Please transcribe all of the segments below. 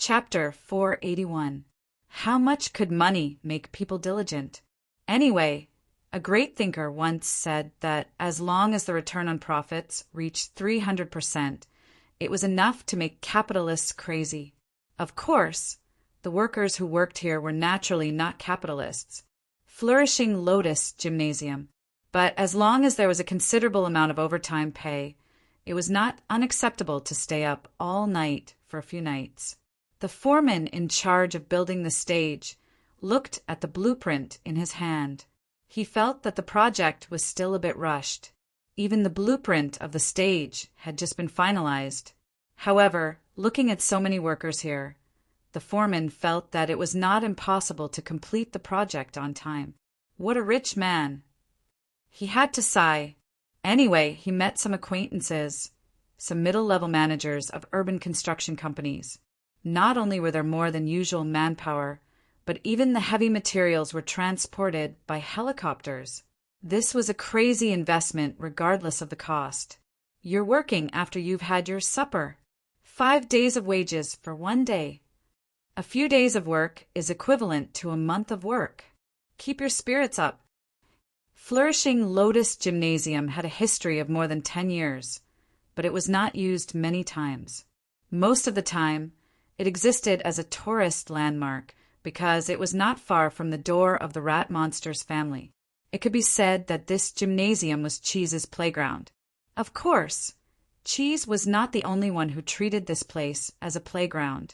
Chapter 481. How much could money make people diligent? Anyway, a great thinker once said that as long as the return on profits reached 300%, it was enough to make capitalists crazy. Of course, the workers who worked here were naturally not capitalists. Flourishing Lotus Gymnasium. But as long as there was a considerable amount of overtime pay, it was not unacceptable to stay up all night for a few nights. The foreman in charge of building the stage looked at the blueprint in his hand. He felt that the project was still a bit rushed. Even the blueprint of the stage had just been finalized. However, looking at so many workers here, the foreman felt that it was not impossible to complete the project on time. What a rich man! He had to sigh. Anyway, he met some acquaintances, some middle-level managers of urban construction companies. Not only were there more than usual manpower, but even the heavy materials were transported by helicopters. This was a crazy investment regardless of the cost. You're working after you've had your supper. 5 days of wages for 1 day. A few days of work is equivalent to a month of work. Keep your spirits up. Flourishing Lotus Gymnasium had a history of more than 10 years, but it was not used many times. Most of the time, it existed as a tourist landmark because it was not far from the door of the rat monster's family. It could be said that this gymnasium was Cheese's playground. Of course, Cheese was not the only one who treated this place as a playground,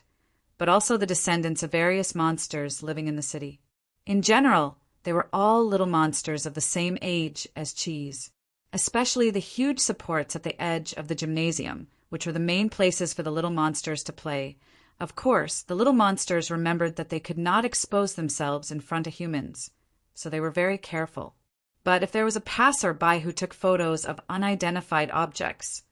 but also the descendants of various monsters living in the city. In general, they were all little monsters of the same age as Cheese, especially the huge supports at the edge of the gymnasium, which were the main places for the little monsters to play. Of course, the little monsters remembered that they could not expose themselves in front of humans, so they were very careful. But if there was a passer-by who took photos of unidentified objects,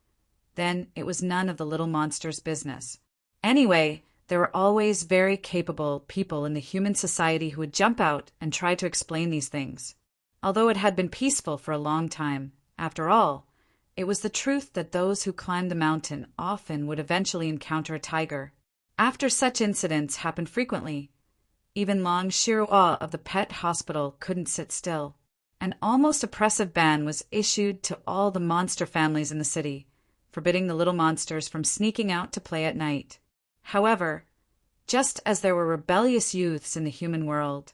then it was none of the little monsters' business. Anyway, there were always very capable people in the human society who would jump out and try to explain these things. Although it had been peaceful for a long time, after all, it was the truth that those who climbed the mountain often would eventually encounter a tiger. After such incidents happened frequently, even Long Shirua of the pet hospital couldn't sit still. An almost oppressive ban was issued to all the monster families in the city, forbidding the little monsters from sneaking out to play at night. However, just as there were rebellious youths in the human world,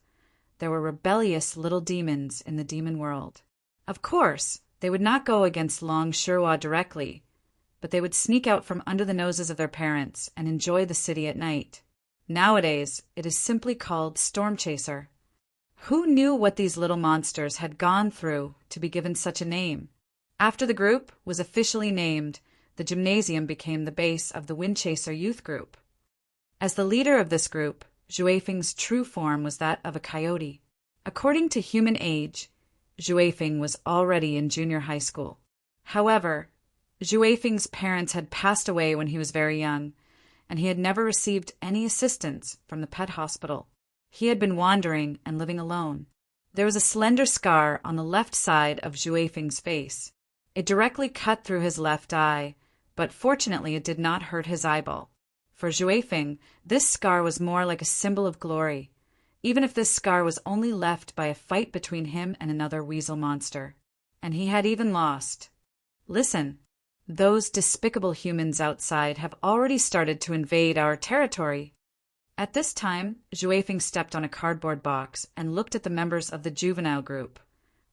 there were rebellious little demons in the demon world. Of course, they would not go against Long Shirua directly, but they would sneak out from under the noses of their parents and enjoy the city at night. Nowadays, it is simply called Storm Chaser. Who knew what these little monsters had gone through to be given such a name? After the group was officially named, the gymnasium became the base of the Windchaser youth group. As the leader of this group, Zhuifeng's true form was that of a coyote. According to human age, Zhuifeng was already in junior high school. However, Zhuifeng's parents had passed away when he was very young, and he had never received any assistance from the pet hospital. He had been wandering and living alone. There was a slender scar on the left side of Zhuifeng's face. It directly cut through his left eye, but fortunately it did not hurt his eyeball. For Zhuifeng, this scar was more like a symbol of glory, even if this scar was only left by a fight between him and another weasel monster. And he had even lost. Listen. Those despicable humans outside have already started to invade our territory. At this time, Zhuifeng stepped on a cardboard box and looked at the members of the juvenile group.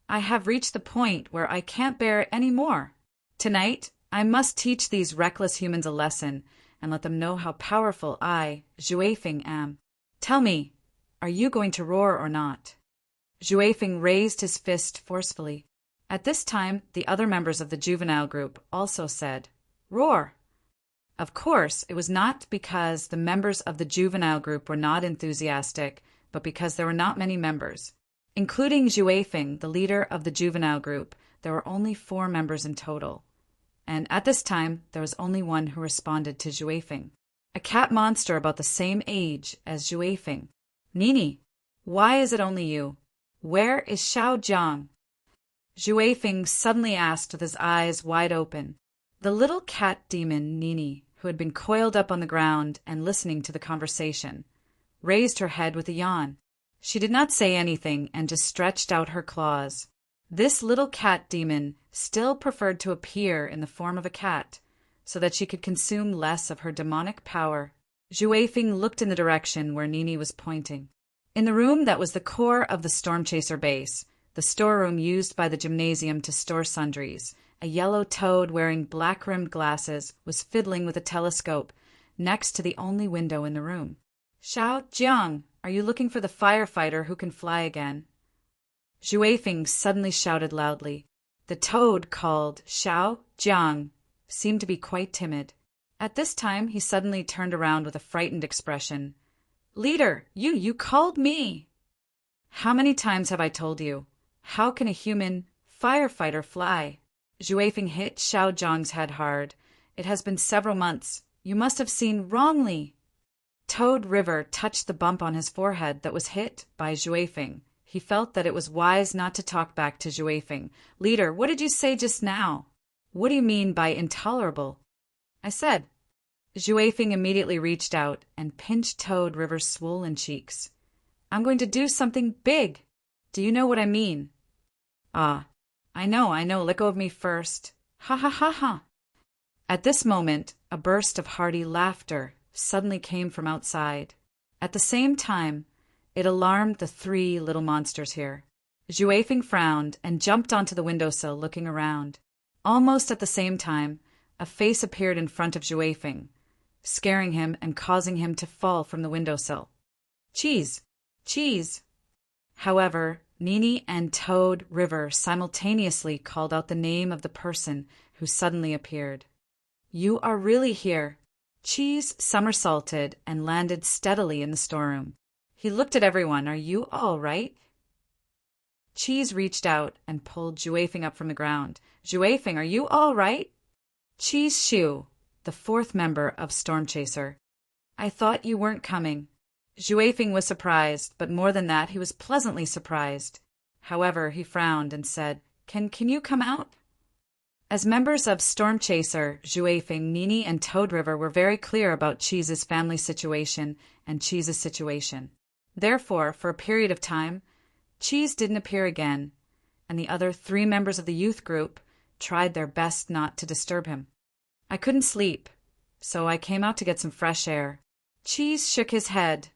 I have reached the point where I can't bear it any more. Tonight, I must teach these reckless humans a lesson and let them know how powerful I, Zhuifeng, am. Tell me, are you going to roar or not? Zhuifeng raised his fist forcefully. At this time, the other members of the juvenile group also said, "Roar!" Of course, it was not because the members of the juvenile group were not enthusiastic, but because there were not many members. Including Zhuifeng, the leader of the juvenile group, there were only 4 members in total. And at this time, there was only one who responded to Zhuifeng. A cat monster about the same age as Zhuifeng. "Nini, why is it only you? Where is Xiao Jiang?" Zhuifeng suddenly asked with his eyes wide open. The little cat demon Nini, who had been coiled up on the ground and listening to the conversation, raised her head with a yawn. She did not say anything and just stretched out her claws. This little cat demon still preferred to appear in the form of a cat, so that she could consume less of her demonic power. Juefeng looked in the direction where Nini was pointing. In the room that was the core of the Stormchaser base, the storeroom used by the gymnasium to store sundries, a yellow toad wearing black-rimmed glasses was fiddling with a telescope next to the only window in the room. "Xiao Jiang, are you looking for the firefighter who can fly again?" Juefeng suddenly shouted loudly. The toad, called Xiao Jiang, seemed to be quite timid. At this time, he suddenly turned around with a frightened expression. "Leader, you called me!" "How many times have I told you? How can a human firefighter fly?" Juefeng hit Xiao Jiang's head hard. "It has been several months. You must have seen wrongly." Toad River touched the bump on his forehead that was hit by Juefeng. He felt that it was wise not to talk back to Juefeng. "Leader, what did you say just now?" "What do you mean by intolerable?" "I said." Juefeng immediately reached out and pinched Toad River's swollen cheeks. "I'm going to do something big. Do you know what I mean?" "Ah, I know. Let go of me first. Ha ha ha ha." At this moment, a burst of hearty laughter suddenly came from outside. At the same time, it alarmed the three little monsters here. Juefeng frowned and jumped onto the windowsill, looking around. Almost at the same time, a face appeared in front of Juefeng, scaring him and causing him to fall from the windowsill. "Cheese! Cheese!" However, Nini and Toad River simultaneously called out the name of the person who suddenly appeared. "You are really here!" Cheese somersaulted and landed steadily in the storeroom. He looked at everyone. "Are you all right?" Cheese reached out and pulled Juefeng up from the ground. "Juefeng, are you all right?" "Cheese Shu, the fourth member of Stormchaser. I thought you weren't coming." Juefeng was surprised, but more than that, he was pleasantly surprised. However, he frowned and said, Can you come out?" As members of Stormchaser, Juefeng, Nini, and Toad River were very clear about Cheese's family situation and Cheese's situation. Therefore, for a period of time, Cheese didn't appear again, and the other three members of the youth group tried their best not to disturb him. "I couldn't sleep, so I came out to get some fresh air." Cheese shook his head.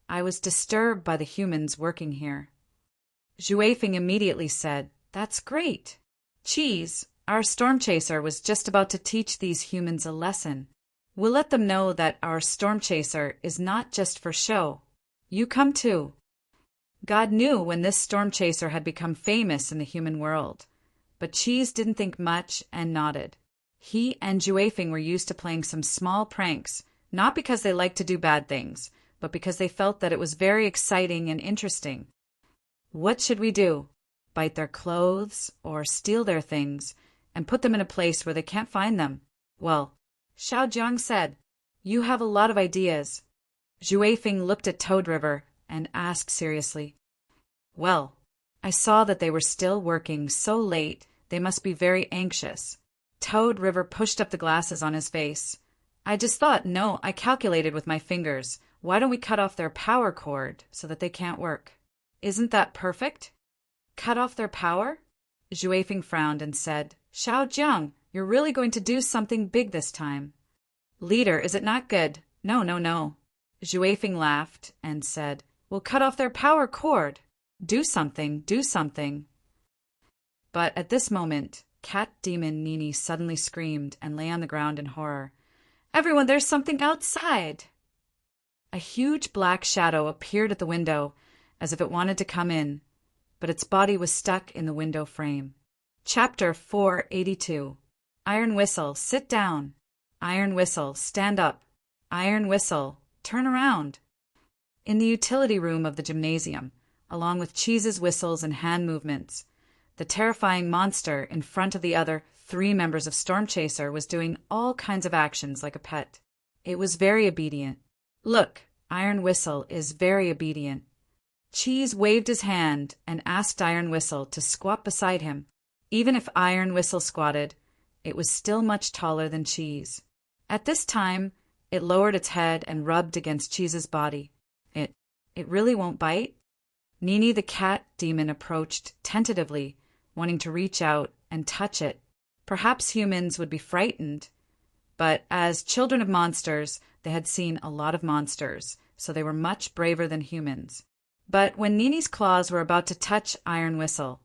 "I was disturbed by the humans working here." Juefeng immediately said, "That's great. Cheese, our Stormchaser, was just about to teach these humans a lesson. We'll let them know that our Stormchaser is not just for show. You come too." God knew when this Stormchaser had become famous in the human world, but Cheese didn't think much and nodded. He and Juefeng were used to playing some small pranks, not because they liked to do bad things, but because they felt that it was very exciting and interesting. What should we do? Bite their clothes or steal their things and put them in a place where they can't find them? Well, Xiao Jiang said, "You have a lot of ideas." Juefeng looked at Toad River and asked seriously, "Well, I saw that they were still working so late they must be very anxious." Toad River pushed up the glasses on his face. "I just thought, no, I calculated with my fingers. Why don't we cut off their power cord so that they can't work? Isn't that perfect?" "Cut off their power?" Juefeng frowned and said, "Xiao Jiang, you're really going to do something big this time." "Leader, is it not good?" No. Juefeng laughed and said, "We'll cut off their power cord. Do something. But at this moment, Cat Demon Nini suddenly screamed and lay on the ground in horror. "Everyone, there's something outside!" A huge black shadow appeared at the window, as if it wanted to come in, but its body was stuck in the window frame. Chapter 482. Iron Whistle, sit down. Iron Whistle, stand up. Iron Whistle, turn around. In the utility room of the gymnasium, along with Cheese's whistles and hand movements, the terrifying monster in front of the other three members of Stormchaser was doing all kinds of actions like a pet. It was very obedient. Look, Iron Whistle is very obedient. Cheese waved his hand and asked Iron Whistle to squat beside him. Even if Iron Whistle squatted, it was still much taller than Cheese. At this time, it lowered its head and rubbed against Cheese's body. It really won't bite? Nini the cat demon approached tentatively, wanting to reach out and touch it. Perhaps humans would be frightened, but as children of monsters, they had seen a lot of monsters, so they were much braver than humans. But when Nini's claws were about to touch Iron Whistle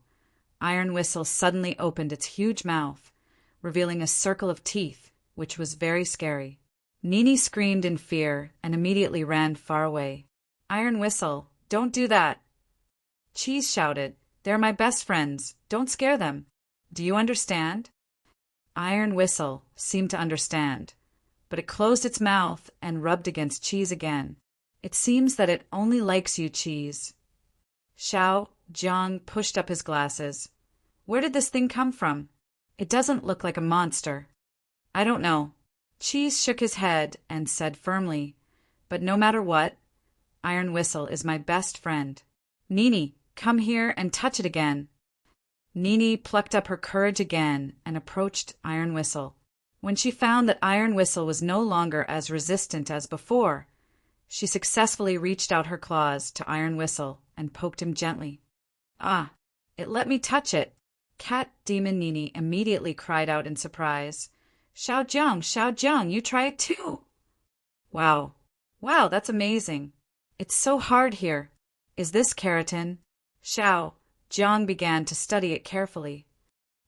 suddenly opened its huge mouth, revealing a circle of teeth, which was very scary. Nini screamed in fear and immediately ran far away. Iron Whistle, don't do that! Cheese shouted, they're my best friends, don't scare them. Do you understand? Iron Whistle seemed to understand, but it closed its mouth and rubbed against Cheese again. It seems that it only likes you, Cheese. Xiao Jiang pushed up his glasses. Where did this thing come from? It doesn't look like a monster. I don't know. Cheese shook his head and said firmly, but no matter what, Iron Whistle is my best friend. Nini, come here and touch it again. Nini plucked up her courage again and approached Iron Whistle. When she found that Iron Whistle was no longer as resistant as before, she successfully reached out her claws to Iron Whistle and poked him gently. Ah, it let me touch it. Cat Demon Nini immediately cried out in surprise. Xiao Jiang, you try it too. Wow, that's amazing. It's so hard here. Is this keratin? Xiao Jiang began to study it carefully.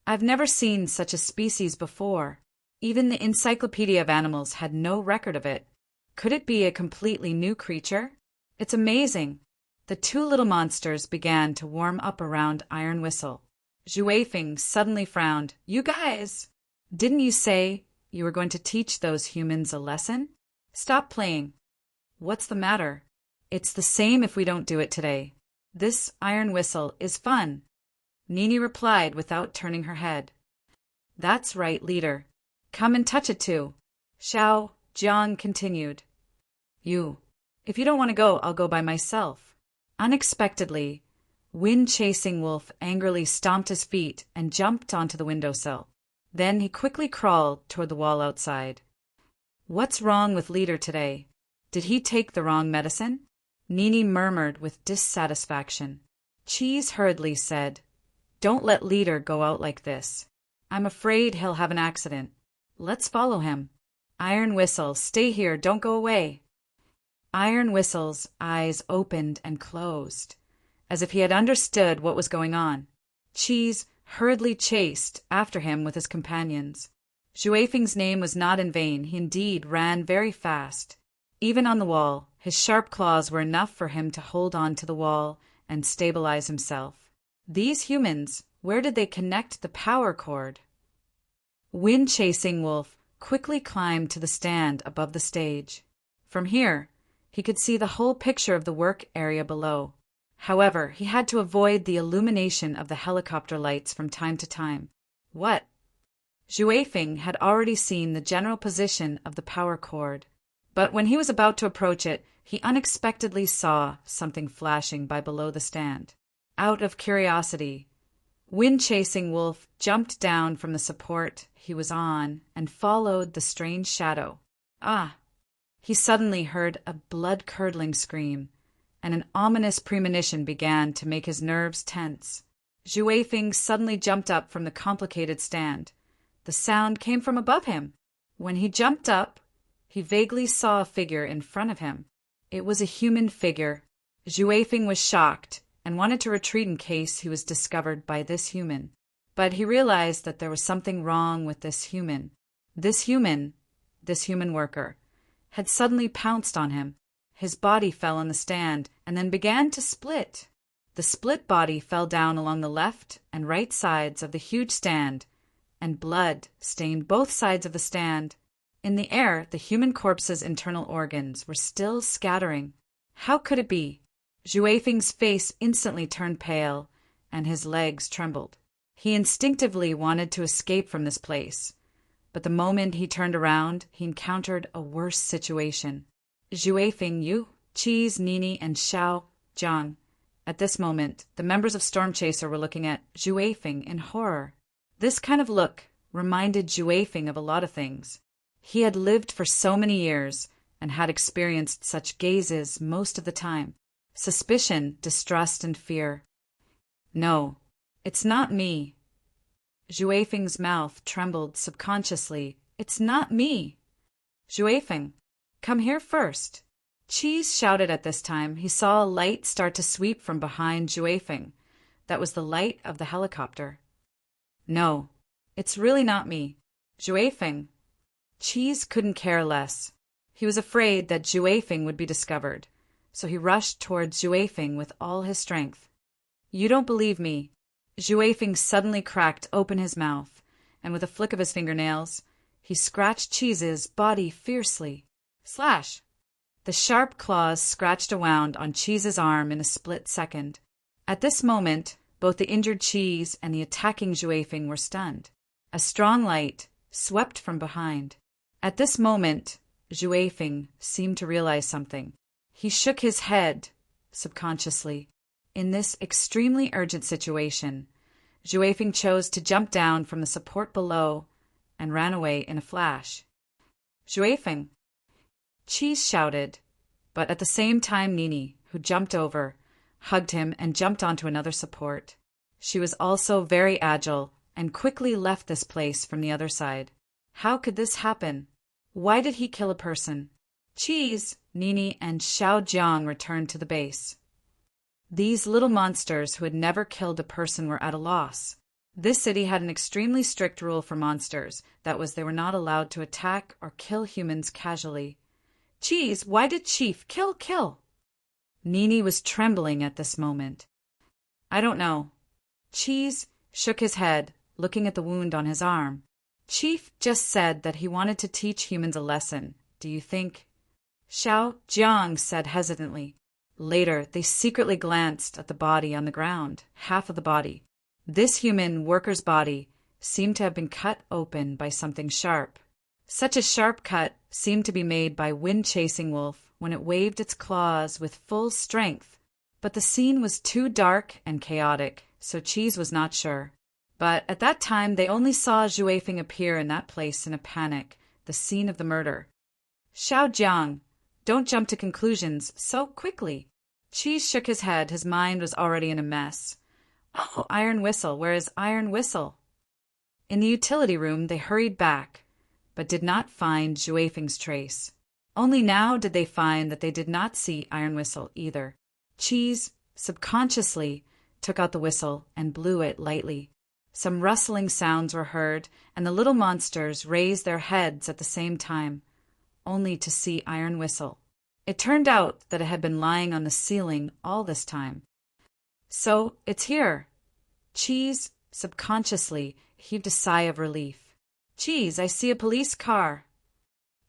I've never seen such a species before. Even the Encyclopedia of Animals had no record of it. Could it be a completely new creature? It's amazing. The two little monsters began to warm up around Iron Whistle. Zhuifeng suddenly frowned. You guys! Didn't you say you were going to teach those humans a lesson? Stop playing. What's the matter? It's the same if we don't do it today. This Iron Whistle is fun. Nini replied without turning her head. That's right, leader. Come and touch it too. Xiao Jiang continued. If you don't want to go, I'll go by myself. Unexpectedly, Wind-Chasing Wolf angrily stomped his feet and jumped onto the windowsill. Then he quickly crawled toward the wall outside. What's wrong with Leader today? Did he take the wrong medicine? Nini murmured with dissatisfaction. Cheese hurriedly said, Don't let Leader go out like this. I'm afraid he'll have an accident. Let's follow him. Iron Whistle, stay here, don't go away. Iron Whistle's eyes opened and closed, as if he had understood what was going on. Cheese hurriedly chased after him with his companions. Zhuifeng's name was not in vain. He indeed ran very fast. Even on the wall, his sharp claws were enough for him to hold on to the wall and stabilize himself. These humans, where did they connect the power cord? Wind-Chasing Wolf quickly climbed to the stand above the stage. From here, he could see the whole picture of the work area below. However, he had to avoid the illumination of the helicopter lights from time to time. What? Zhuifeng had already seen the general position of the power cord, but when he was about to approach it, he unexpectedly saw something flashing by below the stand. Out of curiosity, Wind-Chasing Wolf jumped down from the support he was on and followed the strange shadow. Ah! He suddenly heard a blood-curdling scream, and an ominous premonition began to make his nerves tense. Zhuifeng suddenly jumped up from the complicated stand. The sound came from above him. When he jumped up, he vaguely saw a figure in front of him. It was a human figure. Zhuifeng was shocked and wanted to retreat in case he was discovered by this human. But he realized that there was something wrong with this human. This human worker, had suddenly pounced on him. His body fell on the stand and then began to split. The split body fell down along the left and right sides of the huge stand, and blood stained both sides of the stand. In the air, the human corpse's internal organs were still scattering. How could it be? Zhuifeng's face instantly turned pale, and his legs trembled. He instinctively wanted to escape from this place, but the moment he turned around, he encountered a worse situation. Zhuifeng, Cheese, Nini, and Xiao Jiang. At this moment, the members of Stormchaser were looking at Zhuifeng in horror. This kind of look reminded Zhuifeng of a lot of things. He had lived for so many years and had experienced such gazes most of the time. Suspicion, distrust, and fear. No, it's not me. Juefeng's mouth trembled subconsciously. It's not me. Juefeng, come here first. Cheese shouted at this time. He saw a light start to sweep from behind Juefeng. That was the light of the helicopter. No, it's really not me. Juefeng. Cheese couldn't care less. He was afraid that Juefeng would be discovered, so he rushed towards Juefeng with all his strength. You don't believe me. Juefeng suddenly cracked open his mouth, and with a flick of his fingernails, he scratched Cheese's body fiercely. Slash! The sharp claws scratched a wound on Cheese's arm in a split second. At this moment, both the injured Cheese and the attacking Juefeng were stunned. A strong light swept from behind. At this moment, Juefeng seemed to realize something. He shook his head, subconsciously. In this extremely urgent situation, Juefeng chose to jump down from the support below and ran away in a flash. Juefeng! Cheese shouted, but at the same time Nini, who jumped over, hugged him and jumped onto another support. She was also very agile and quickly left this place from the other side. How could this happen? Why did he kill a person? Cheese, Nini, and Xiao Jiang returned to the base. These little monsters who had never killed a person were at a loss. This city had an extremely strict rule for monsters. That was, they were not allowed to attack or kill humans casually. Cheese, why did Chief kill? Nini was trembling at this moment. I don't know. Cheese shook his head, looking at the wound on his arm. Chief just said that he wanted to teach humans a lesson. Do you think? Xiao Jiang said hesitantly. Later, they secretly glanced at the body on the ground, half of the body. This human worker's body seemed to have been cut open by something sharp. Such a sharp cut seemed to be made by wind-chasing wolf when it waved its claws with full strength. But the scene was too dark and chaotic, so Cheese was not sure. But at that time, they only saw Juefeng appear in that place in a panic, the scene of the murder. Xiao Jiang, don't jump to conclusions so quickly. Cheese shook his head. His mind was already in a mess. Oh, Iron Whistle, where is Iron Whistle? In the utility room, they hurried back, but did not find Juefeng's trace. Only now did they find that they did not see Iron Whistle either. Cheese, subconsciously, took out the whistle and blew it lightly. Some rustling sounds were heard, and the little monsters raised their heads at the same time, only to see Iron Whistle. It turned out that it had been lying on the ceiling all this time. So, it's here. Cheese, subconsciously, heaved a sigh of relief. Cheese, I see a police car.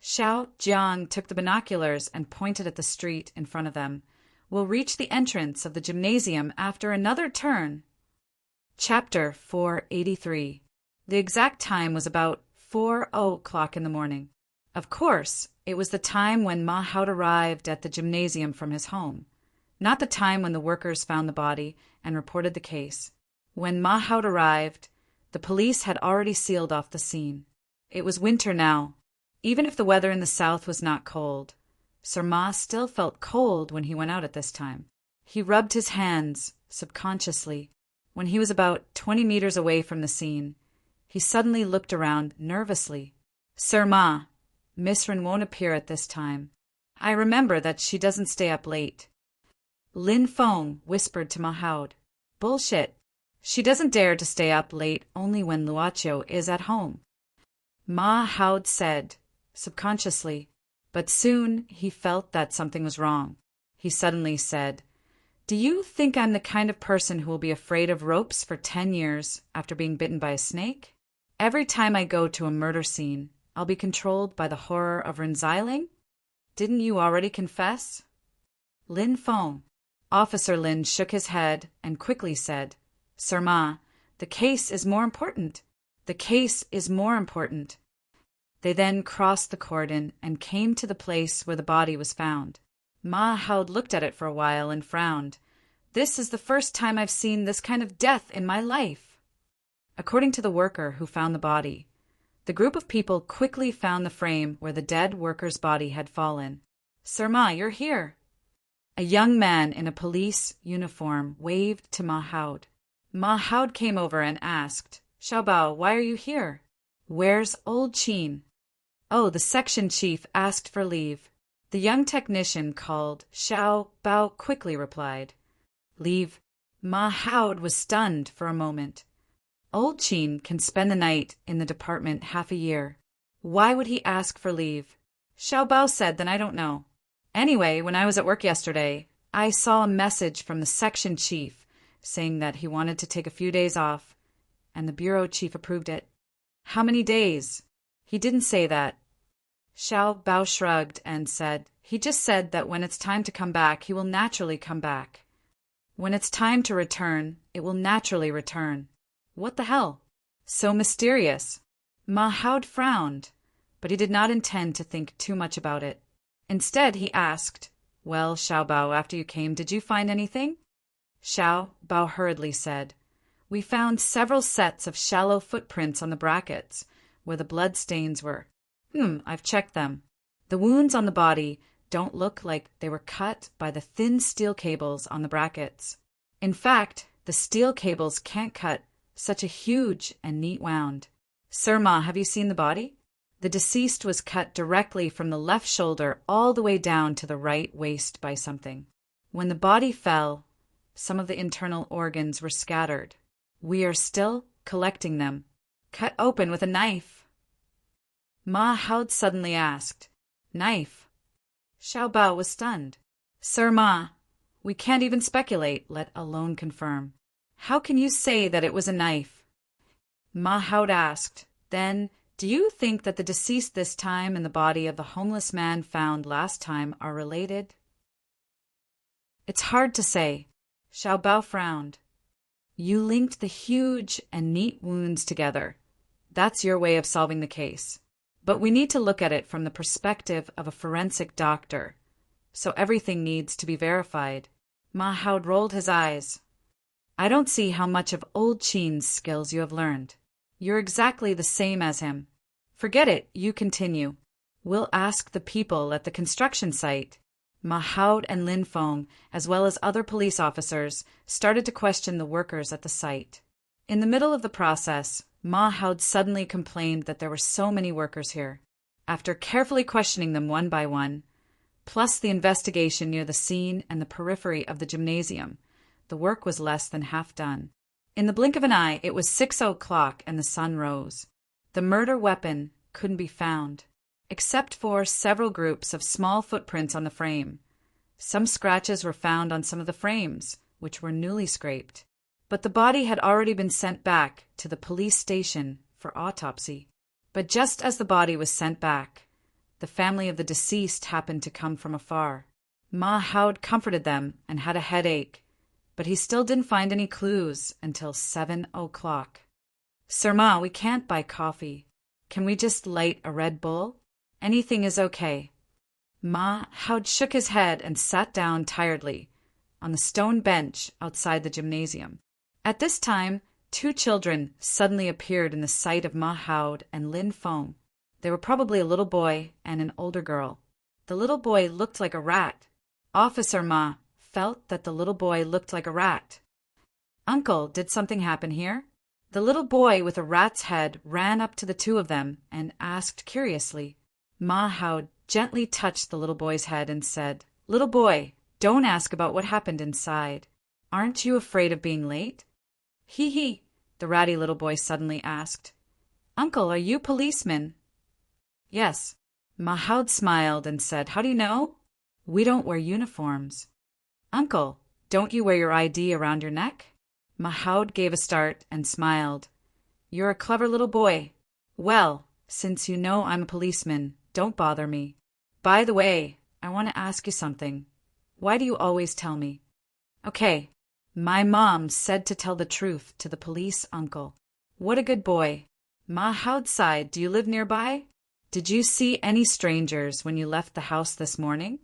Xiao Jiang took the binoculars and pointed at the street in front of them. We'll reach the entrance of the gymnasium after another turn. Chapter 483. The exact time was about 4:00 in the morning. Of course, it was the time when Ma Haut arrived at the gymnasium from his home, not the time when the workers found the body and reported the case. When Ma Haut arrived, the police had already sealed off the scene. It was winter now. Even if the weather in the south was not cold, Sir Ma still felt cold when he went out at this time. He rubbed his hands, subconsciously. When he was about 20 meters away from the scene, he suddenly looked around nervously. Sir Ma, Miss Ren won't appear at this time. I remember that she doesn't stay up late. Lin Feng whispered to Ma Haut. Bullshit. She doesn't dare to stay up late only when Luoqiu is at home. Ma Haut said, subconsciously, but soon he felt that something was wrong. He suddenly said, Do you think I'm the kind of person who will be afraid of ropes for 10 years after being bitten by a snake? Every time I go to a murder scene, I'll be controlled by the horror of Renziling? Didn't you already confess? Lin Feng. Officer Lin shook his head and quickly said, Sir Ma, the case is more important. The case is more important. They then crossed the cordon and came to the place where the body was found. Ma Haut looked at it for a while and frowned. This is the first time I've seen this kind of death in my life. According to the worker who found the body, The group of people quickly found the frame where the dead worker's body had fallen. "Sir Ma, you're here." A young man in a police uniform waved to Ma Haud. Ma Haud came over and asked, "Xiao Bao, why are you here? Where's old Qin?" "Oh, the section chief asked for leave." The young technician called Xiao Bao quickly replied. "Leave?" Ma Haud was stunned for a moment. Old Qin can spend the night in the department half a year. Why would he ask for leave? Xiao Bao said, "Then I don't know. Anyway, when I was at work yesterday, I saw a message from the section chief saying that he wanted to take a few days off, and the bureau chief approved it." "How many days?" "He didn't say that." Xiao Bao shrugged and said, "He just said that when it's time to come back, he will naturally come back. When it's time to return, it will naturally return." "What the hell? So mysterious." Ma Haud frowned, but he did not intend to think too much about it. Instead, he asked, "Well, Xiao Bao, after you came, did you find anything?" Xiao Bao hurriedly said, "We found several sets of shallow footprints on the brackets, where the blood stains were. I've checked them. The wounds on the body don't look like they were cut by the thin steel cables on the brackets. In fact, the steel cables can't cut such a huge and neat wound." "Sir Ma, have you seen the body?" "The deceased was cut directly from the left shoulder all the way down to the right waist by something. When the body fell, some of the internal organs were scattered. We are still collecting them." "Cut open with a knife?" Ma Haud suddenly asked. "Knife?" Xiao Bao was stunned. "Sir Ma, we can't even speculate, let alone confirm. How can you say that it was a knife?" Ma Haud asked, "Then, do you think that the deceased this time and the body of the homeless man found last time are related?" "It's hard to say." Xiao Bao frowned. "You linked the huge and neat wounds together. That's your way of solving the case. But we need to look at it from the perspective of a forensic doctor, so everything needs to be verified." Ma Haud rolled his eyes. "I don't see how much of old Qin's skills you have learned. You're exactly the same as him." "Forget it, you continue. We'll ask the people at the construction site." Ma Haud and Lin Feng, as well as other police officers, started to question the workers at the site. In the middle of the process, Ma Haud suddenly complained that there were so many workers here. After carefully questioning them one by one, plus the investigation near the scene and the periphery of the gymnasium, the work was less than half done. In the blink of an eye, it was 6 o'clock and the sun rose. The murder weapon couldn't be found, except for several groups of small footprints on the frame. Some scratches were found on some of the frames, which were newly scraped. But the body had already been sent back to the police station for autopsy. But just as the body was sent back, the family of the deceased happened to come from afar. Ma Haud comforted them and had a headache, but he still didn't find any clues until 7 o'clock. "Sir Ma, we can't buy coffee. Can we just light a Red Bull? Anything is okay." Ma Haud shook his head and sat down tiredly on the stone bench outside the gymnasium. At this time, 2 children suddenly appeared in the sight of Ma Haud and Lin Feng. They were probably a little boy and an older girl. The little boy looked like a rat. Officer Ma felt that the little boy looked like a rat. "Uncle, did something happen here?" The little boy with a rat's head ran up to the 2 of them and asked curiously. Ma Haud gently touched the little boy's head and said, "Little boy, don't ask about what happened inside. Aren't you afraid of being late?" "Hee hee," the ratty little boy suddenly asked. "Uncle, are you policemen?" "Yes." Ma Haud smiled and said, "How do you know?" "We don't wear uniforms." "Uncle, don't you wear your ID around your neck?" Ma Haud gave a start and smiled. "You're a clever little boy. Well, since you know I'm a policeman, don't bother me. By the way, I want to ask you something. Why do you always tell me?" "Okay. My mom said to tell the truth to the police, uncle." "What a good boy." Ma Haud sighed. "Do you live nearby? Did you see any strangers when you left the house this morning?"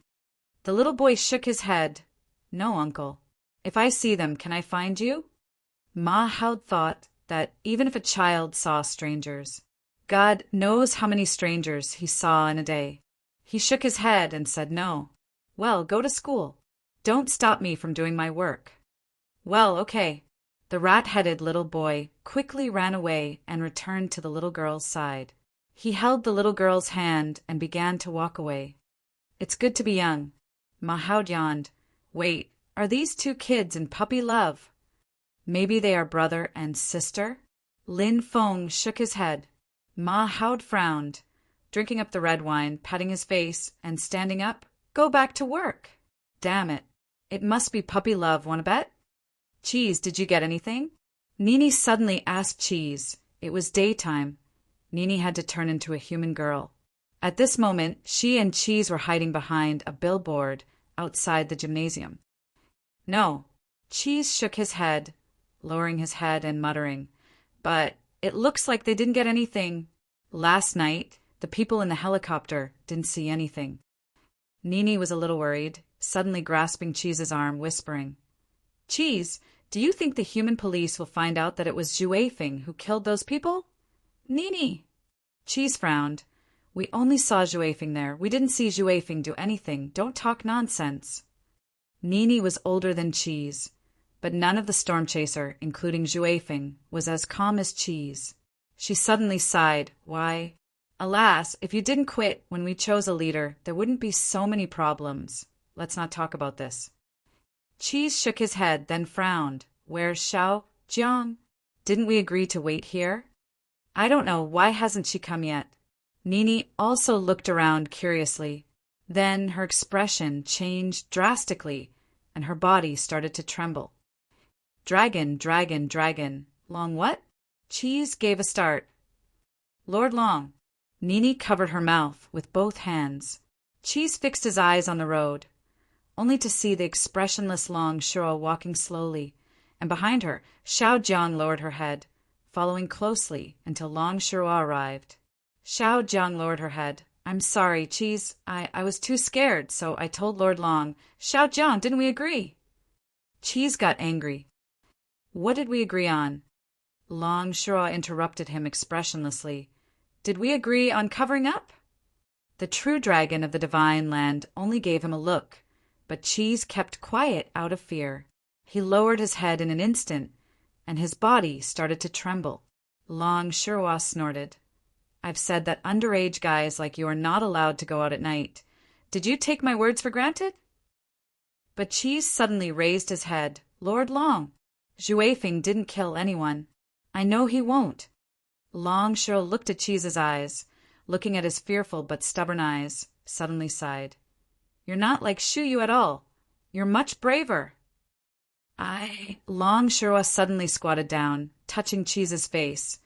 The little boy shook his head. "No, uncle." "If I see them, can I find you?" Ma Haud thought that even if a child saw strangers, God knows how many strangers he saw in a day. He shook his head and said no. Well, go to school. Don't stop me from doing my work. Well, okay. The rat-headed little boy quickly ran away and returned to the little girl's side. He held the little girl's hand and began to walk away. It's good to be young. Mahoud yawned. Wait, are these two kids in puppy love? Maybe they are brother and sister? Lin Feng shook his head. Mahoud frowned, drinking up the red wine, patting his face, and standing up. Go back to work. Damn it. It must be puppy love, wanna bet? Cheese, did you get anything? Nini suddenly asked Cheese. It was daytime. Nini had to turn into a human girl. At this moment, she and Cheese were hiding behind a billboard outside the gymnasium. No. Cheese shook his head, lowering his head and muttering. But it looks like they didn't get anything. Last night, the people in the helicopter didn't see anything. Nini was a little worried, suddenly grasping Cheese's arm, whispering, Cheese, do you think the human police will find out that it was Zhu Feng who killed those people? Nini! Cheese frowned. We only saw Zhu Feng there. We didn't see Zhu Feng do anything. Don't talk nonsense. Nini was older than Cheese, but none of the storm chaser, including Zhu Feng, was as calm as Cheese. She suddenly sighed. Why, alas, if you didn't quit when we chose a leader, there wouldn't be so many problems. Let's not talk about this. Cheese shook his head, then frowned. Where's Xiao Jiang? Didn't we agree to wait here? I don't know. Why hasn't she come yet? Nini also looked around curiously. Then her expression changed drastically, and her body started to tremble. Dragon, dragon, dragon. Long what? Cheese gave a start. Lord Long. Nini covered her mouth with both hands. Cheese fixed his eyes on the road, only to see the expressionless Long Shuro walking slowly, and behind her, Xiao Jiang lowered her head, following closely until Long Shuro arrived. Xiao Jiang lowered her head. I'm sorry, Cheese. I was too scared, so I told Lord Long. Xiao Jiang, didn't we agree? Cheese got angry. What did we agree on? Long Shuro interrupted him expressionlessly. Did we agree on covering up? The true dragon of the divine land only gave him a look, but Cheese kept quiet out of fear. He lowered his head in an instant, and his body started to tremble. Long Shuro snorted. I've said that underage guys like you are not allowed to go out at night. Did you take my words for granted? But Cheese suddenly raised his head. Lord Long, Zhu Feng didn't kill anyone. I know he won't. Long Shuro looked at Cheese's eyes, looking at his fearful but stubborn eyes, suddenly sighed. You're not like Shu Yu at all. You're much braver. Long Shuro suddenly squatted down, touching Cheese's face.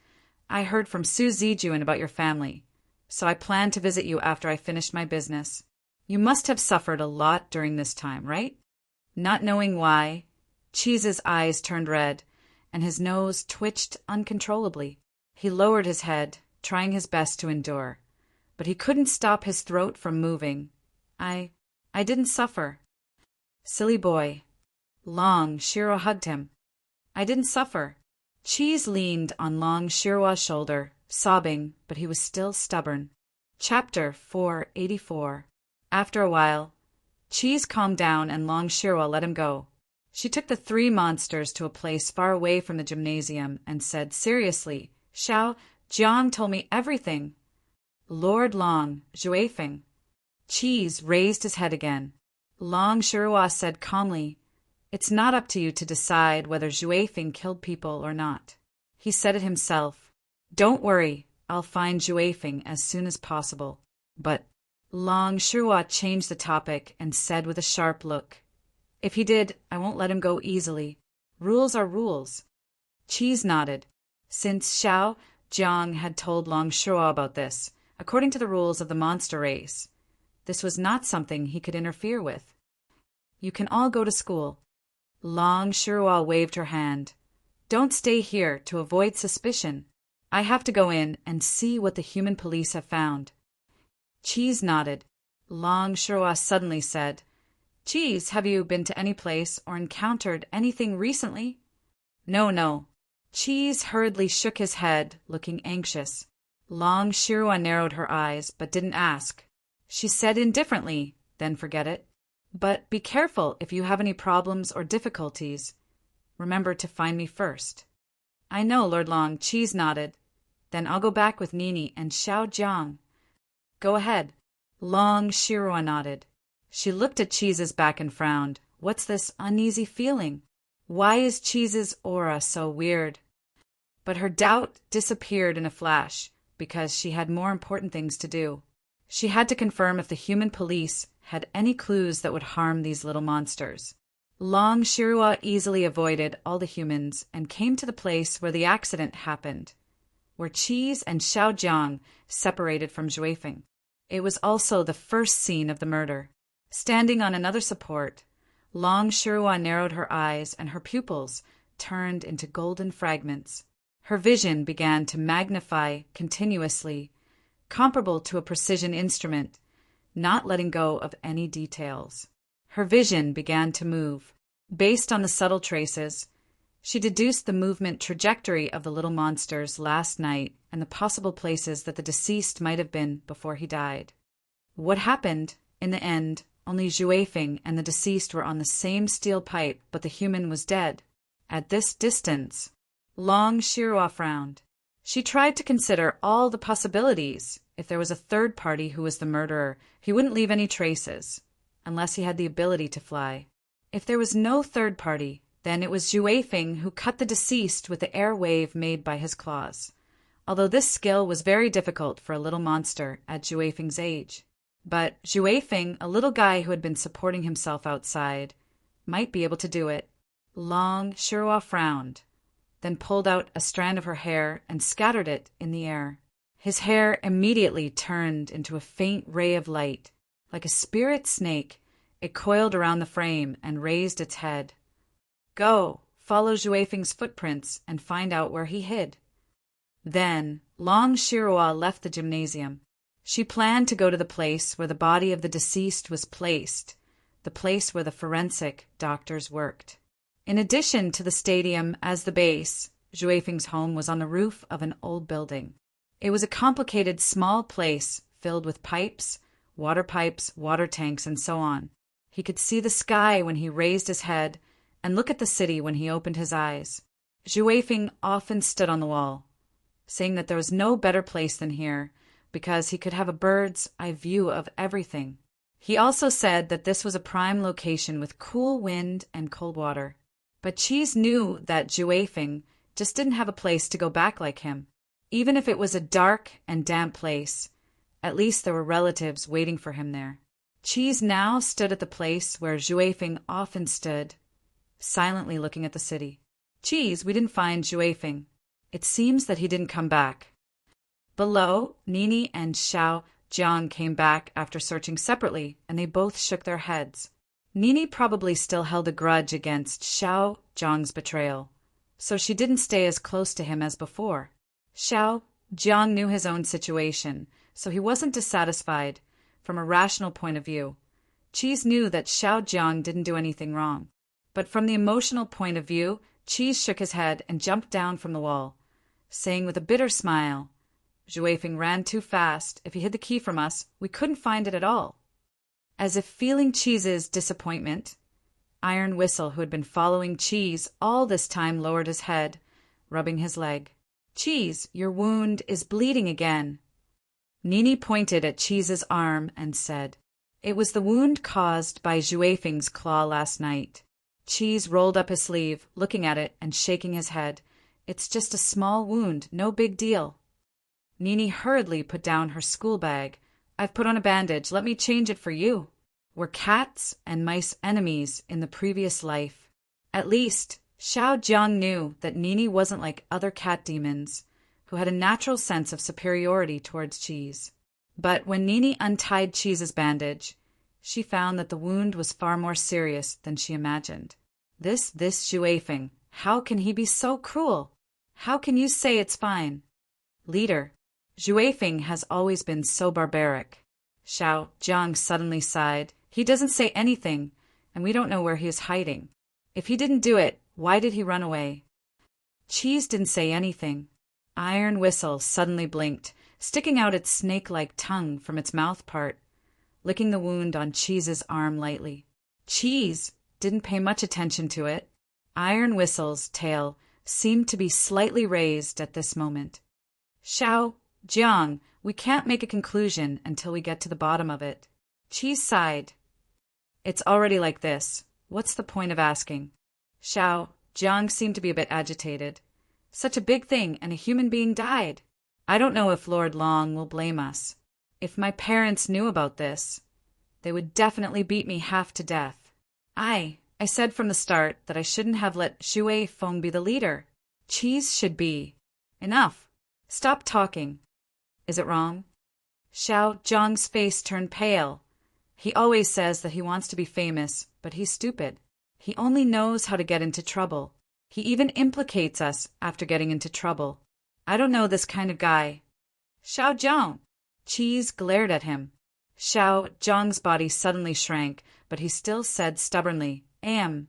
I heard from Su Zijun about your family, so I planned to visit you after I finished my business. You must have suffered a lot during this time, right? Not knowing why, Cheese's eyes turned red, and his nose twitched uncontrollably. He lowered his head, trying his best to endure, but he couldn't stop his throat from moving. I didn't suffer. Silly boy. Long Shuro hugged him. I didn't suffer. Cheese leaned on Long Shiro's shoulder, sobbing, but he was still stubborn. Chapter 484. After a while, Cheese calmed down and Long Shiro let him go. She took the three monsters to a place far away from the gymnasium and said seriously, Xiao Jiang told me everything. Lord Long, Zhu Feng. Cheese raised his head again. Long Shiro said calmly, It's not up to you to decide whether Zhu Feng killed people or not. He said it himself. Don't worry, I'll find Zhu Feng as soon as possible. But Long Shiro changed the topic and said with a sharp look, If he did, I won't let him go easily. Rules are rules. Cheese nodded. Since Xiao Jiang had told Long Shiro about this, according to the rules of the monster race, this was not something he could interfere with. You can all go to school. Long Shiro waved her hand. Don't stay here to avoid suspicion. I have to go in and see what the human police have found. Cheese nodded. Long Shiro suddenly said, Cheese, have you been to any place or encountered anything recently? No. Cheese hurriedly shook his head, looking anxious. Long Shirua narrowed her eyes, but didn't ask. She said indifferently, "Then forget it. But be careful if you have any problems or difficulties. Remember to find me first." "I know, Lord Long," Cheese nodded. "Then I'll go back with Nini and Xiao Jiang." "Go ahead." Long Shirua nodded. She looked at Cheese's back and frowned. What's this uneasy feeling? Why is Cheese's aura so weird? But her doubt disappeared in a flash, because she had more important things to do. She had to confirm if the human police had any clues that would harm these little monsters. Long Shirua easily avoided all the humans and came to the place where the accident happened, where Cheese and Xiao Jiang separated from Juefeng. It was also the first scene of the murder. Standing on another support, Long Shirua narrowed her eyes and her pupils turned into golden fragments. Her vision began to magnify continuously, comparable to a precision instrument, not letting go of any details. Her vision began to move. Based on the subtle traces, she deduced the movement trajectory of the little monsters last night and the possible places that the deceased might have been before he died. What happened, in the end, only Juefeng and the deceased were on the same steel pipe, but the human was dead. At this distance, Long Shirua frowned. She tried to consider all the possibilities. If there was a third party who was the murderer, he wouldn't leave any traces, unless he had the ability to fly. If there was no third party, then it was Juefeng who cut the deceased with the air wave made by his claws, although this skill was very difficult for a little monster at Juefeng's age. But Juefeng, a little guy who had been supporting himself outside, might be able to do it. Long Shirua frowned, then pulled out a strand of her hair and scattered it in the air. His hair immediately turned into a faint ray of light. Like a spirit snake, it coiled around the frame and raised its head. "Go, follow Juefeng's footprints and find out where he hid." Then Long Shirua left the gymnasium. She planned to go to the place where the body of the deceased was placed, the place where the forensic doctors worked. In addition to the stadium as the base, Juefeng's home was on the roof of an old building. It was a complicated small place filled with pipes, water tanks, and so on. He could see the sky when he raised his head and look at the city when he opened his eyes. Juefeng often stood on the wall, saying that there was no better place than here, because he could have a bird's eye view of everything. He also said that this was a prime location with cool wind and cold water. But Cheese knew that Juefeng just didn't have a place to go back like him. Even if it was a dark and damp place, at least there were relatives waiting for him there. Cheese now stood at the place where Juefeng often stood, silently looking at the city. "Cheese, we didn't find Juefeng. It seems that he didn't come back." Below, Nini and Xiao Jiang came back after searching separately, and they both shook their heads. Nini probably still held a grudge against Xiao Jiang's betrayal, so she didn't stay as close to him as before. Xiao Jiang knew his own situation, so he wasn't dissatisfied from a rational point of view. Cheese knew that Xiao Jiang didn't do anything wrong, but from the emotional point of view, Cheese shook his head and jumped down from the wall, saying with a bitter smile, "Juefeng ran too fast. If he hid the key from us, we couldn't find it at all." As if feeling Cheese's disappointment, Iron Whistle, who had been following Cheese all this time, lowered his head, rubbing his leg. "Cheese, your wound is bleeding again." Nini pointed at Cheese's arm and said, "It was the wound caused by Juefeng's claw last night." Cheese rolled up his sleeve, looking at it and shaking his head. "It's just a small wound, no big deal." Nini hurriedly put down her school bag. "I've put on a bandage. Let me change it for you." Were cats and mice enemies in the previous life? At least, Xiao Jiang knew that Nini wasn't like other cat demons, who had a natural sense of superiority towards Cheese. But when Nini untied Cheese's bandage, she found that the wound was far more serious than she imagined. This Juefeng, how can he be so cruel? How can you say it's fine? Leader, Juefeng has always been so barbaric. Xiao Jiang suddenly sighed. He doesn't say anything, and we don't know where he is hiding. If he didn't do it, why did he run away? Cheese didn't say anything. Iron Whistle suddenly blinked, sticking out its snake-like tongue from its mouth part, licking the wound on Cheese's arm lightly. Cheese didn't pay much attention to it. Iron Whistle's tail seemed to be slightly raised at this moment. Xiao, Jiang, we can't make a conclusion until we get to the bottom of it. Cheese sighed. It's already like this. What's the point of asking? Xiao, Jiang seemed to be a bit agitated. Such a big thing, and a human being died. I don't know if Lord Long will blame us. If my parents knew about this, they would definitely beat me half to death. I said from the start that I shouldn't have let Xue Feng be the leader. Cheese should be. Enough. Stop talking. Is it wrong? Xiao Zhang's face turned pale. He always says that he wants to be famous, but he's stupid. He only knows how to get into trouble. He even implicates us after getting into trouble. I don't know this kind of guy. Xiao Zhang. Cheese glared at him. Xiao Zhang's body suddenly shrank, but he still said stubbornly, Am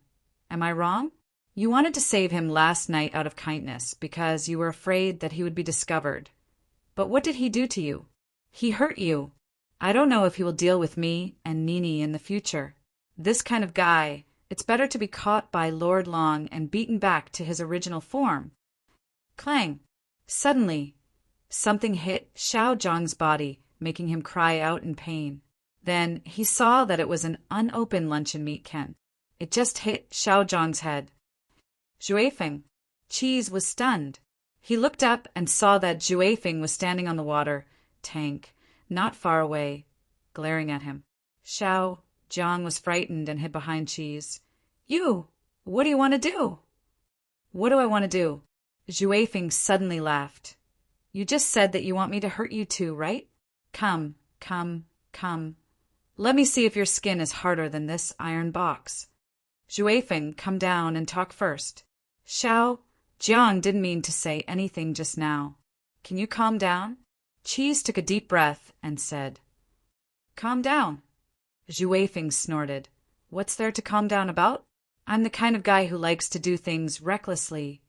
I wrong? You wanted to save him last night out of kindness because you were afraid that he would be discovered. But what did he do to you? He hurt you. I don't know if he will deal with me and Nini in the future. This kind of guy, it's better to be caught by Lord Long and beaten back to his original form. Clang. Suddenly, something hit Xiao Zhang's body, making him cry out in pain. Then he saw that it was an unopened luncheon meat can. It just hit Xiao Zhang's head. Xuefeng. Cheese was stunned. He looked up and saw that Xuefeng was standing on the water tank, not far away, glaring at him. Xiao Zhang was frightened and hid behind Cheese. You! What do you want to do? What do I want to do? Xuefeng suddenly laughed. You just said that you want me to hurt you too, right? Come. Let me see if your skin is harder than this iron box. Xuefeng, come down and talk first. Xiao Jiang didn't mean to say anything just now. Can you calm down? Cheese took a deep breath and said, Calm down. Xuefeng snorted. What's there to calm down about? I'm the kind of guy who likes to do things recklessly,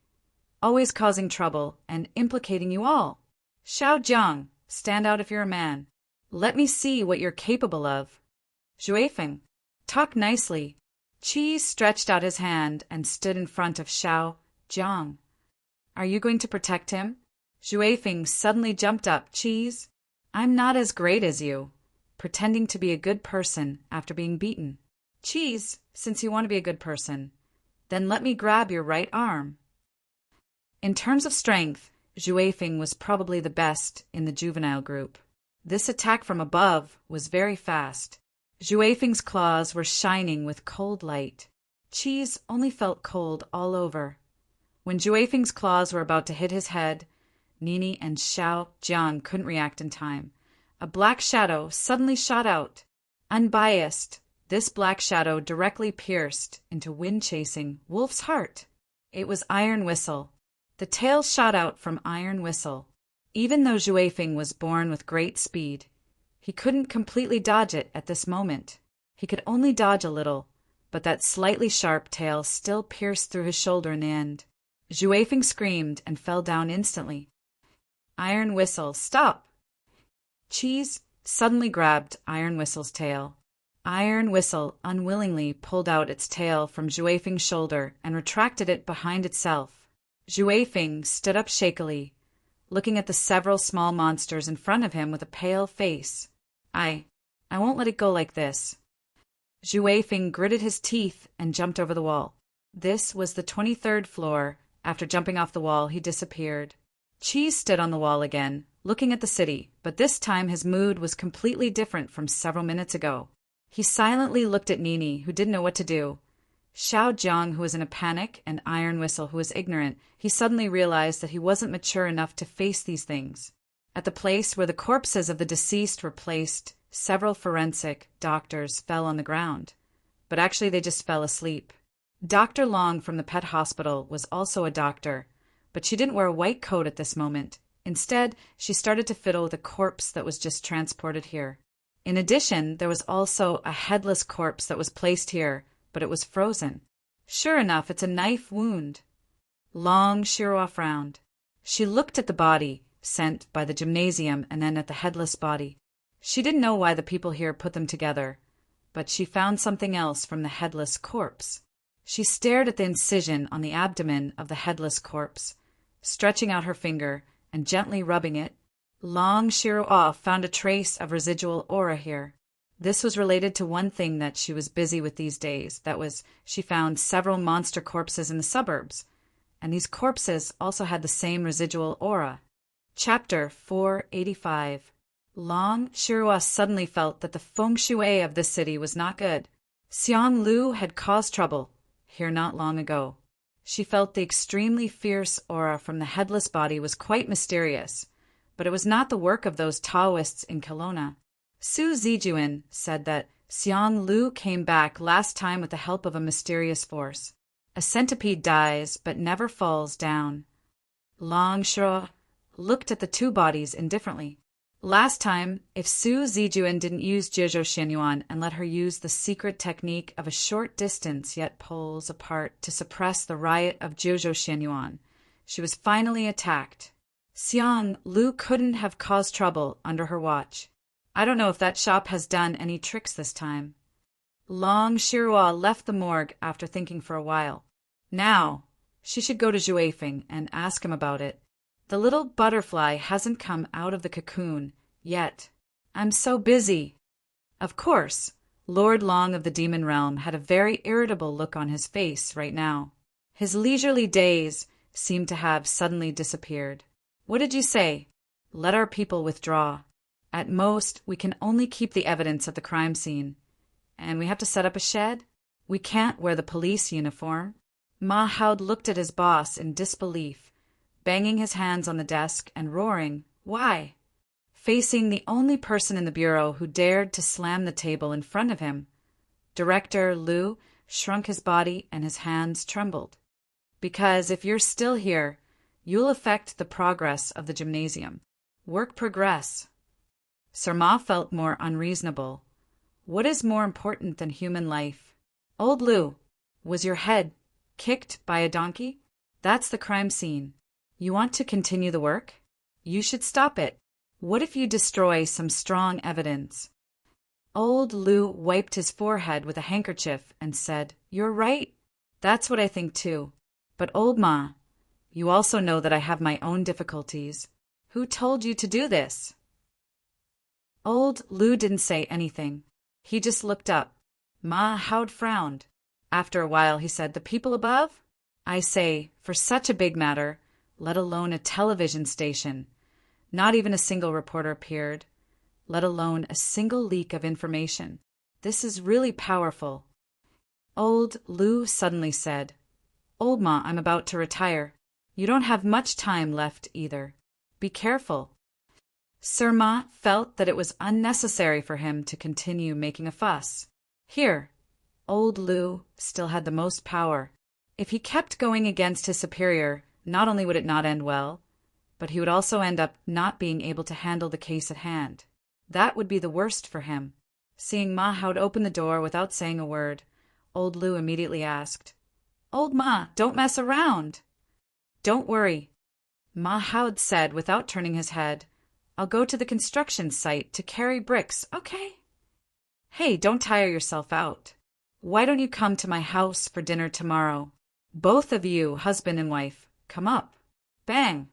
always causing trouble and implicating you all. Xiao Jiang, stand out if you're a man. Let me see what you're capable of. Xuefeng, talk nicely. Cheese stretched out his hand and stood in front of Xiao Jiang. Are you going to protect him? Xuefeng suddenly jumped up. Cheese, I'm not as great as you, pretending to be a good person after being beaten. Cheese, since you want to be a good person, then let me grab your right arm. In terms of strength, Xuefeng was probably the best in the juvenile group. This attack from above was very fast. Xuefeng's claws were shining with cold light. Cheese only felt cold all over. When Xuefeng's claws were about to hit his head, Nini and Xiao Jiang couldn't react in time. A black shadow suddenly shot out. Unbiased, this black shadow directly pierced into wind-chasing Wolf's heart. It was Iron Whistle. The tail shot out from Iron Whistle. Even though Xuefeng was born with great speed, he couldn't completely dodge it at this moment. He could only dodge a little, but that slightly sharp tail still pierced through his shoulder in the end. Xuefeng screamed and fell down instantly. Iron Whistle, stop! Cheese suddenly grabbed Iron Whistle's tail. Iron Whistle unwillingly pulled out its tail from Xuefeng's shoulder and retracted it behind itself. Xuefeng stood up shakily, looking at the several small monsters in front of him with a pale face. I won't let it go like this. Xuefeng gritted his teeth and jumped over the wall. This was the 23rd floor. After jumping off the wall, he disappeared. Cheese stood on the wall again, looking at the city, but this time his mood was completely different from several minutes ago. He silently looked at Nini, who didn't know what to do. Xiao Jiang, who was in a panic, and Iron Whistle, who was ignorant. He suddenly realized that he wasn't mature enough to face these things. At the place where the corpses of the deceased were placed, several forensic doctors fell on the ground. But actually they just fell asleep. Dr. Long from the pet hospital was also a doctor, but she didn't wear a white coat at this moment. Instead, she started to fiddle with a corpse that was just transported here. In addition, there was also a headless corpse that was placed here, but it was frozen. Sure enough, it's a knife wound. Long Shirwa frowned. She looked at the body, sent by the gymnasium and then at the headless body. She didn't know why the people here put them together, but she found something else from the headless corpse. She stared at the incision on the abdomen of the headless corpse, stretching out her finger and gently rubbing it. Long Shiro found a trace of residual aura here. This was related to one thing that she was busy with these days. That was, she found several monster corpses in the suburbs, and these corpses also had the same residual aura. Chapter 485. Long Shiro suddenly felt that the feng shui of this city was not good. Xiang Lu had caused trouble here not long ago. She felt the extremely fierce aura from the headless body was quite mysterious, but it was not the work of those Taoists in Kelowna. Su Zijuan said that Xiang Lu came back last time with the help of a mysterious force. A centipede dies but never falls down. Long Shiro looked at the two bodies indifferently. Last time, if Su Zijuan didn't use Jiuzhou Xianyuan and let her use the secret technique of a short distance yet pulls apart to suppress the riot of Jiuzhou Xianyuan, she was finally attacked. Xiang Lu couldn't have caused trouble under her watch. I don't know if that shop has done any tricks this time. Long Shiro left the morgue after thinking for a while. Now, she should go to Zhuifeng and ask him about it. The little butterfly hasn't come out of the cocoon yet. I'm so busy. Of course, Lord Long of the Demon Realm had a very irritable look on his face right now. His leisurely days seemed to have suddenly disappeared. What did you say? Let our people withdraw. At most, we can only keep the evidence at the crime scene. And we have to set up a shed? We can't wear the police uniform. Ma Haud looked at his boss in disbelief, banging his hands on the desk and roaring, "Why?" Facing the only person in the bureau who dared to slam the table in front of him, Director Liu shrunk his body and his hands trembled. "Because if you're still here, you'll affect the progress of the gymnasium. Work progress." Sir Ma felt more unreasonable. What is more important than human life? Old Liu, was your head kicked by a donkey? That's the crime scene. You want to continue the work? You should stop it. What if you destroy some strong evidence? Old Liu wiped his forehead with a handkerchief and said, "You're right. That's what I think too. But old Ma, you also know that I have my own difficulties. Who told you to do this?" Old Liu didn't say anything. He just looked up. Ma Haud frowned. After a while he said, "The people above? I say, for such a big matter, let alone a television station. Not even a single reporter appeared, let alone a single leak of information. This is really powerful." Old Liu suddenly said, "Old Ma, I'm about to retire. You don't have much time left either. Be careful." Sir Ma felt that it was unnecessary for him to continue making a fuss. Here, old Liu still had the most power. If he kept going against his superior, not only would it not end well, but he would also end up not being able to handle the case at hand. That would be the worst for him. Seeing Ma Haud open the door without saying a word, old Liu immediately asked, "Old Ma, don't mess around." "Don't worry," Ma Haud said without turning his head. "I'll go to the construction site to carry bricks, okay?" "Hey, don't tire yourself out. Why don't you come to my house for dinner tomorrow? Both of you, husband and wife, come up." Bang!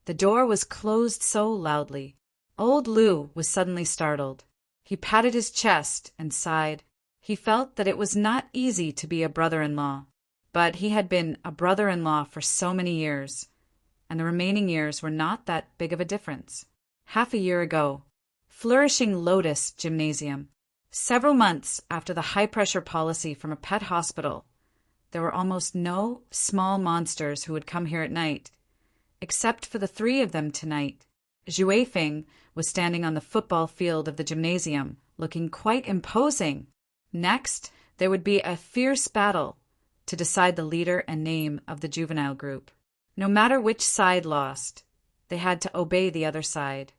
The door was closed so loudly. Old Liu was suddenly startled. He patted his chest and sighed. He felt that it was not easy to be a brother-in-law, but he had been a brother-in-law for so many years, and the remaining years were not that big of a difference. Half a year ago, Flourishing Lotus Gymnasium. Several months after the high-pressure policy from a pet hospital, there were almost no small monsters who would come here at night, except for the three of them tonight. Zhuifeng was standing on the football field of the gymnasium, looking quite imposing. Next, there would be a fierce battle to decide the leader and name of the juvenile group. No matter which side lost, they had to obey the other side.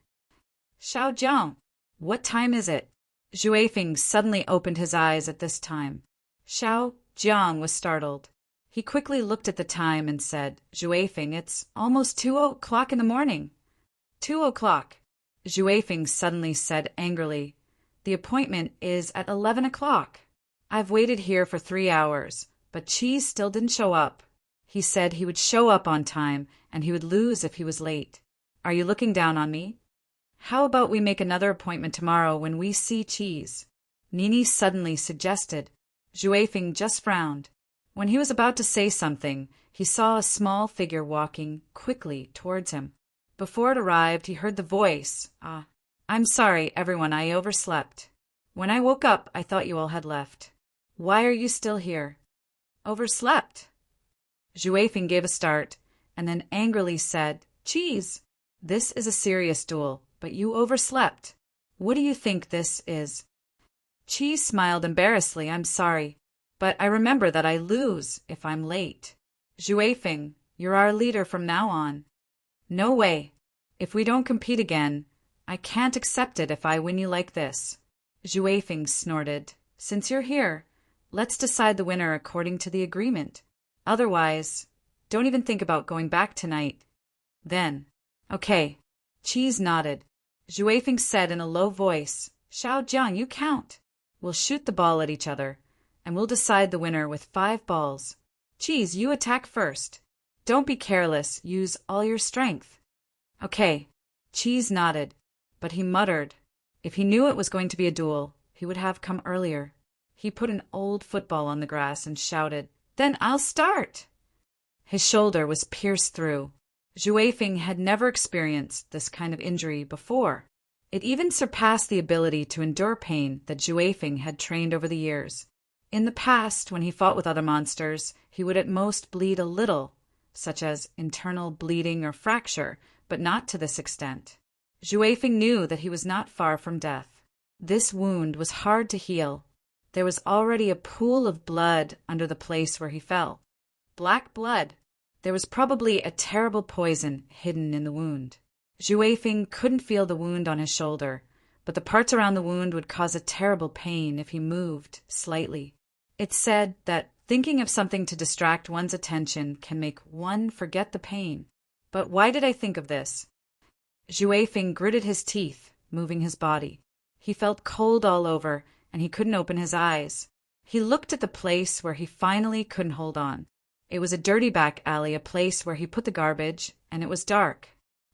"Xiao Jiang, what time is it?" Zhuifeng suddenly opened his eyes at this time. Xiao Jiang was startled. He quickly looked at the time and said, "Zhuifeng, it's almost 2 o'clock in the morning. 2 o'clock. Juefeng suddenly said angrily. The appointment is at 11 o'clock. I've waited here for 3 hours, but Cheese still didn't show up. He said he would show up on time and he would lose if he was late. Are you looking down on me? How about we make another appointment tomorrow when we see Cheese? Nini suddenly suggested. Juefeng just frowned. When he was about to say something, he saw a small figure walking quickly towards him. Before it arrived, he heard the voice. I'm sorry, everyone, I overslept. When I woke up, I thought you all had left. Why are you still here? Overslept. Juefeng gave a start, and then angrily said, Cheese, this is a serious duel, but you overslept. What do you think this is? Cheese smiled embarrassedly. I'm sorry, but I remember that I lose if I'm late. Juefeng, you're our leader from now on. No way. If we don't compete again, I can't accept it if I win you like this. Juefeng snorted. Since you're here, let's decide the winner according to the agreement. Otherwise, don't even think about going back tonight. Then, okay. Cheese nodded. Juefeng said in a low voice, Xiaojiang, you count. We'll shoot the ball at each other, and we'll decide the winner with 5 balls. Cheese, you attack first. Don't be careless, use all your strength. Okay. Cheese nodded, but he muttered. If he knew it was going to be a duel, he would have come earlier. He put an old football on the grass and shouted, Then I'll start. His shoulder was pierced through. Juefeng had never experienced this kind of injury before. It even surpassed the ability to endure pain that Juefeng had trained over the years. In the past, when he fought with other monsters, he would at most bleed a little, such as internal bleeding or fracture, but not to this extent. Juefeng knew that he was not far from death. This wound was hard to heal. There was already a pool of blood under the place where he fell. Black blood. There was probably a terrible poison hidden in the wound. Juefeng couldn't feel the wound on his shoulder, but the parts around the wound would cause a terrible pain if he moved slightly. It's said that thinking of something to distract one's attention can make one forget the pain. But why did I think of this? Juefeng gritted his teeth, moving his body. He felt cold all over, and he couldn't open his eyes. He looked at the place where he finally couldn't hold on. It was a dirty back alley, a place where he put the garbage, and it was dark.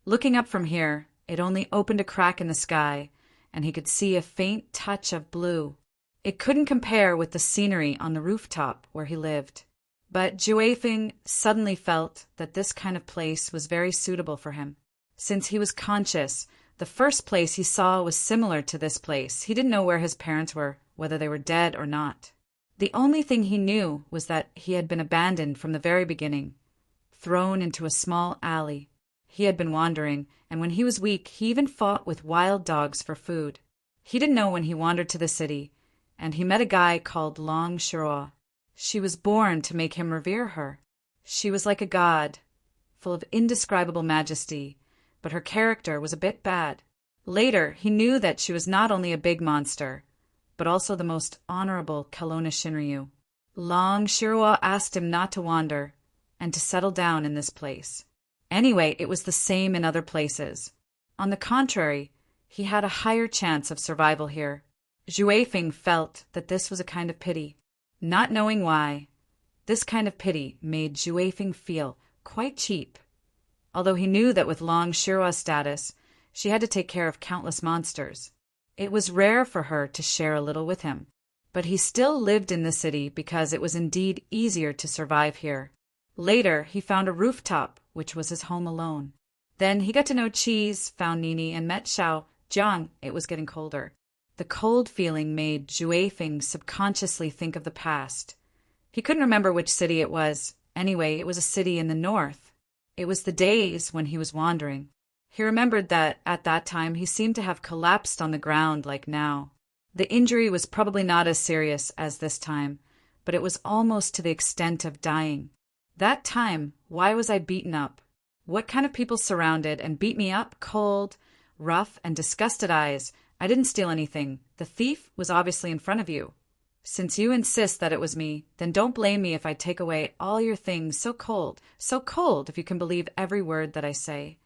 Looking up from here, it only opened a crack in the sky, and he could see a faint touch of blue. It couldn't compare with the scenery on the rooftop where he lived. But Juefeng suddenly felt that this kind of place was very suitable for him. Since he was conscious, the first place he saw was similar to this place. He didn't know where his parents were, whether they were dead or not. The only thing he knew was that he had been abandoned from the very beginning, thrown into a small alley. He had been wandering, and when he was weak, he even fought with wild dogs for food. He didn't know when he wandered to the city, and he met a guy called Long Shiro. She was born to make him revere her. She was like a god, full of indescribable majesty, but her character was a bit bad. Later, he knew that she was not only a big monster, but also the most honorable Kelowna Shinryu. Long Shiro asked him not to wander, and to settle down in this place. Anyway, it was the same in other places. On the contrary, he had a higher chance of survival here. Juefeng felt that this was a kind of pity. Not knowing why, this kind of pity made Juefeng feel quite cheap. Although he knew that with Long Shiro's status, she had to take care of countless monsters. It was rare for her to share a little with him. But he still lived in the city because it was indeed easier to survive here. Later, he found a rooftop, which was his home alone. Then he got to know Cheese, found Nini, and met Xiao Jiang. It was getting colder. The cold feeling made Juefeng subconsciously think of the past. He couldn't remember which city it was. Anyway, it was a city in the north. It was the days when he was wandering. He remembered that at that time he seemed to have collapsed on the ground like now. The injury was probably not as serious as this time, but it was almost to the extent of dying. That time, why was I beaten up? What kind of people surrounded and beat me up? Cold, rough, and disgusted eyes. I didn't steal anything. The thief was obviously in front of you. Since you insist that it was me, then don't blame me if I take away all your things. So cold if you can believe every word that I say.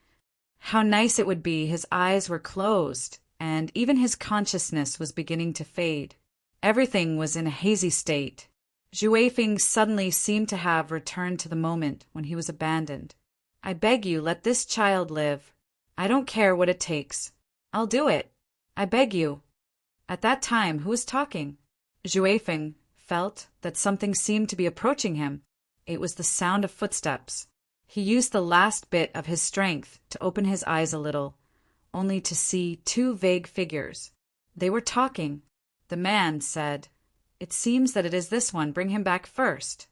How nice it would be his eyes were closed, and even his consciousness was beginning to fade. Everything was in a hazy state. Zhu Feng suddenly seemed to have returned to the moment when he was abandoned. I beg you, let this child live. I don't care what it takes. I'll do it. I beg you. At that time, who was talking? Zhu Feng felt that something seemed to be approaching him. It was the sound of footsteps. He used the last bit of his strength to open his eyes a little, only to see two vague figures. They were talking. The man said, "It seems that it is this one. Bring him back first."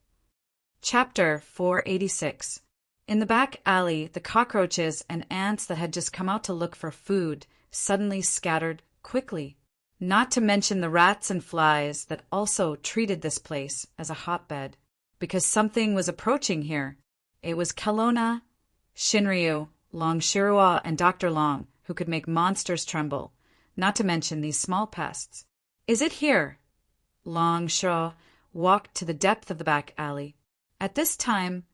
Chapter 486. In the back alley, the cockroaches and ants that had just come out to look for food suddenly scattered quickly, not to mention the rats and flies that also treated this place as a hotbed, because something was approaching here. It was Kelowna, Shinryu, Long Shirua, and Dr. Long, who could make monsters tremble, not to mention these small pests. "Is it here?" Long Shirua walked to the depth of the back alley. At this time,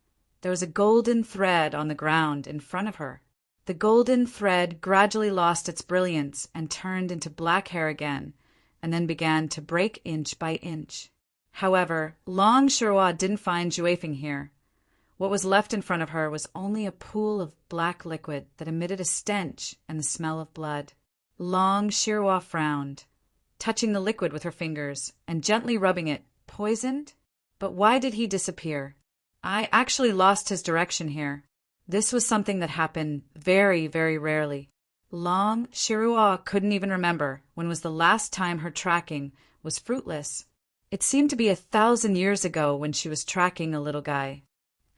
there was a golden thread on the ground in front of her. The golden thread gradually lost its brilliance and turned into black hair again, and then began to break inch by inch. However, Long Shirua didn't find Zhu Feng here. What was left in front of her was only a pool of black liquid that emitted a stench and the smell of blood. Long Shirua frowned, touching the liquid with her fingers and gently rubbing it. Poisoned? But why did he disappear? I actually lost his direction here. This was something that happened very, very rarely. Long Shirua couldn't even remember when was the last time her tracking was fruitless. It seemed to be 1,000 years ago when she was tracking a little guy.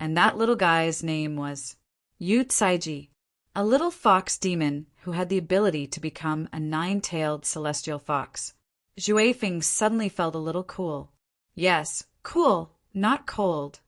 And that little guy's name was Yu Tsaiji, a little fox demon who had the ability to become a 9-tailed celestial fox. Zhu Feng suddenly felt a little cool. Yes, cool, not cold.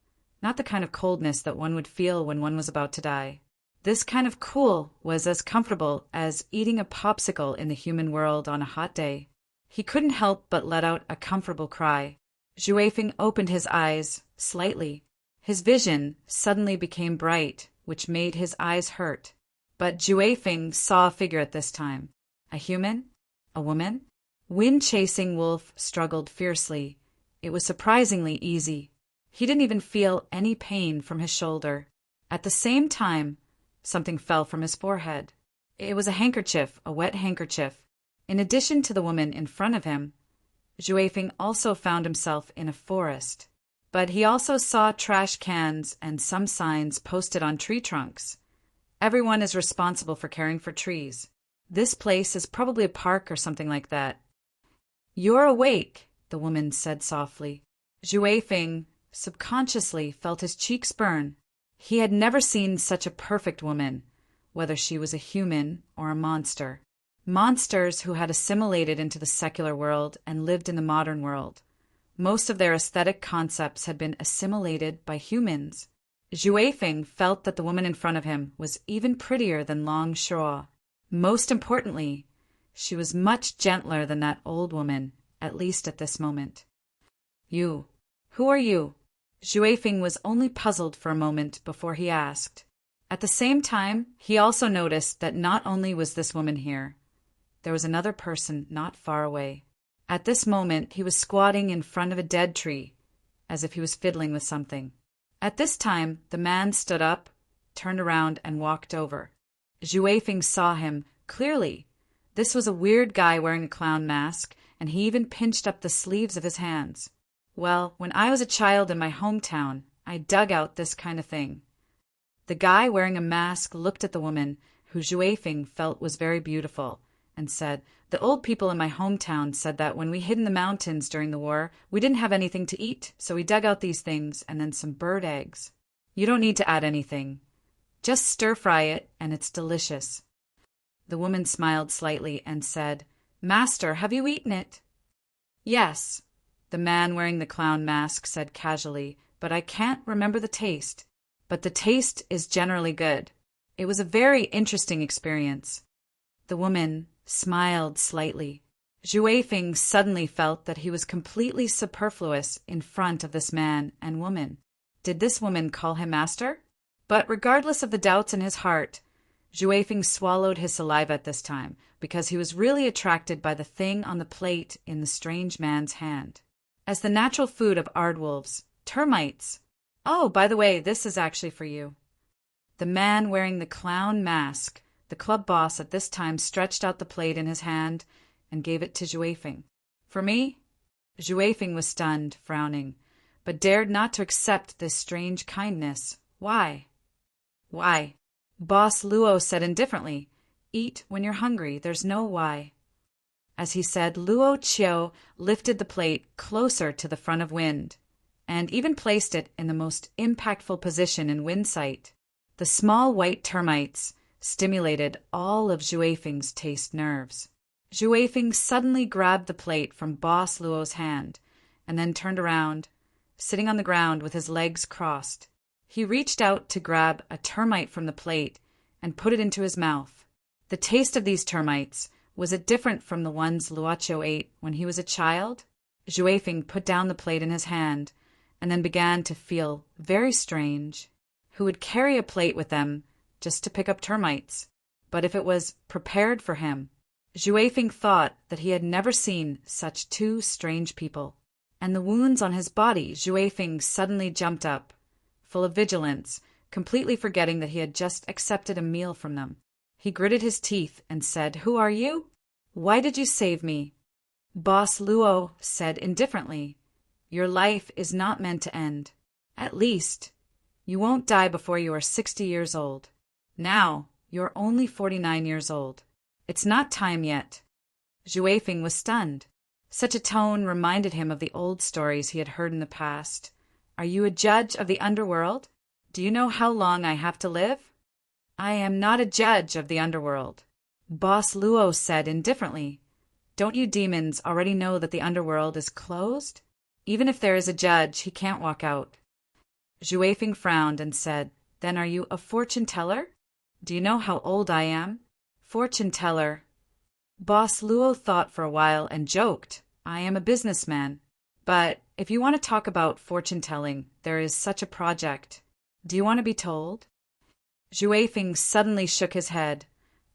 Not the kind of coldness that one would feel when one was about to die. This kind of cool was as comfortable as eating a popsicle in the human world on a hot day. He couldn't help but let out a comfortable cry. Zhu Feng opened his eyes slightly. His vision suddenly became bright, which made his eyes hurt. But Zhu Feng saw a figure at this time. A human? A woman? Wind-chasing wolf struggled fiercely. It was surprisingly easy. He didn't even feel any pain from his shoulder. At the same time, something fell from his forehead. It was a handkerchief, a wet handkerchief. In addition to the woman in front of him, Zhu Feng also found himself in a forest. But he also saw trash cans and some signs posted on tree trunks. Everyone is responsible for caring for trees. This place is probably a park or something like that. "You're awake," the woman said softly. Zhu Feng subconsciously felt his cheeks burn. He had never seen such a perfect woman, whether she was a human or a monster. Monsters who had assimilated into the secular world and lived in the modern world. Most of their aesthetic concepts had been assimilated by humans. Zhu Feng felt that the woman in front of him was even prettier than Long Shirua. Most importantly, she was much gentler than that old woman, at least at this moment. "You, who are you?" Zhu Feng was only puzzled for a moment before he asked. At the same time, he also noticed that not only was this woman here, there was another person not far away. At this moment, he was squatting in front of a dead tree, as if he was fiddling with something. At this time, the man stood up, turned around, and walked over. Zhu Feng saw him clearly. This was a weird guy wearing a clown mask, and he even pinched up the sleeves of his hands. Well, when I was a child in my hometown, I dug out this kind of thing. The guy wearing a mask looked at the woman, who Zhu Feng felt was very beautiful, and said, "The old people in my hometown said that when we hid in the mountains during the war, we didn't have anything to eat, so we dug out these things and then some bird eggs. You don't need to add anything. Just stir-fry it, and it's delicious." The woman smiled slightly and said, "Master, have you eaten it?" "Yes," the man wearing the clown mask said casually, "but I can't remember the taste. But the taste is generally good. It was a very interesting experience." The woman smiled slightly. Zhu Feng suddenly felt that he was completely superfluous in front of this man and woman. Did this woman call him master? But regardless of the doubts in his heart, Zhuefeng swallowed his saliva at this time because he was really attracted by the thing on the plate in the strange man's hand. As the natural food of aardwolves, termites. Oh, by the way, this is actually for you. The man wearing the clown mask, the club boss at this time, stretched out the plate in his hand and gave it to Zhuefeng. For me? Zhuefeng was stunned, frowning, but dared not to accept this strange kindness. Why? Why? Boss Luo said indifferently, "Eat when you're hungry, there's no why." As he said, Luo Qiu lifted the plate closer to the front of Wind, and even placed it in the most impactful position in Wind sight. The small white termites stimulated all of Zhuefeng's taste nerves. Zhuefeng suddenly grabbed the plate from Boss Luo's hand, and then turned around, sitting on the ground with his legs crossed. He reached out to grab a termite from the plate and put it into his mouth. The taste of these termites, was it different from the ones Luoqiu ate when he was a child? Zhuefeng put down the plate in his hand and then began to feel very strange. Who would carry a plate with them just to pick up termites? But if it was prepared for him, Zhuefeng thought that he had never seen such two strange people. And the wounds on his body, Zhuefeng suddenly jumped up, full of vigilance, completely forgetting that he had just accepted a meal from them. He gritted his teeth and said, "Who are you? Why did you save me?" Boss Luo said indifferently, "Your life is not meant to end. At least, you won't die before you are 60 years old. Now, you're only 49 years old. It's not time yet." Zhuefeng was stunned. Such a tone reminded him of the old stories he had heard in the past. "Are you a judge of the underworld? Do you know how long I have to live?" "I am not a judge of the underworld," Boss Luo said indifferently. "Don't you demons already know that the underworld is closed? Even if there is a judge, he can't walk out." Zhuefeng frowned and said, "Then are you a fortune teller? Do you know how old I am?" "Fortune teller." Boss Luo thought for a while and joked, "I am a businessman. But if you want to talk about fortune-telling, there is such a project. Do you want to be told?" Zhuefeng suddenly shook his head.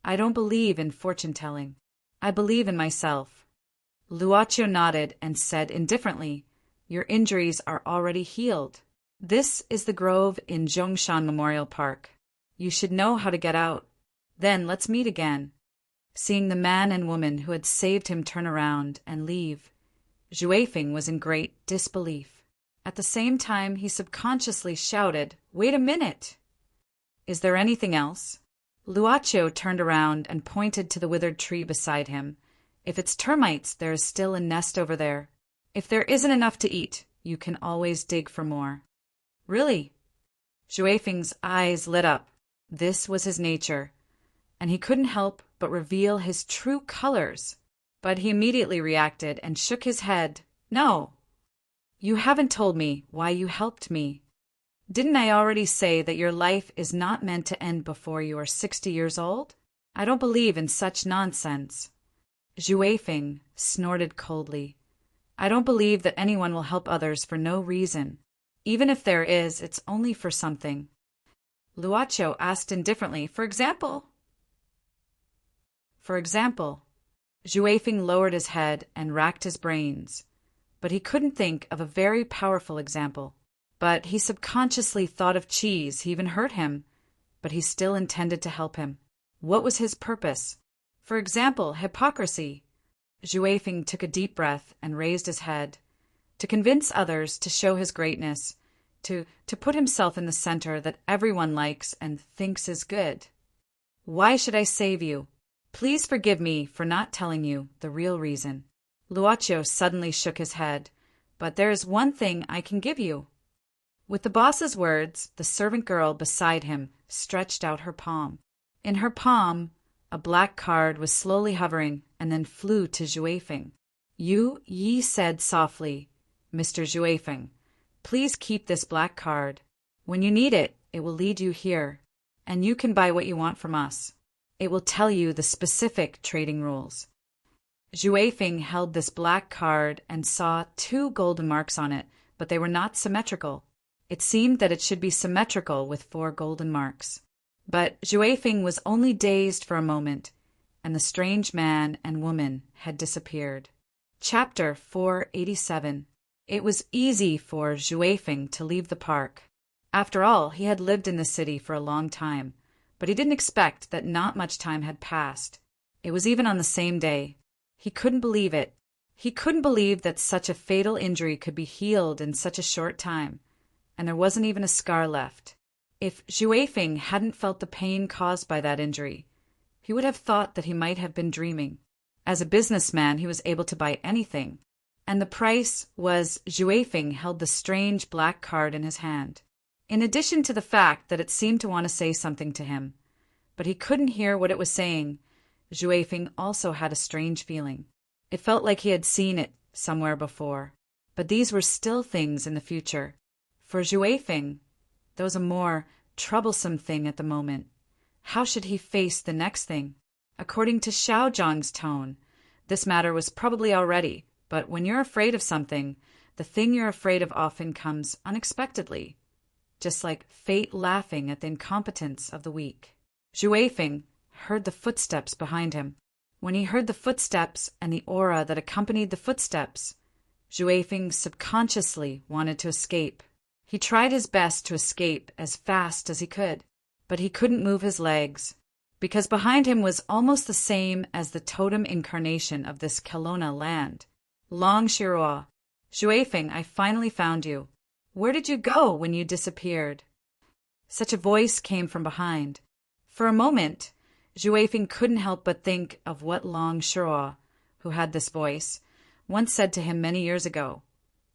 "I don't believe in fortune-telling. I believe in myself." Luoqiu nodded and said indifferently, "Your injuries are already healed. This is the grove in Zhongshan Memorial Park. You should know how to get out. Then let's meet again." Seeing the man and woman who had saved him turn around and leave, Zhuefeng was in great disbelief. At the same time, he subconsciously shouted, "Wait a minute! Is there anything else?" Luoqiu turned around and pointed to the withered tree beside him. "If it's termites, there is still a nest over there. If there isn't enough to eat, you can always dig for more." "Really?" Zhuefeng's eyes lit up. This was his nature, and he couldn't help but reveal his true colors. But he immediately reacted and shook his head. "No. You haven't told me why you helped me. Didn't I already say that your life is not meant to end before you are 60 years old? I don't believe in such nonsense." Zhuefeng snorted coldly. "I don't believe that anyone will help others for no reason. Even if there is, it's only for something." Luoqiu asked indifferently, "For example?" "For example." Zhuefeng lowered his head and racked his brains, but he couldn't think of a very powerful example. But he subconsciously thought of cheese. He even hurt him, but he still intended to help him. What was his purpose? For example, hypocrisy. Zhuefeng took a deep breath and raised his head. To convince others, to show his greatness, to put himself in the center that everyone likes and thinks is good. "Why should I save you? Please forgive me for not telling you the real reason." Luoqiu suddenly shook his head. "But there is one thing I can give you." With the boss's words, the servant girl beside him stretched out her palm. In her palm, a black card was slowly hovering and then flew to Zhuefeng. Yi said softly, "Mr. Zhuefeng, please keep this black card. When you need it, it will lead you here, and you can buy what you want from us. It will tell you the specific trading rules." Zhuefeng held this black card and saw 2 golden marks on it, but they were not symmetrical. It seemed that it should be symmetrical with 4 golden marks. But Zhuefeng was only dazed for a moment, and the strange man and woman had disappeared. Chapter 487. It was easy for Zhuefeng to leave the park. After all, he had lived in the city for a long time, but he didn't expect that not much time had passed. It was even on the same day. He couldn't believe it. He couldn't believe that such a fatal injury could be healed in such a short time, and there wasn't even a scar left. If Zhuefeng hadn't felt the pain caused by that injury, he would have thought that he might have been dreaming. As a businessman, he was able to buy anything, and the price was Zhuefeng held the strange black card in his hand. In addition to the fact that it seemed to want to say something to him, but he couldn't hear what it was saying, Zhuefeng also had a strange feeling. It felt like he had seen it somewhere before, but these were still things in the future. For Zhuefeng, there was a more troublesome thing at the moment. How should he face the next thing? According to Xiaozhang's tone, this matter was probably already, but when you're afraid of something, the thing you're afraid of often comes unexpectedly, just like fate laughing at the incompetence of the weak. Zhuefeng heard the footsteps behind him. When he heard the footsteps and the aura that accompanied the footsteps, Zhuefeng subconsciously wanted to escape. He tried his best to escape as fast as he could, but he couldn't move his legs, because behind him was almost the same as the totem incarnation of this Kelowna land. Long Shirua, Zhuefeng, I finally found you. Where did you go when you disappeared? Such a voice came from behind. For a moment, Zhuefeng couldn't help but think of what Long Shirua, who had this voice, once said to him many years ago.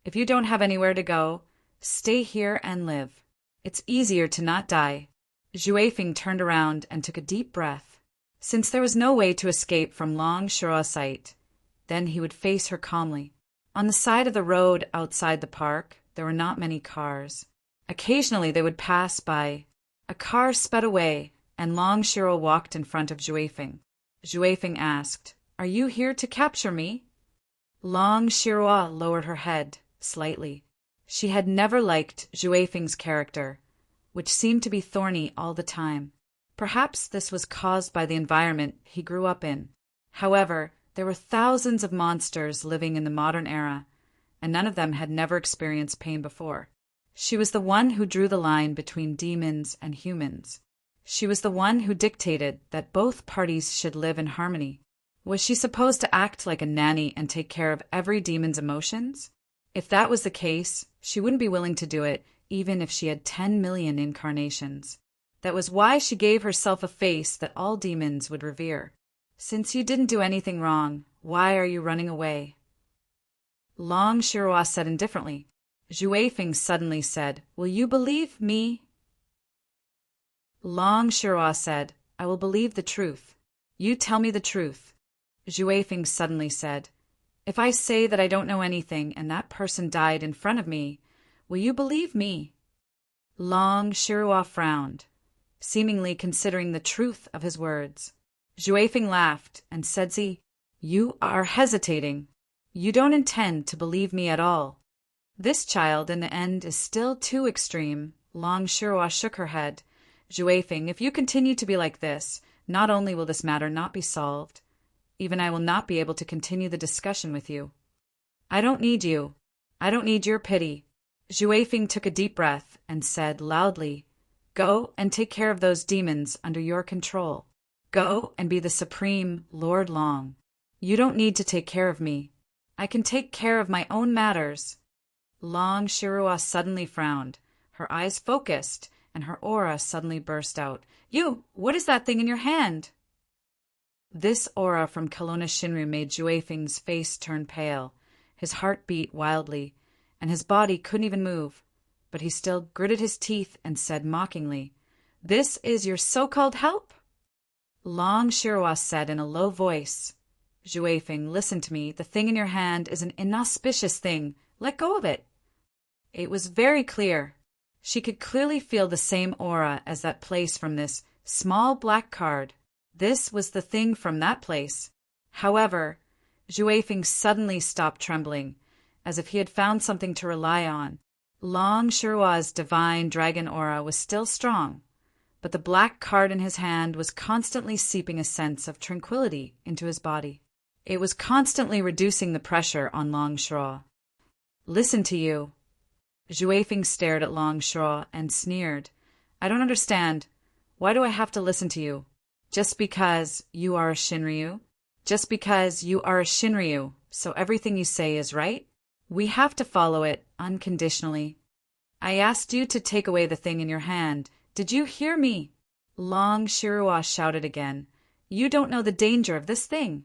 If you don't have anywhere to go, stay here and live. It's easier to not die. Zhuefeng turned around and took a deep breath. Since there was no way to escape from Long Shirua's sight, then he would face her calmly. On the side of the road outside the park, there were not many cars. Occasionally they would pass by. A car sped away, and Long Shirua walked in front of Zhuefeng. Zhuefeng asked, Are you here to capture me? Long Shirua lowered her head slightly. She had never liked Zhuefeng's character, which seemed to be thorny all the time. Perhaps this was caused by the environment he grew up in. However, there were thousands of monsters living in the modern era, and none of them had never experienced pain before. She was the one who drew the line between demons and humans. She was the one who dictated that both parties should live in harmony. Was she supposed to act like a nanny and take care of every demon's emotions? If that was the case, she wouldn't be willing to do it, even if she had 10 million incarnations. That was why she gave herself a face that all demons would revere. Since you didn't do anything wrong, why are you running away? Long Shirua said indifferently. Zhuefeng suddenly said, Will you believe me? Long Shirua said, I will believe the truth. You tell me the truth. Zhuefeng suddenly said, If I say that I don't know anything and that person died in front of me, will you believe me? Long Shirua frowned, seemingly considering the truth of his words. Zhuefeng laughed and said, See, you are hesitating. You don't intend to believe me at all. This child in the end is still too extreme. Long Shirua shook her head. Zhuefeng, if you continue to be like this, not only will this matter not be solved, even I will not be able to continue the discussion with you. I don't need you. I don't need your pity. Zhuefeng took a deep breath and said loudly, Go and take care of those demons under your control. Go and be the supreme Lord Long. You don't need to take care of me. I can take care of my own matters. Long Shirua suddenly frowned. Her eyes focused, and her aura suddenly burst out. You, what is that thing in your hand? This aura from Kelowna Shinryu made Zhuefeng's face turn pale. His heart beat wildly, and his body couldn't even move. But he still gritted his teeth and said mockingly, This is your so-called help? Long Shirua said in a low voice, Zhuefeng, listen to me. The thing in your hand is an inauspicious thing. Let go of it. It was very clear. She could clearly feel the same aura as that place from this small black card. This was the thing from that place. However, Zhuefeng suddenly stopped trembling, as if he had found something to rely on. Long Shirua's divine dragon aura was still strong, but the black card in his hand was constantly seeping a sense of tranquility into his body. It was constantly reducing the pressure on Long Shuo. Listen to you. Zhuai Feng stared at Long Shuo and sneered. I don't understand. Why do I have to listen to you? Just because you are a Shinryu? Just because you are a Shinryu, so everything you say is right? We have to follow it unconditionally. I asked you to take away the thing in your hand. Did you hear me? Long Shirua shouted again. You don't know the danger of this thing.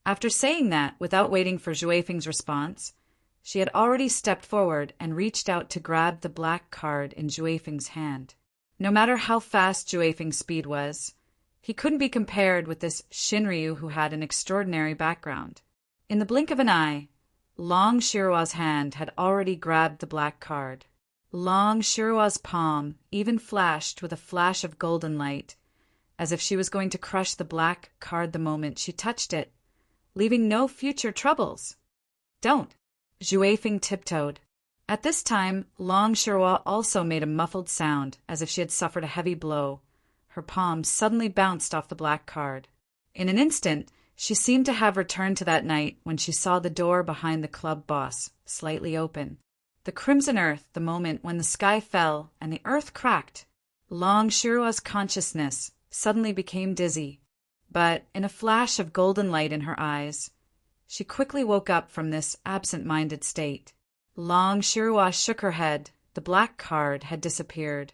After saying that, without waiting for Zhuai Feng's response, she had already stepped forward and reached out to grab the black card in Zhuai Feng's hand. No matter how fast Zhuai Feng's speed was, he couldn't be compared with this Shinryu who had an extraordinary background. In the blink of an eye, Long Shirua's hand had already grabbed the black card. Long Shirua's palm even flashed with a flash of golden light, as if she was going to crush the black card the moment she touched it, leaving no future troubles. Don't. Zhuai Feng tiptoed. At this time, Long Shirua also made a muffled sound, as if she had suffered a heavy blow. Her palm suddenly bounced off the black card. In an instant, she seemed to have returned to that night when she saw the door behind the club boss slightly open. The crimson earth, the moment when the sky fell and the earth cracked. Long Shirua's consciousness suddenly became dizzy, but in a flash of golden light in her eyes, she quickly woke up from this absent-minded state. Long Shirua shook her head. The black card had disappeared.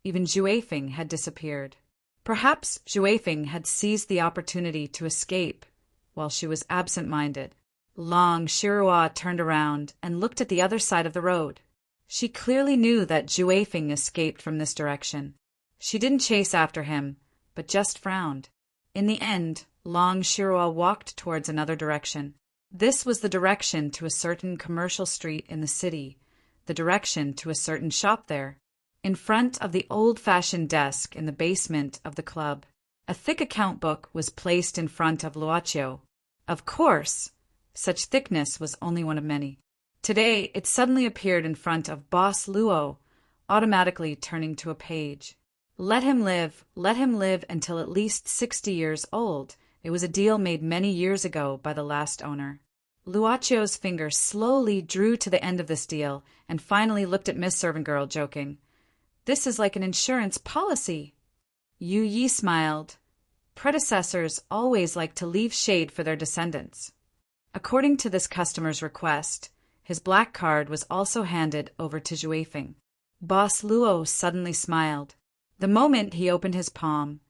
Even Zhuai Feng had disappeared. Perhaps Zhuai Feng had seized the opportunity to escape while she was absent-minded. Long Shirua turned around and looked at the other side of the road. She clearly knew that Zhuai Feng escaped from this direction. She didn't chase after him, but just frowned. In the end, Long Shirua walked towards another direction. This was the direction to a certain commercial street in the city, the direction to a certain shop there. In front of the old-fashioned desk in the basement of the club, a thick account book was placed in front of Luochio. Of course, such thickness was only one of many. Today, it suddenly appeared in front of Boss Luo, automatically turning to a page. Let him live until at least 60 years old. It was a deal made many years ago by the last owner. Luochio's finger slowly drew to the end of this deal and finally looked at Miss Servant Girl, joking. This is like an insurance policy. Yu Yi smiled. Predecessors always like to leave shade for their descendants. According to this customer's request, his black card was also handed over to Zhuai Feng. Boss Luo suddenly smiled. The moment he opened his palm,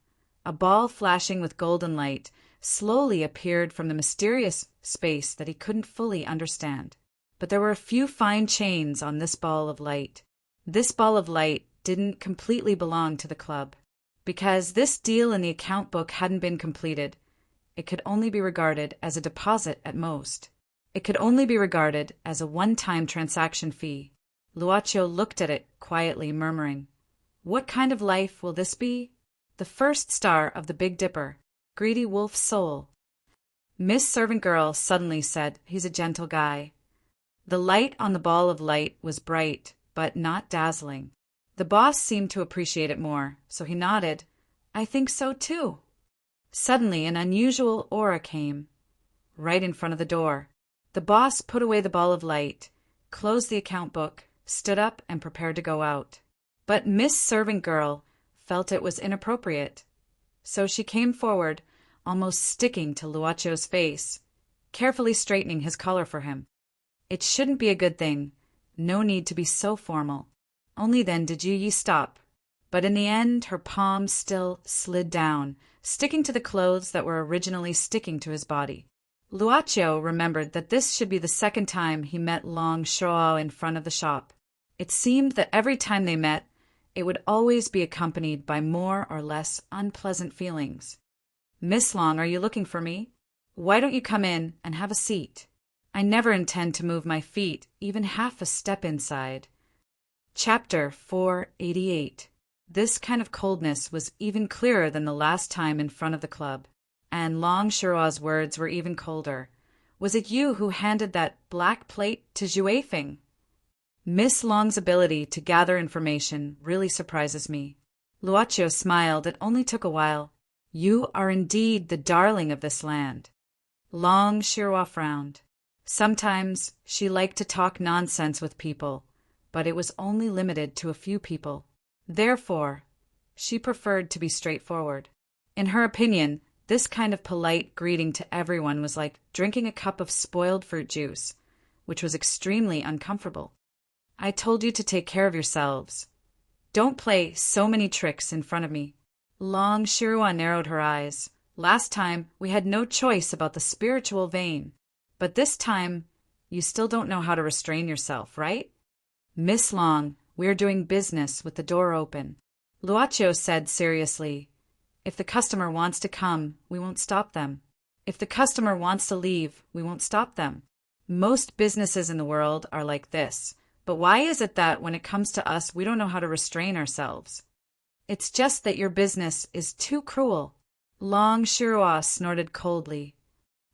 a ball flashing with golden light slowly appeared from the mysterious space that he couldn't fully understand. But there were a few fine chains on this ball of light. This ball of light didn't completely belong to the club. Because this deal in the account book hadn't been completed, it could only be regarded as a deposit at most. It could only be regarded as a one-time transaction fee. Luochio looked at it quietly, murmuring, What kind of life will this be? The first star of the Big Dipper, greedy wolf's soul. Miss Servant Girl suddenly said, He's a gentle guy. The light on the ball of light was bright, but not dazzling. The boss seemed to appreciate it more, so he nodded. I think so too. Suddenly, an unusual aura came, right in front of the door. The boss put away the ball of light, closed the account book, stood up, and prepared to go out. But Miss Servant Girl felt it was inappropriate. So she came forward, almost sticking to Luochio's face, carefully straightening his collar for him. It shouldn't be a good thing. No need to be so formal. Only then did Yu Yi stop. But in the end, her palm still slid down, sticking to the clothes that were originally sticking to his body. Luochio remembered that this should be the second time he met Long Shuo in front of the shop. It seemed that every time they met, it would always be accompanied by more or less unpleasant feelings. Miss Long, are you looking for me? Why don't you come in and have a seat? I never intend to move my feet even half a step inside. Chapter 488. This kind of coldness was even clearer than the last time in front of the club, and Long Shuo's words were even colder. Was it you who handed that black plate to Zhuai Feng? Miss Long's ability to gather information really surprises me. Luocio smiled. It only took a while. You are indeed the darling of this land. Long Shirwa frowned. Sometimes she liked to talk nonsense with people, but it was only limited to a few people. Therefore, she preferred to be straightforward. In her opinion, this kind of polite greeting to everyone was like drinking a cup of spoiled fruit juice, which was extremely uncomfortable. I told you to take care of yourselves. Don't play so many tricks in front of me. Long Shirwa narrowed her eyes. Last time, we had no choice about the spiritual vein. But this time, you still don't know how to restrain yourself, right? Miss Long, we are doing business with the door open. Luocio said seriously. If the customer wants to come, we won't stop them. If the customer wants to leave, we won't stop them. Most businesses in the world are like this. But why is it that when it comes to us, we don't know how to restrain ourselves? It's just that your business is too cruel. Long Shirwa snorted coldly.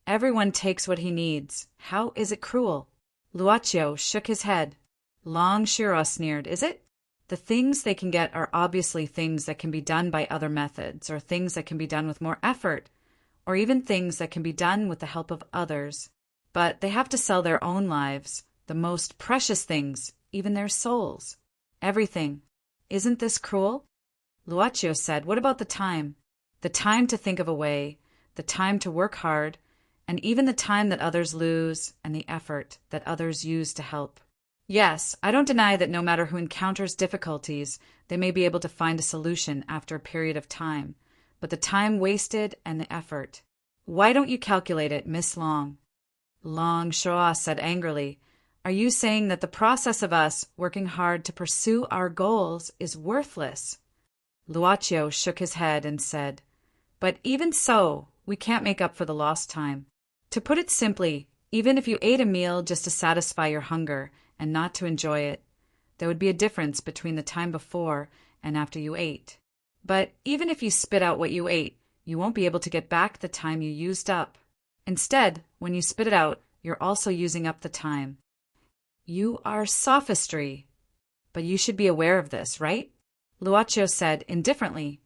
Everyone takes what he needs. How is it cruel? Luocio shook his head. Long Shirwa sneered. Is it? The things they can get are obviously things that can be done by other methods, or things that can be done with more effort, or even things that can be done with the help of others. But they have to sell their own lives, the most precious things, even their souls. Everything. Isn't this cruel? Luocio said, what about the time? The time to think of a way, the time to work hard, and even the time that others lose and the effort that others use to help. Yes, I don't deny that no matter who encounters difficulties, they may be able to find a solution after a period of time, but the time wasted and the effort. Why don't you calculate it, Miss Long? Long Shirwa said angrily, are you saying that the process of us working hard to pursue our goals is worthless? Luocio shook his head and said, but even so, we can't make up for the lost time. To put it simply, even if you ate a meal just to satisfy your hunger and not to enjoy it, there would be a difference between the time before and after you ate. But even if you spit out what you ate, you won't be able to get back the time you used up. Instead, when you spit it out, you're also using up the time. You are sophistry. But you should be aware of this, right? Luocio said indifferently.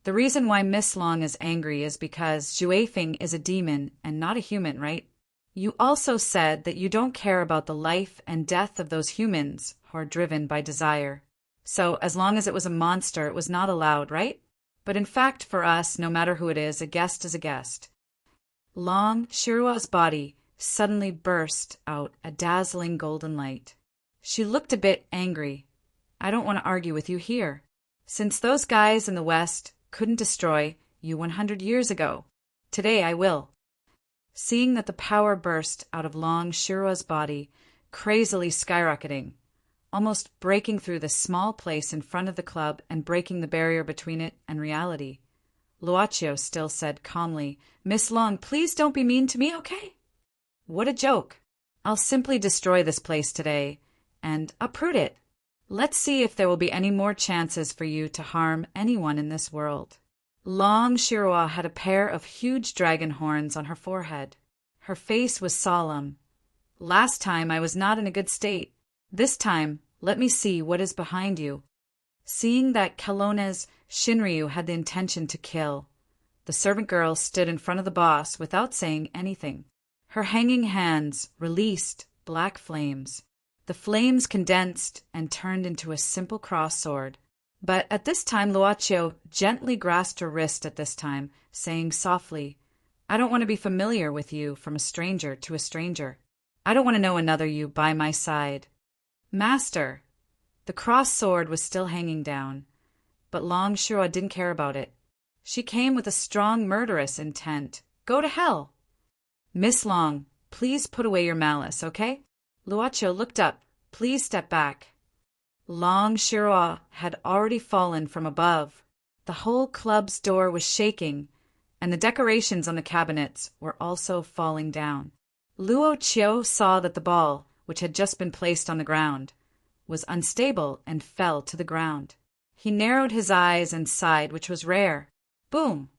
The reason why Miss Long is angry is because Juefeng is a demon and not a human, right? You also said that you don't care about the life and death of those humans who are driven by desire. So as long as it was a monster, it was not allowed, right? But in fact, for us, no matter who it is a guest is a guest. Long Shirwa's body suddenly burst out a dazzling golden light. She looked a bit angry. I don't want to argue with you here. Since those guys in the West couldn't destroy you 100 years ago, today I will. Seeing that the power burst out of Long Shirwa's body, crazily skyrocketing, almost breaking through the small place in front of the club and breaking the barrier between it and reality, Luocio still said calmly, Miss Long, please don't be mean to me, okay? What a joke. I'll simply destroy this place today and uproot it. Let's see if there will be any more chances for you to harm anyone in this world. Long Shirwa had a pair of huge dragon horns on her forehead. Her face was solemn. Last time I was not in a good state. This time, let me see what is behind you. Seeing that Kelowna's Shinryu had the intention to kill, the servant girl stood in front of the boss without saying anything. Her hanging hands released black flames. The flames condensed and turned into a simple cross sword. But at this time, Luocio gently grasped her wrist at this time, saying softly, I don't want to be familiar with you from a stranger to a stranger. I don't want to know another you by my side. Master! The cross sword was still hanging down, but Long Shirwa didn't care about it. She came with a strong murderous intent. Go to hell! Miss Long, please put away your malice, okay? Luocio looked up. Please step back. Long Shirwa had already fallen from above. The whole club's door was shaking, and the decorations on the cabinets were also falling down. Luocio saw that the ball, which had just been placed on the ground, was unstable and fell to the ground. He narrowed his eyes and sighed, which was rare. Boom!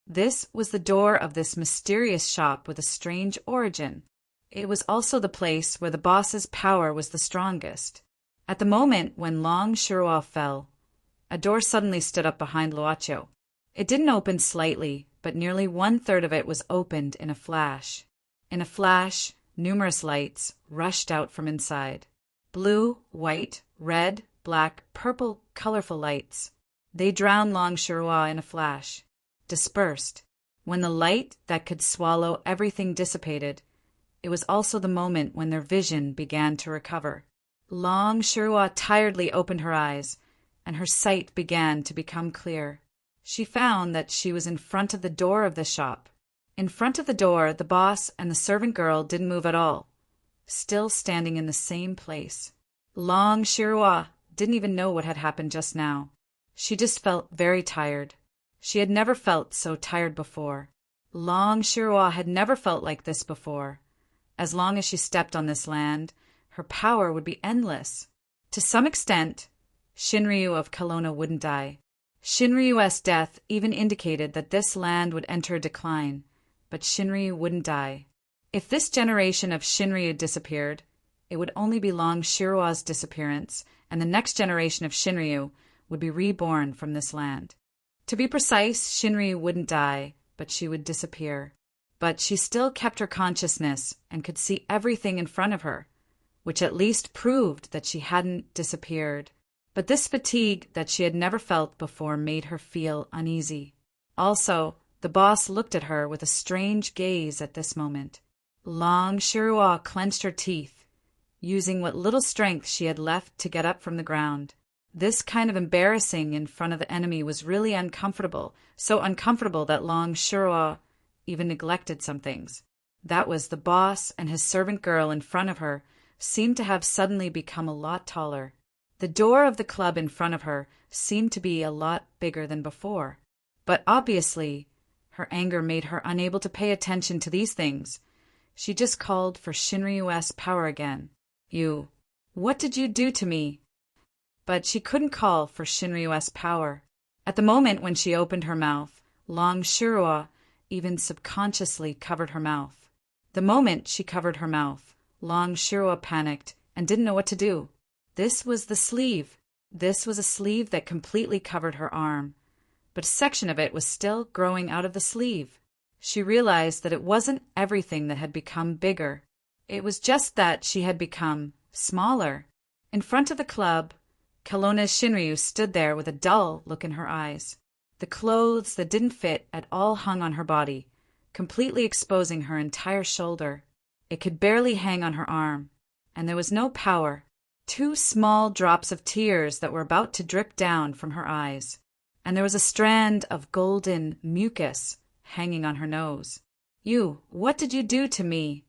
This was the door of this mysterious shop with a strange origin. It was also the place where the boss's power was the strongest. At the moment when Long Shirwa fell, A door suddenly stood up behind Luocio. It didn't open slightly, but nearly 1/3 of it was opened in a flash. In a flash, numerous lights rushed out from inside. Blue, white, red, black, purple, colorful lights. They drowned Long Shirua in a flash. Dispersed. When the light that could swallow everything dissipated, it was also the moment when their vision began to recover. Long Shirua tiredly opened her eyes, and her sight began to become clear. She found that she was in front of the door of the shop. In front of the door, the boss and the servant girl didn't move at all, still standing in the same place. Long Shirua didn't even know what had happened just now. She just felt very tired. She had never felt so tired before. Long Shirua had never felt like this before. As long as she stepped on this land, her power would be endless. To some extent, Shinryu of Kelowna wouldn't die. Shinryu's death even indicated that this land would enter a decline, but Shinryu wouldn't die. If this generation of Shinryu disappeared, it would only be Long Shirua's disappearance, and the next generation of Shinryu would be reborn from this land. To be precise, Shinryu wouldn't die, but she would disappear. But she still kept her consciousness and could see everything in front of her, which at least proved that she hadn't disappeared. But this fatigue that she had never felt before made her feel uneasy. Also, the boss looked at her with a strange gaze at this moment. Long Shirua clenched her teeth, using what little strength she had left to get up from the ground. This kind of embarrassing in front of the enemy was really uncomfortable, so uncomfortable that Long Shirua even neglected some things. That was the boss and his servant girl in front of her seemed to have suddenly become a lot taller. The door of the club in front of her seemed to be a lot bigger than before. But obviously, her anger made her unable to pay attention to these things. She just called for Shinryu's power again. "You, what did you do to me?" But she couldn't call for Shinryu's power. At the moment when she opened her mouth, Long Shirua even subconsciously covered her mouth. The moment she covered her mouth, Long Shirua panicked and didn't know what to do. This was the sleeve. This was a sleeve that completely covered her arm, but a section of it was still growing out of the sleeve. She realized that it wasn't everything that had become bigger. It was just that she had become smaller. In front of the club, Kelowna's Shinryu stood there with a dull look in her eyes. The clothes that didn't fit at all hung on her body, completely exposing her entire shoulder. It could barely hang on her arm, and there was no power. 2 small drops of tears that were about to drip down from her eyes, and there was a strand of golden mucus hanging on her nose. "You, what did you do to me?"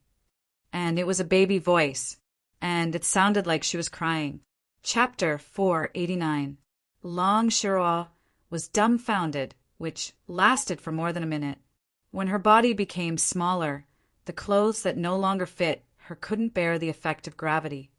And it was a baby voice, and it sounded like she was crying. Chapter 489. Long Shirua was dumbfounded, which lasted for more than a minute. When her body became smaller, the clothes that no longer fit her couldn't bear the effect of gravity.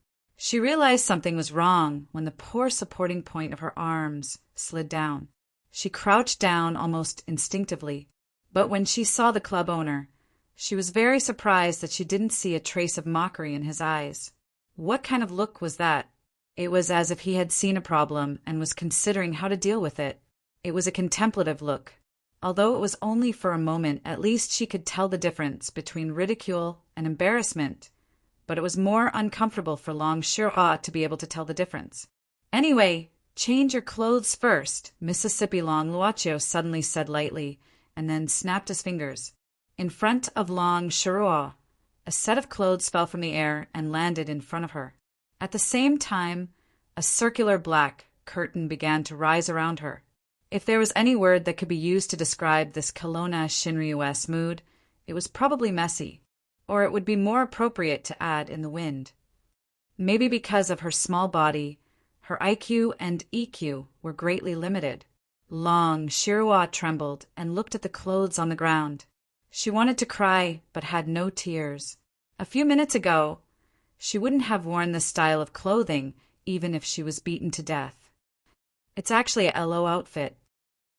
She realized something was wrong when the poor supporting point of her arms slid down. She crouched down almost instinctively, but when she saw the club owner, she was very surprised that she didn't see a trace of mockery in his eyes. What kind of look was that? It was as if he had seen a problem and was considering how to deal with it. It was a contemplative look. Although it was only for a moment, at least she could tell the difference between ridicule and embarrassment. But it was more uncomfortable for Long Shirua to be able to tell the difference. "Anyway, change your clothes first," Mississippi Long Luocio suddenly said lightly, and then snapped his fingers. In front of Long Shirua, a set of clothes fell from the air and landed in front of her. At the same time, a circular black curtain began to rise around her. If there was any word that could be used to describe this Kelowna Shinryu's mood, it was probably messy. Or it would be more appropriate to add in the wind. Maybe because of her small body, her IQ and EQ were greatly limited. Long Shirua trembled and looked at the clothes on the ground. She wanted to cry, but had no tears. A few minutes ago, she wouldn't have worn this style of clothing even if she was beaten to death. "It's actually a LO outfit.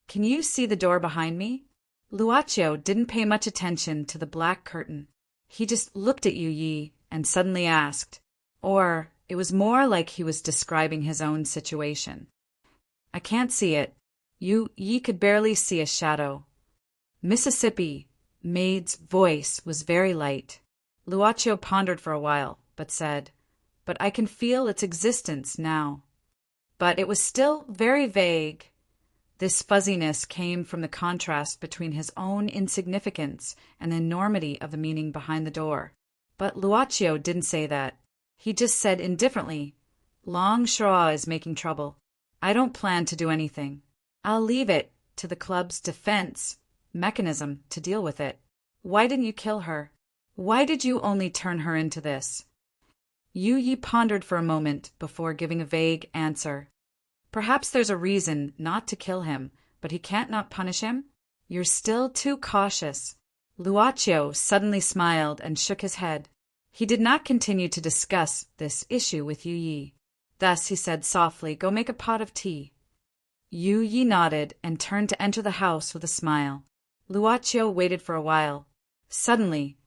Can you see the door behind me?" Luocio didn't pay much attention to the black curtain. He just looked at Yi and suddenly asked, or it was more like he was describing his own situation. I can't see it. Ye could barely see a shadow. Mississippi maid's voice was very light. Luaccio pondered for a while, but said, "But I can feel its existence now." But it was still very vague. This fuzziness came from the contrast between his own insignificance and the enormity of the meaning behind the door. But Luaccio didn't say that. He just said indifferently, "Long Shura is making trouble. I don't plan to do anything. I'll leave it to the club's defense mechanism to deal with it. Why didn't you kill her? Why did you only turn her into this?" Yi pondered for a moment before giving a vague answer. "Perhaps there's a reason not to kill him, but he can't not punish him? You're still too cautious." Luaccio suddenly smiled and shook his head. He did not continue to discuss this issue with Yi. Thus he said softly, "Go make a pot of tea." Yi nodded and turned to enter the house with a smile. Luaccio waited for a while. Suddenly,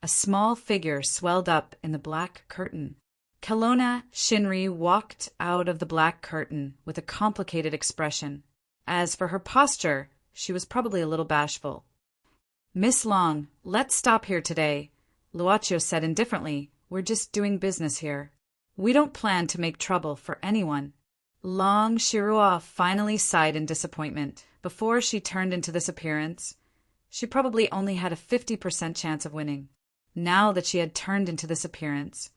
a small figure swelled up in the black curtain. Kelowna Shinri walked out of the black curtain with a complicated expression. As for her posture, she was probably a little bashful. "Miss Long, let's stop here today," Luaccio said indifferently. "We're just doing business here. We don't plan to make trouble for anyone." Long Shura finally sighed in disappointment. Before she turned into this appearance, she probably only had a 50% chance of winning. Now that she had turned into this appearance,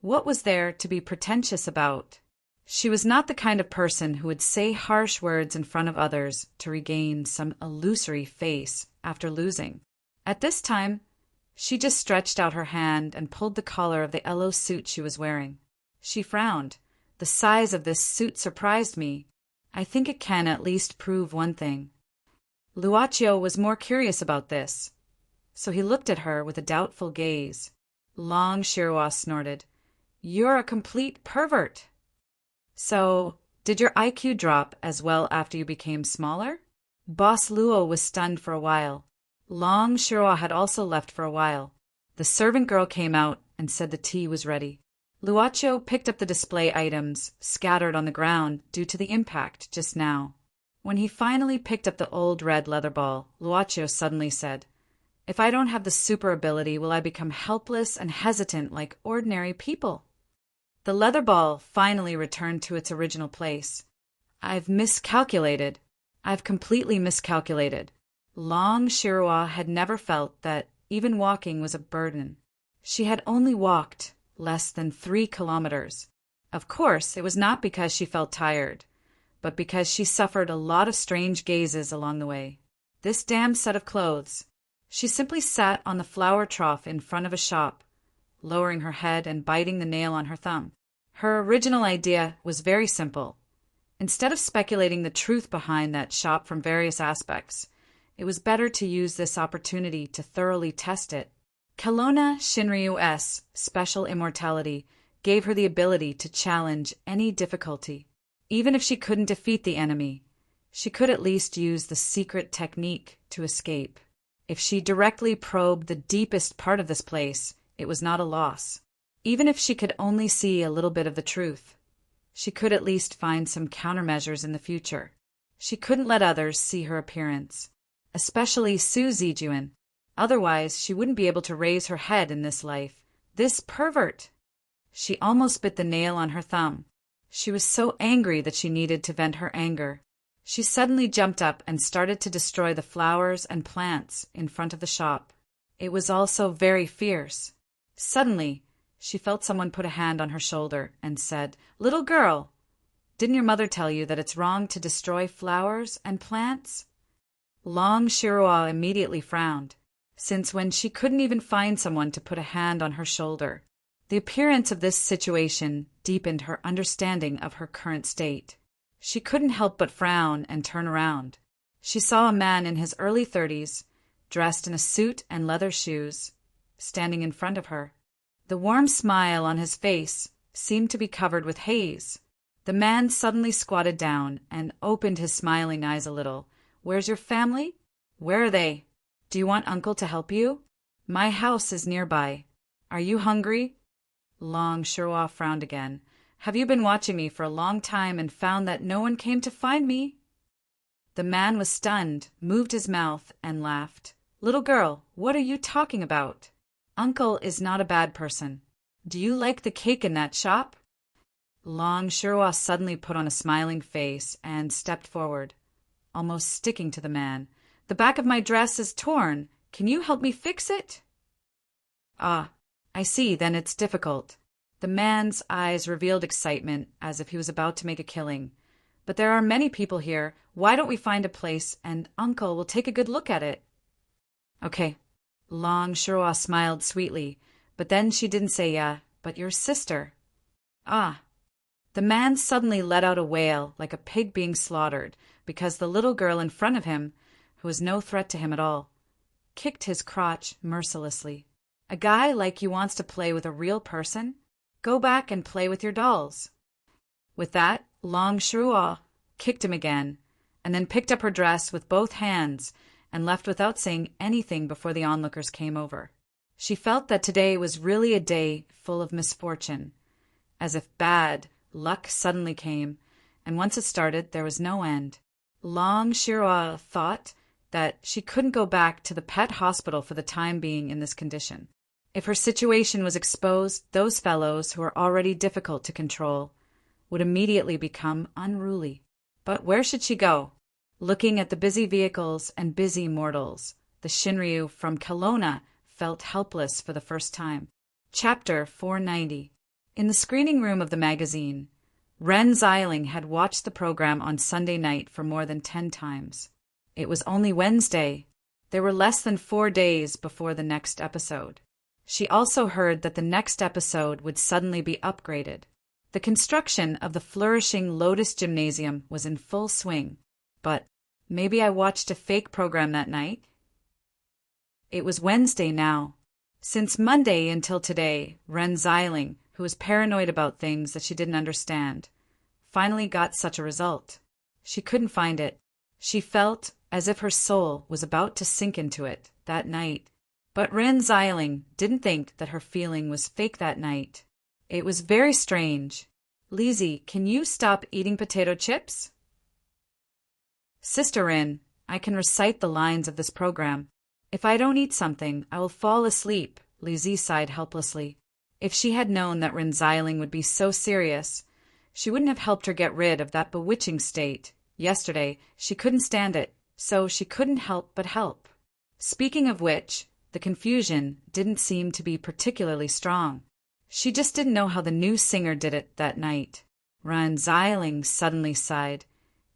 what was there to be pretentious about? She was not the kind of person who would say harsh words in front of others to regain some illusory face after losing. At this time, she just stretched out her hand and pulled the collar of the yellow suit she was wearing. She frowned. "The size of this suit surprised me. I think it can at least prove one thing." Luaccio was more curious about this, so he looked at her with a doubtful gaze. Long Shura snorted, "You're a complete pervert." "So, did your IQ drop as well after you became smaller?" Boss Luo was stunned for a while. Long Shura had also left for a while. The servant girl came out and said the tea was ready. Luaccio picked up the display items scattered on the ground due to the impact just now. When he finally picked up the old red leather ball, Luaccio suddenly said, "If I don't have the super ability, will I become helpless and hesitant like ordinary people?" The leather ball finally returned to its original place. I've completely miscalculated. Long Shura had never felt that even walking was a burden. She had only walked less than 3 kilometers. Of course, it was not because she felt tired, but because she suffered a lot of strange gazes along the way. This damned set of clothes. She simply sat on the flour trough in front of a shop, lowering her head and biting the nail on her thumb. Her original idea was very simple. Instead of speculating the truth behind that shop from various aspects, it was better to use this opportunity to thoroughly test it. Kelowna Shinryu's special immortality gave her the ability to challenge any difficulty. Even if she couldn't defeat the enemy, she could at least use the secret technique to escape. If she directly probed the deepest part of this place, it was not a loss. Even if she could only see a little bit of the truth, she could at least find some countermeasures in the future. She couldn't let others see her appearance, especially Su Zijuan. Otherwise, she wouldn't be able to raise her head in this life. This pervert! She almost bit the nail on her thumb. She was so angry that she needed to vent her anger. She suddenly jumped up and started to destroy the flowers and plants in front of the shop. It was also very fierce. Suddenly, she felt someone put a hand on her shoulder and said, "Little girl, didn't your mother tell you that it's wrong to destroy flowers and plants?" Long Shura immediately frowned, since when she couldn't even find someone to put a hand on her shoulder. The appearance of this situation deepened her understanding of her current state. She couldn't help but frown and turn around. She saw a man in his early 30s, dressed in a suit and leather shoes, standing in front of her. The warm smile on his face seemed to be covered with haze. The man suddenly squatted down and opened his smiling eyes a little. "Where's your family?" "Where are they?" "Do you want Uncle to help you?" "My house is nearby." "Are you hungry?" Long Shura frowned again. Have you been watching me for a long time and found that no one came to find me?" The man was stunned, moved his mouth, and laughed. "Little girl, what are you talking about? Uncle is not a bad person. Do you like the cake in that shop?" Long Shirwa suddenly put on a smiling face and stepped forward, almost sticking to the man. "The back of my dress is torn. Can you help me fix it?" "Ah, I see, then it's difficult." The man's eyes revealed excitement, as if he was about to make a killing. "But there are many people here. Why don't we find a place and Uncle will take a good look at it?" "Okay." Long Shirwa smiled sweetly, but then she didn't say yeah, "But your sister." "Ah." The man suddenly let out a wail like a pig being slaughtered, because the little girl in front of him, who was no threat to him at all, kicked his crotch mercilessly. "A guy like you wants to play with a real person? Go back and play with your dolls." With that, Long Shirwa kicked him again, and then picked up her dress with both hands and left without saying anything before the onlookers came over. She felt that today was really a day full of misfortune, as if bad luck suddenly came, and once it started, there was no end. Long Shirwa thought that she couldn't go back to the pet hospital for the time being in this condition. If her situation was exposed, those fellows, who were already difficult to control, would immediately become unruly. But where should she go? Looking at the busy vehicles and busy mortals, the Shinryu from Kelowna felt helpless for the first time. Chapter 490. In the screening room of the magazine, Ren Xiling had watched the program on Sunday night for more than 10 times. It was only Wednesday. There were less than 4 days before the next episode. She also heard that the next episode would suddenly be upgraded. The construction of the flourishing Lotus Gymnasium was in full swing. But maybe I watched a fake program that night. It was Wednesday now. Since Monday until today, Ren Xiling, who was paranoid about things that she didn't understand, finally got such a result. She couldn't find it. She felt as if her soul was about to sink into it that night. But Ren Xiling didn't think that her feeling was fake that night. It was very strange. "Lizzie, can you stop eating potato chips?" "Sister Rin, I can recite the lines of this program. If I don't eat something, I will fall asleep," Lizzie sighed helplessly. If she had known that Ren Xiling would be so serious, she wouldn't have helped her get rid of that bewitching state. Yesterday, she couldn't stand it, so she couldn't help but help. Speaking of which, the confusion didn't seem to be particularly strong. She just didn't know how the new singer did it that night. Ren Xiling suddenly sighed.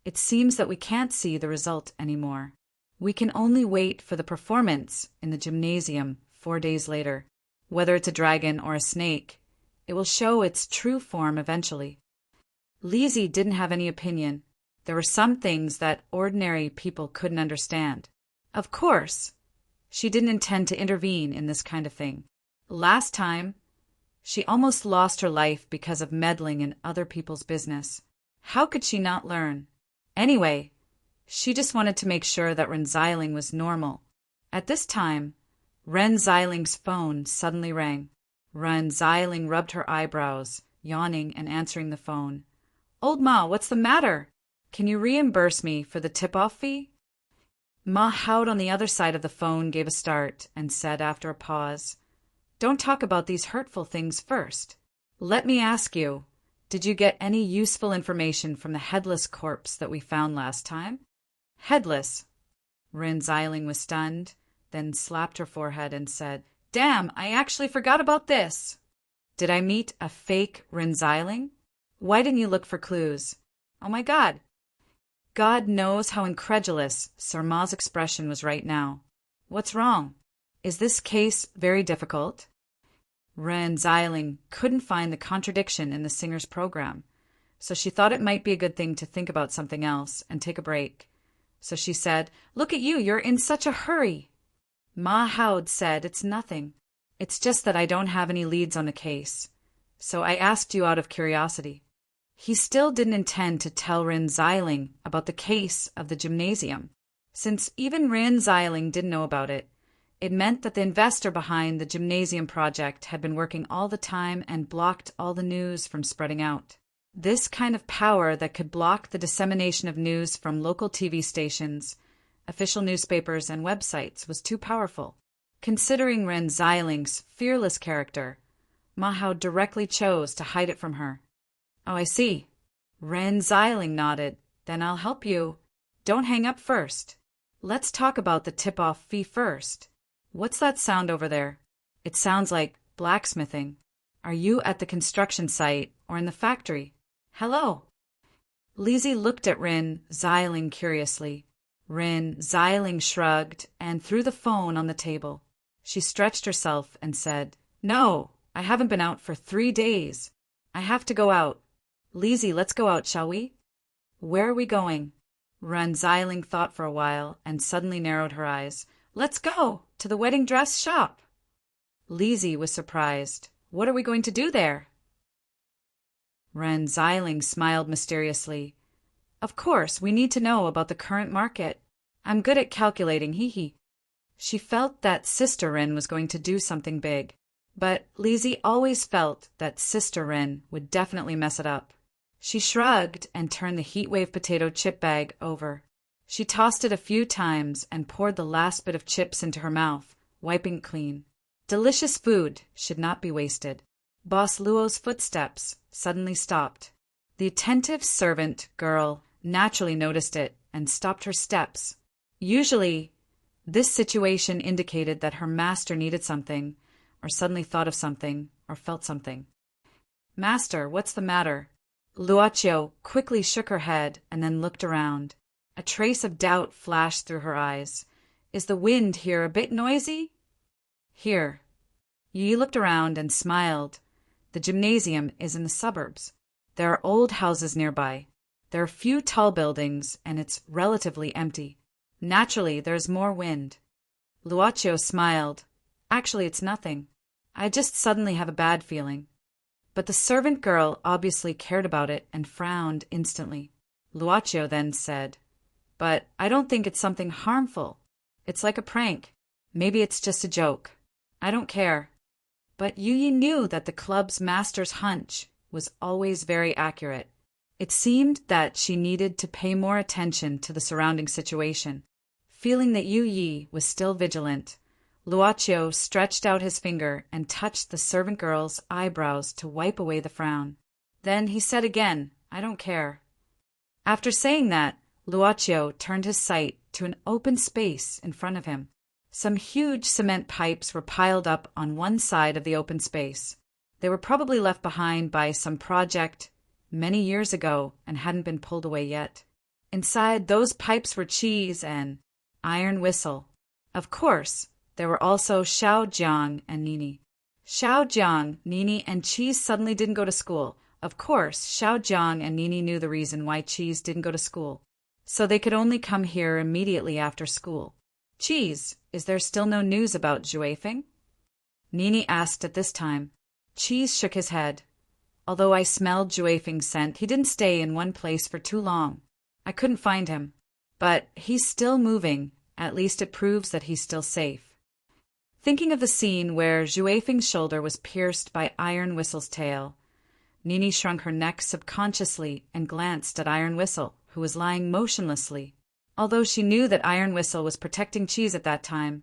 "It seems that we can't see the result anymore. We can only wait for the performance in the gymnasium 4 days later. Whether it's a dragon or a snake, it will show its true form eventually." Lizzie didn't have any opinion. There were some things that ordinary people couldn't understand. Of course, she didn't intend to intervene in this kind of thing. Last time, she almost lost her life because of meddling in other people's business. How could she not learn? Anyway, she just wanted to make sure that Ren Xiling was normal. At this time, Ren Xiling's phone suddenly rang. Ren Xiling rubbed her eyebrows, yawning and answering the phone. "Old Ma, what's the matter? Can you reimburse me for the tip-off fee?" Ma Howd on the other side of the phone gave a start and said after a pause, "Don't talk about these hurtful things first. Let me ask you, did you get any useful information from the headless corpse that we found last time?" "Headless?" Ren Xiling was stunned, then slapped her forehead and said, "Damn, I actually forgot about this. Did I meet a fake Ren Xiling? Why didn't you look for clues? Oh my God." God knows how incredulous Sir Ma's expression was right now. "What's wrong? Is this case very difficult?" Ren Xiling couldn't find the contradiction in the singer's program, so she thought it might be a good thing to think about something else and take a break. So she said, "Look at you, you're in such a hurry." Ma Howd said, "It's nothing. It's just that I don't have any leads on the case. So I asked you out of curiosity." He still didn't intend to tell Ren Xiling about the case of the gymnasium. Since even Ren Xiling didn't know about it, It meant that the investor behind the gymnasium project had been working all the time and blocked all the news from spreading out. This kind of power that could block the dissemination of news from local TV stations, official newspapers, and websites was too powerful. Considering Ren Xiling's fearless character, Ma Hao directly chose to hide it from her. "Oh, I see." Ren Xiling nodded. "Then I'll help you. Don't hang up first. Let's talk about the tip-off fee first. What's that sound over there? It sounds like blacksmithing. Are you at the construction site or in the factory? Hello." Lizzie looked at Ren Xiling curiously. Ren Xiling shrugged and threw the phone on the table. She stretched herself and said, "No, I haven't been out for 3 days. I have to go out. Lizzie, let's go out, shall we?" "Where are we going?" Ren Xiling thought for a while and suddenly narrowed her eyes. "Let's go to the wedding dress shop." Lizzie was surprised. "What are we going to do there?" Ren Xiling smiled mysteriously. "Of course, we need to know about the current market. I'm good at calculating, hee. She felt that Sister Ren was going to do something big, but Lizzie always felt that Sister Ren would definitely mess it up. She shrugged and turned the heatwave potato chip bag over. She tossed it a few times and poured the last bit of chips into her mouth, wiping it clean. Delicious food should not be wasted. Boss Luo's footsteps suddenly stopped. The attentive servant girl naturally noticed it and stopped her steps. Usually, this situation indicated that her master needed something, or suddenly thought of something, or felt something. "Master, what's the matter?" Luoqiu quickly shook her head and then looked around. A trace of doubt flashed through her eyes. "Is the wind here a bit noisy?" "Here." Yi looked around and smiled. "The gymnasium is in the suburbs. There are old houses nearby. There are few tall buildings, and it's relatively empty. Naturally, there's more wind." Luoqiu smiled. "Actually, it's nothing. I just suddenly have a bad feeling." But the servant girl obviously cared about it and frowned instantly. Luoqiu then said, "But I don't think it's something harmful. It's like a prank. Maybe it's just a joke. I don't care." But Yi knew that the club's master's hunch was always very accurate. It seemed that she needed to pay more attention to the surrounding situation. Feeling that Yi was still vigilant, Luoqiu stretched out his finger and touched the servant girl's eyebrows to wipe away the frown. Then he said again, "I don't care." After saying that, Luoqiu turned his sight to an open space in front of him. Some huge cement pipes were piled up on one side of the open space. They were probably left behind by some project many years ago and hadn't been pulled away yet. Inside those pipes were cheese and iron whistle. Of course, there were also Xiao Jiang and Nini. Xiao Jiang, Nini, and Cheese suddenly didn't go to school. Of course, Xiao Jiang and Nini knew the reason why Cheese didn't go to school, so they could only come here immediately after school. "Cheese, is there still no news about Juefeng?" Nini asked at this time. Cheese shook his head. "Although I smelled Juefeng's scent, he didn't stay in one place for too long. I couldn't find him. But he's still moving. At least it proves that he's still safe." Thinking of the scene where Juefeng's shoulder was pierced by Iron Whistle's tail, Nini shrunk her neck subconsciously and glanced at Iron Whistle, who was lying motionlessly. Although she knew that Iron Whistle was protecting Cheese at that time,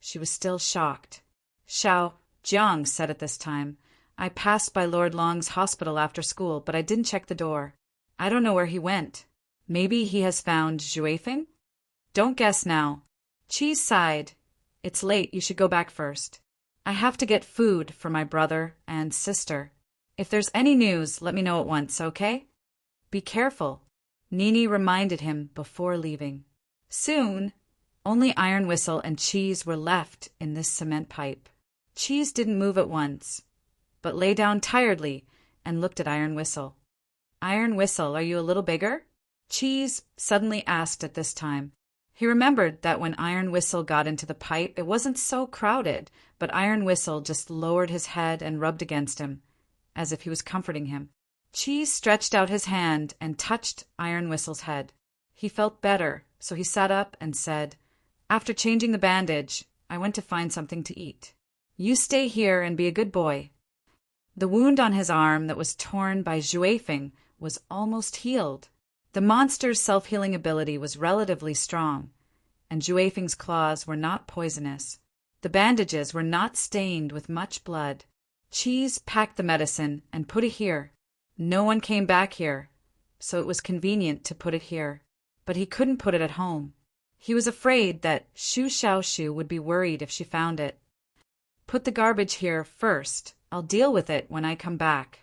she was still shocked. Xiao Jiang said at this time, "I passed by Lord Long's hospital after school, but I didn't check the door. I don't know where he went. Maybe he has found Juefeng? Don't guess now." Cheese sighed. "It's late, you should go back first. I have to get food for my brother and sister. If there's any news, let me know at once, okay? Be careful," Nini reminded him before leaving. Soon, only Iron Whistle and Cheese were left in this cement pipe. Cheese didn't move at once, but lay down tiredly and looked at Iron Whistle. "Iron Whistle, are you a little bigger?" Cheese suddenly asked at this time. He remembered that when Iron Whistle got into the pipe, it wasn't so crowded, but Iron Whistle just lowered his head and rubbed against him, as if he was comforting him. Cheese stretched out his hand and touched Iron Whistle's head. He felt better, so he sat up and said, "After changing the bandage, I went to find something to eat. You stay here and be a good boy." The wound on his arm that was torn by Juefeng was almost healed. The monster's self-healing ability was relatively strong, and Juefeng's claws were not poisonous. The bandages were not stained with much blood. Cheese packed the medicine and put it here. No one came back here, so it was convenient to put it here. But he couldn't put it at home. He was afraid that Shu Xiaoshu would be worried if she found it. "Put the garbage here first. I'll deal with it when I come back."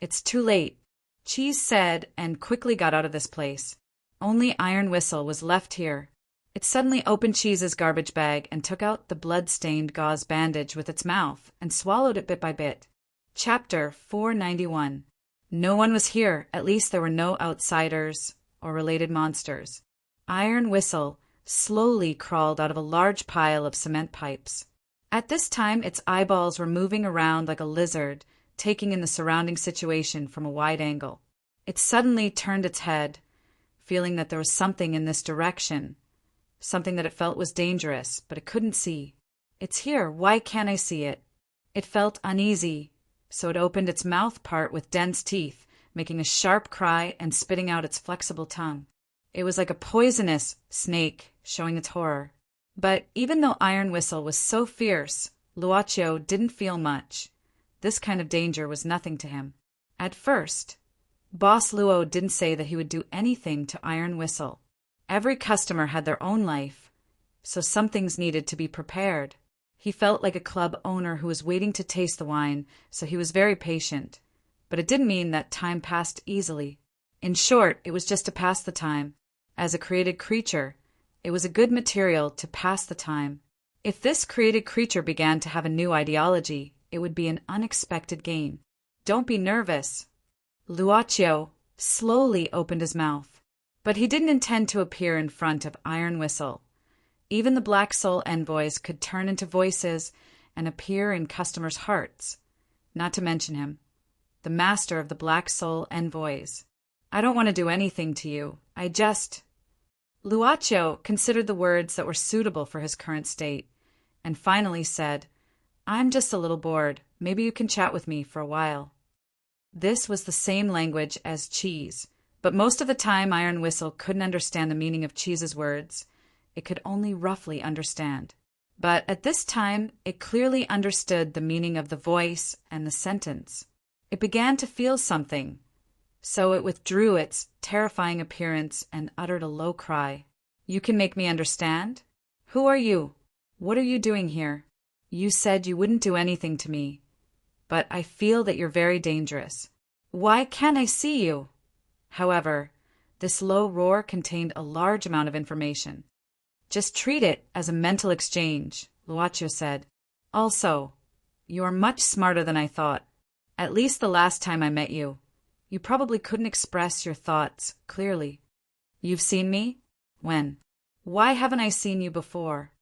"It's too late," Cheese said, and quickly got out of this place. Only Iron Whistle was left here. It suddenly opened Cheese's garbage bag and took out the blood-stained gauze bandage with its mouth and swallowed it bit by bit. Chapter 491. No one was here. At least there were no outsiders or related monsters. Iron Whistle slowly crawled out of a large pile of cement pipes. At this time, its eyeballs were moving around like a lizard, taking in the surrounding situation from a wide angle. It suddenly turned its head, feeling that there was something in this direction, something that it felt was dangerous, but it couldn't see. "It's here. Why can't I see it?" It felt uneasy, so it opened its mouth part with dense teeth, making a sharp cry and spitting out its flexible tongue. It was like a poisonous snake, showing its horror. But even though Iron Whistle was so fierce, Luocio didn't feel much. This kind of danger was nothing to him. At first, Boss Luo didn't say that he would do anything to Iron Whistle. Every customer had their own life, so some things needed to be prepared. He felt like a club owner who was waiting to taste the wine, so he was very patient. But it didn't mean that time passed easily. In short, it was just to pass the time. As a created creature, it was a good material to pass the time. If this created creature began to have a new ideology, it would be an unexpected gain. "Don't be nervous." Luocio slowly opened his mouth. But he didn't intend to appear in front of Iron Whistle. Even the Black Soul envoys could turn into voices and appear in customers' hearts, not to mention him, the master of the Black Soul envoys. "I don't want to do anything to you. I just—" Luocio considered the words that were suitable for his current state, and finally said, "I'm just a little bored. Maybe you can chat with me for a while." This was the same language as Cheese, but most of the time Iron Whistle couldn't understand the meaning of Cheese's words. It could only roughly understand. But at this time, it clearly understood the meaning of the voice and the sentence. It began to feel something, so it withdrew its terrifying appearance and uttered a low cry. "You can make me understand? Who are you? What are you doing here? You said you wouldn't do anything to me, but I feel that you're very dangerous. Why can't I see you?" However, this low roar contained a large amount of information. "Just treat it as a mental exchange," Luocio said. "Also, you are much smarter than I thought. At least the last time I met you. You probably couldn't express your thoughts clearly. You've seen me? When? Why haven't I seen you before?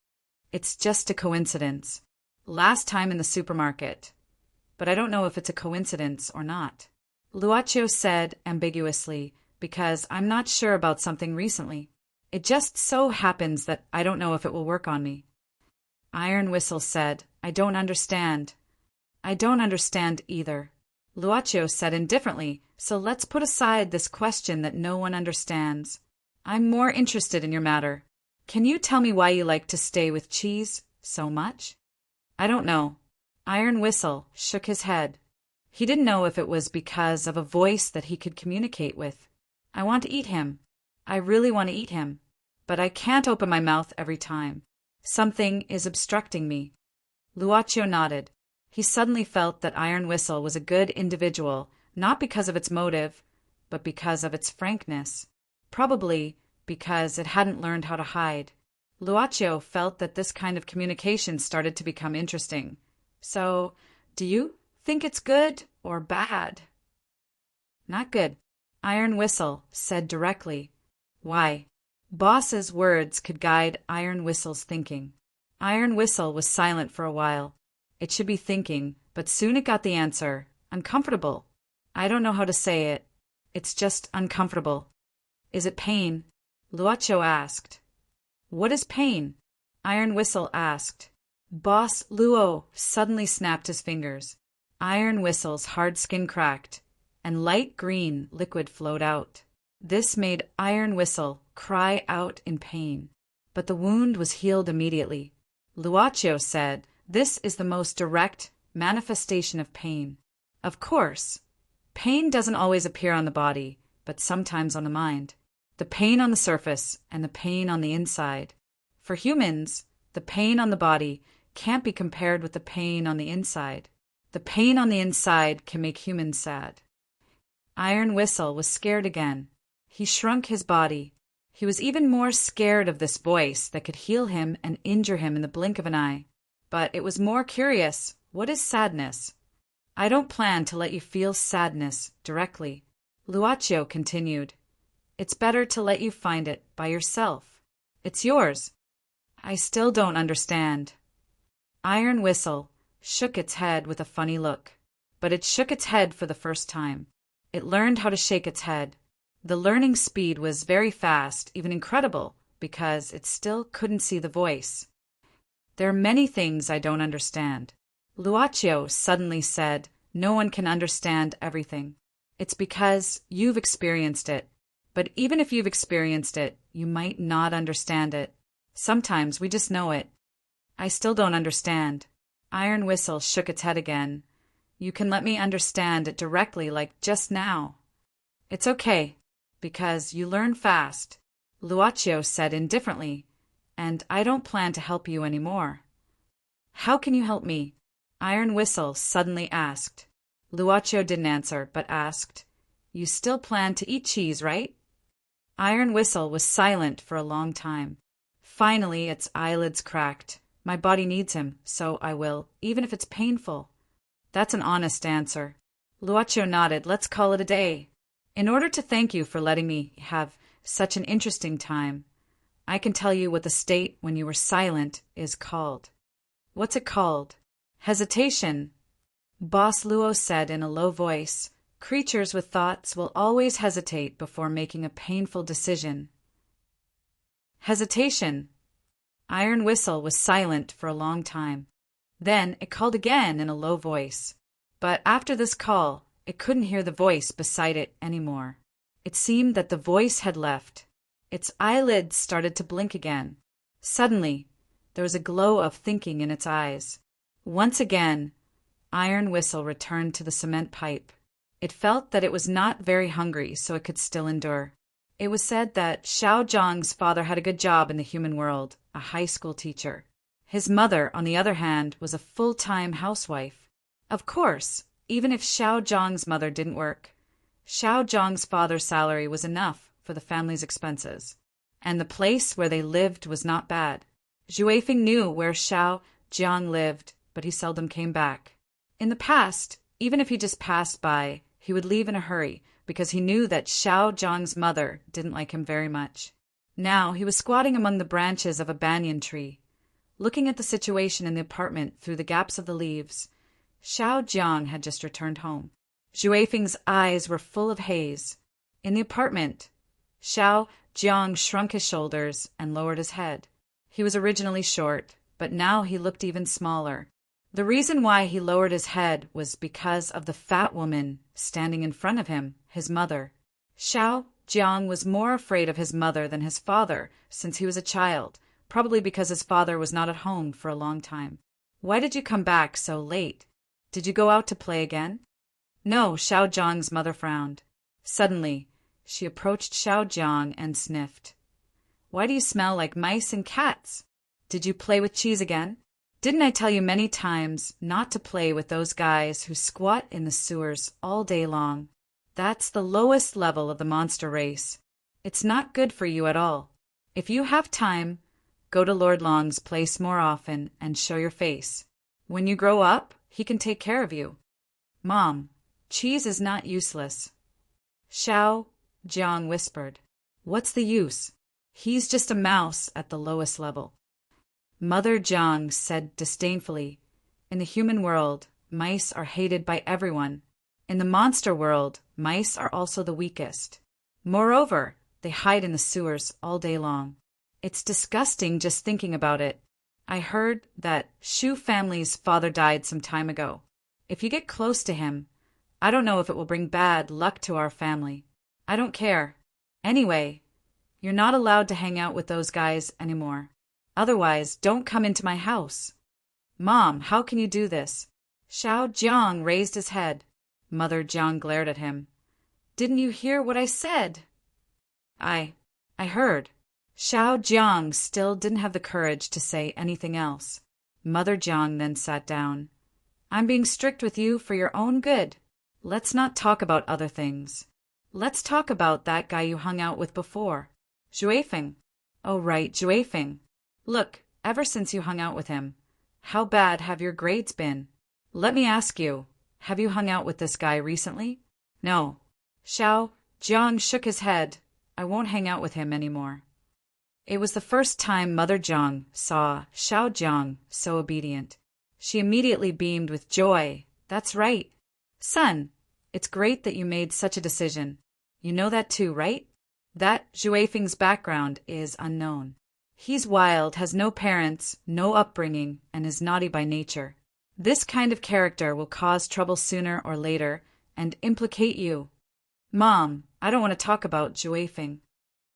It's just a coincidence. Last time in the supermarket. But I don't know if it's a coincidence or not," Luocio said ambiguously, "because I'm not sure about something recently. It just so happens that I don't know if it will work on me." Iron Whistle said, "I don't understand." "I don't understand either," Luocio said indifferently, "so let's put aside this question that no one understands. I'm more interested in your matter. Can you tell me why you like to stay with Cheese so much?" "I don't know." Iron Whistle shook his head. He didn't know if it was because of a voice that he could communicate with. "I want to eat him. I really want to eat him. But I can't open my mouth every time. Something is obstructing me." Luocio nodded. He suddenly felt that Iron Whistle was a good individual, not because of its motive, but because of its frankness. Probably because it hadn't learned how to hide. Luocio felt that this kind of communication started to become interesting. "So, do you think it's good or bad?" "Not good," Iron Whistle said directly. "Why?" Boss's words could guide Iron Whistle's thinking. Iron Whistle was silent for a while. It should be thinking, but soon it got the answer. "Uncomfortable. I don't know how to say it. It's just uncomfortable." "Is it pain?" Luocio asked. "What is pain?" Iron Whistle asked. Boss Luo suddenly snapped his fingers. Iron Whistle's hard skin cracked, and light green liquid flowed out. This made Iron Whistle cry out in pain. But the wound was healed immediately. Luaccio said, "This is the most direct manifestation of pain." Of course, pain doesn't always appear on the body, but sometimes on the mind. The pain on the surface and the pain on the inside. For humans, the pain on the body can't be compared with the pain on the inside. The pain on the inside can make humans sad. Iron Whistle was scared again. He shrunk his body. He was even more scared of this voice that could heal him and injure him in the blink of an eye. But it was more curious. What is sadness? I don't plan to let you feel sadness directly. Luaccio continued. It's better to let you find it by yourself. It's yours. I still don't understand. Iron Whistle shook its head with a funny look. But it shook its head for the first time. It learned how to shake its head. The learning speed was very fast, even incredible, because it still couldn't see the voice. There are many things I don't understand. Luaccio suddenly said, no one can understand everything. It's because you've experienced it. But even if you've experienced it, you might not understand it. Sometimes we just know it. I still don't understand. Iron Whistle shook its head again. You can let me understand it directly like just now. It's okay, because you learn fast, Luaccio said indifferently, and I don't plan to help you anymore. How can you help me? Iron Whistle suddenly asked. Luaccio didn't answer, but asked, You still plan to eat cheese, right? Iron Whistle was silent for a long time. Finally, its eyelids cracked. My body needs him, so I will, even if it's painful. That's an honest answer. Luaccio nodded. Let's call it a day. In order to thank you for letting me have such an interesting time, I can tell you what the state when you were silent is called. What's it called? Hesitation. Boss Luo said in a low voice, Creatures with thoughts will always hesitate before making a painful decision. Hesitation. Iron Whistle was silent for a long time. Then it called again in a low voice. But after this call, it couldn't hear the voice beside it anymore. It seemed that the voice had left. Its eyelids started to blink again. Suddenly, there was a glow of thinking in its eyes. Once again, Iron Whistle returned to the cement pipe. It felt that it was not very hungry, so it could still endure. It was said that Xiao Zhang's father had a good job in the human world, a high school teacher. His mother, on the other hand, was a full-time housewife. Of course, even if Xiao Zhang's mother didn't work, Xiao Zhang's father's salary was enough for the family's expenses. And the place where they lived was not bad. Zhuifeng knew where Xiao Zhang lived, but he seldom came back. In the past, even if he just passed by, he would leave in a hurry because he knew that Xiao Zhang's mother didn't like him very much. Now he was squatting among the branches of a banyan tree, looking at the situation in the apartment through the gaps of the leaves. Xiao Zhang had just returned home. Zhuifeng's eyes were full of haze. In the apartment, Xiao Zhang shrunk his shoulders and lowered his head. He was originally short, but now he looked even smaller. The reason why he lowered his head was because of the fat woman standing in front of him, his mother. Xiao Zhang was more afraid of his mother than his father since he was a child, probably because his father was not at home for a long time. Why did you come back so late? Did you go out to play again? No, Xiao Zhang's mother frowned. Suddenly, she approached Xiao Zhang and sniffed. Why do you smell like mice and cats? Did you play with cheese again? Didn't I tell you many times not to play with those guys who squat in the sewers all day long? That's the lowest level of the monster race. It's not good for you at all. If you have time, go to Lord Long's place more often and show your face. When you grow up, he can take care of you. Mom, cheese is not useless. Xiao Zhang whispered. What's the use? He's just a mouse at the lowest level. Mother Zhang said disdainfully, In the human world, mice are hated by everyone. In the monster world, mice are also the weakest. Moreover, they hide in the sewers all day long. It's disgusting just thinking about it. I heard that Shu family's father died some time ago. If you get close to him, I don't know if it will bring bad luck to our family. I don't care. Anyway, you're not allowed to hang out with those guys anymore. Otherwise, don't come into my house. Mom, how can you do this? Xiao Jiang raised his head. Mother Jiang glared at him. Didn't you hear what I said? I heard. Xiao Jiang still didn't have the courage to say anything else. Mother Jiang then sat down. I'm being strict with you for your own good. Let's not talk about other things. Let's talk about that guy you hung out with before. Zhuifeng. Oh right, Zhuifeng. Look, ever since you hung out with him, how bad have your grades been? Let me ask you, have you hung out with this guy recently? No. Xiao Jiang shook his head. I won't hang out with him anymore. It was the first time Mother Jiang saw Xiao Jiang so obedient. She immediately beamed with joy. That's right. Son, it's great that you made such a decision. You know that too, right? That Zhuifeng's background is unknown. He's wild, has no parents, no upbringing, and is naughty by nature. This kind of character will cause trouble sooner or later and implicate you. Mom, I don't want to talk about Zhuifeng.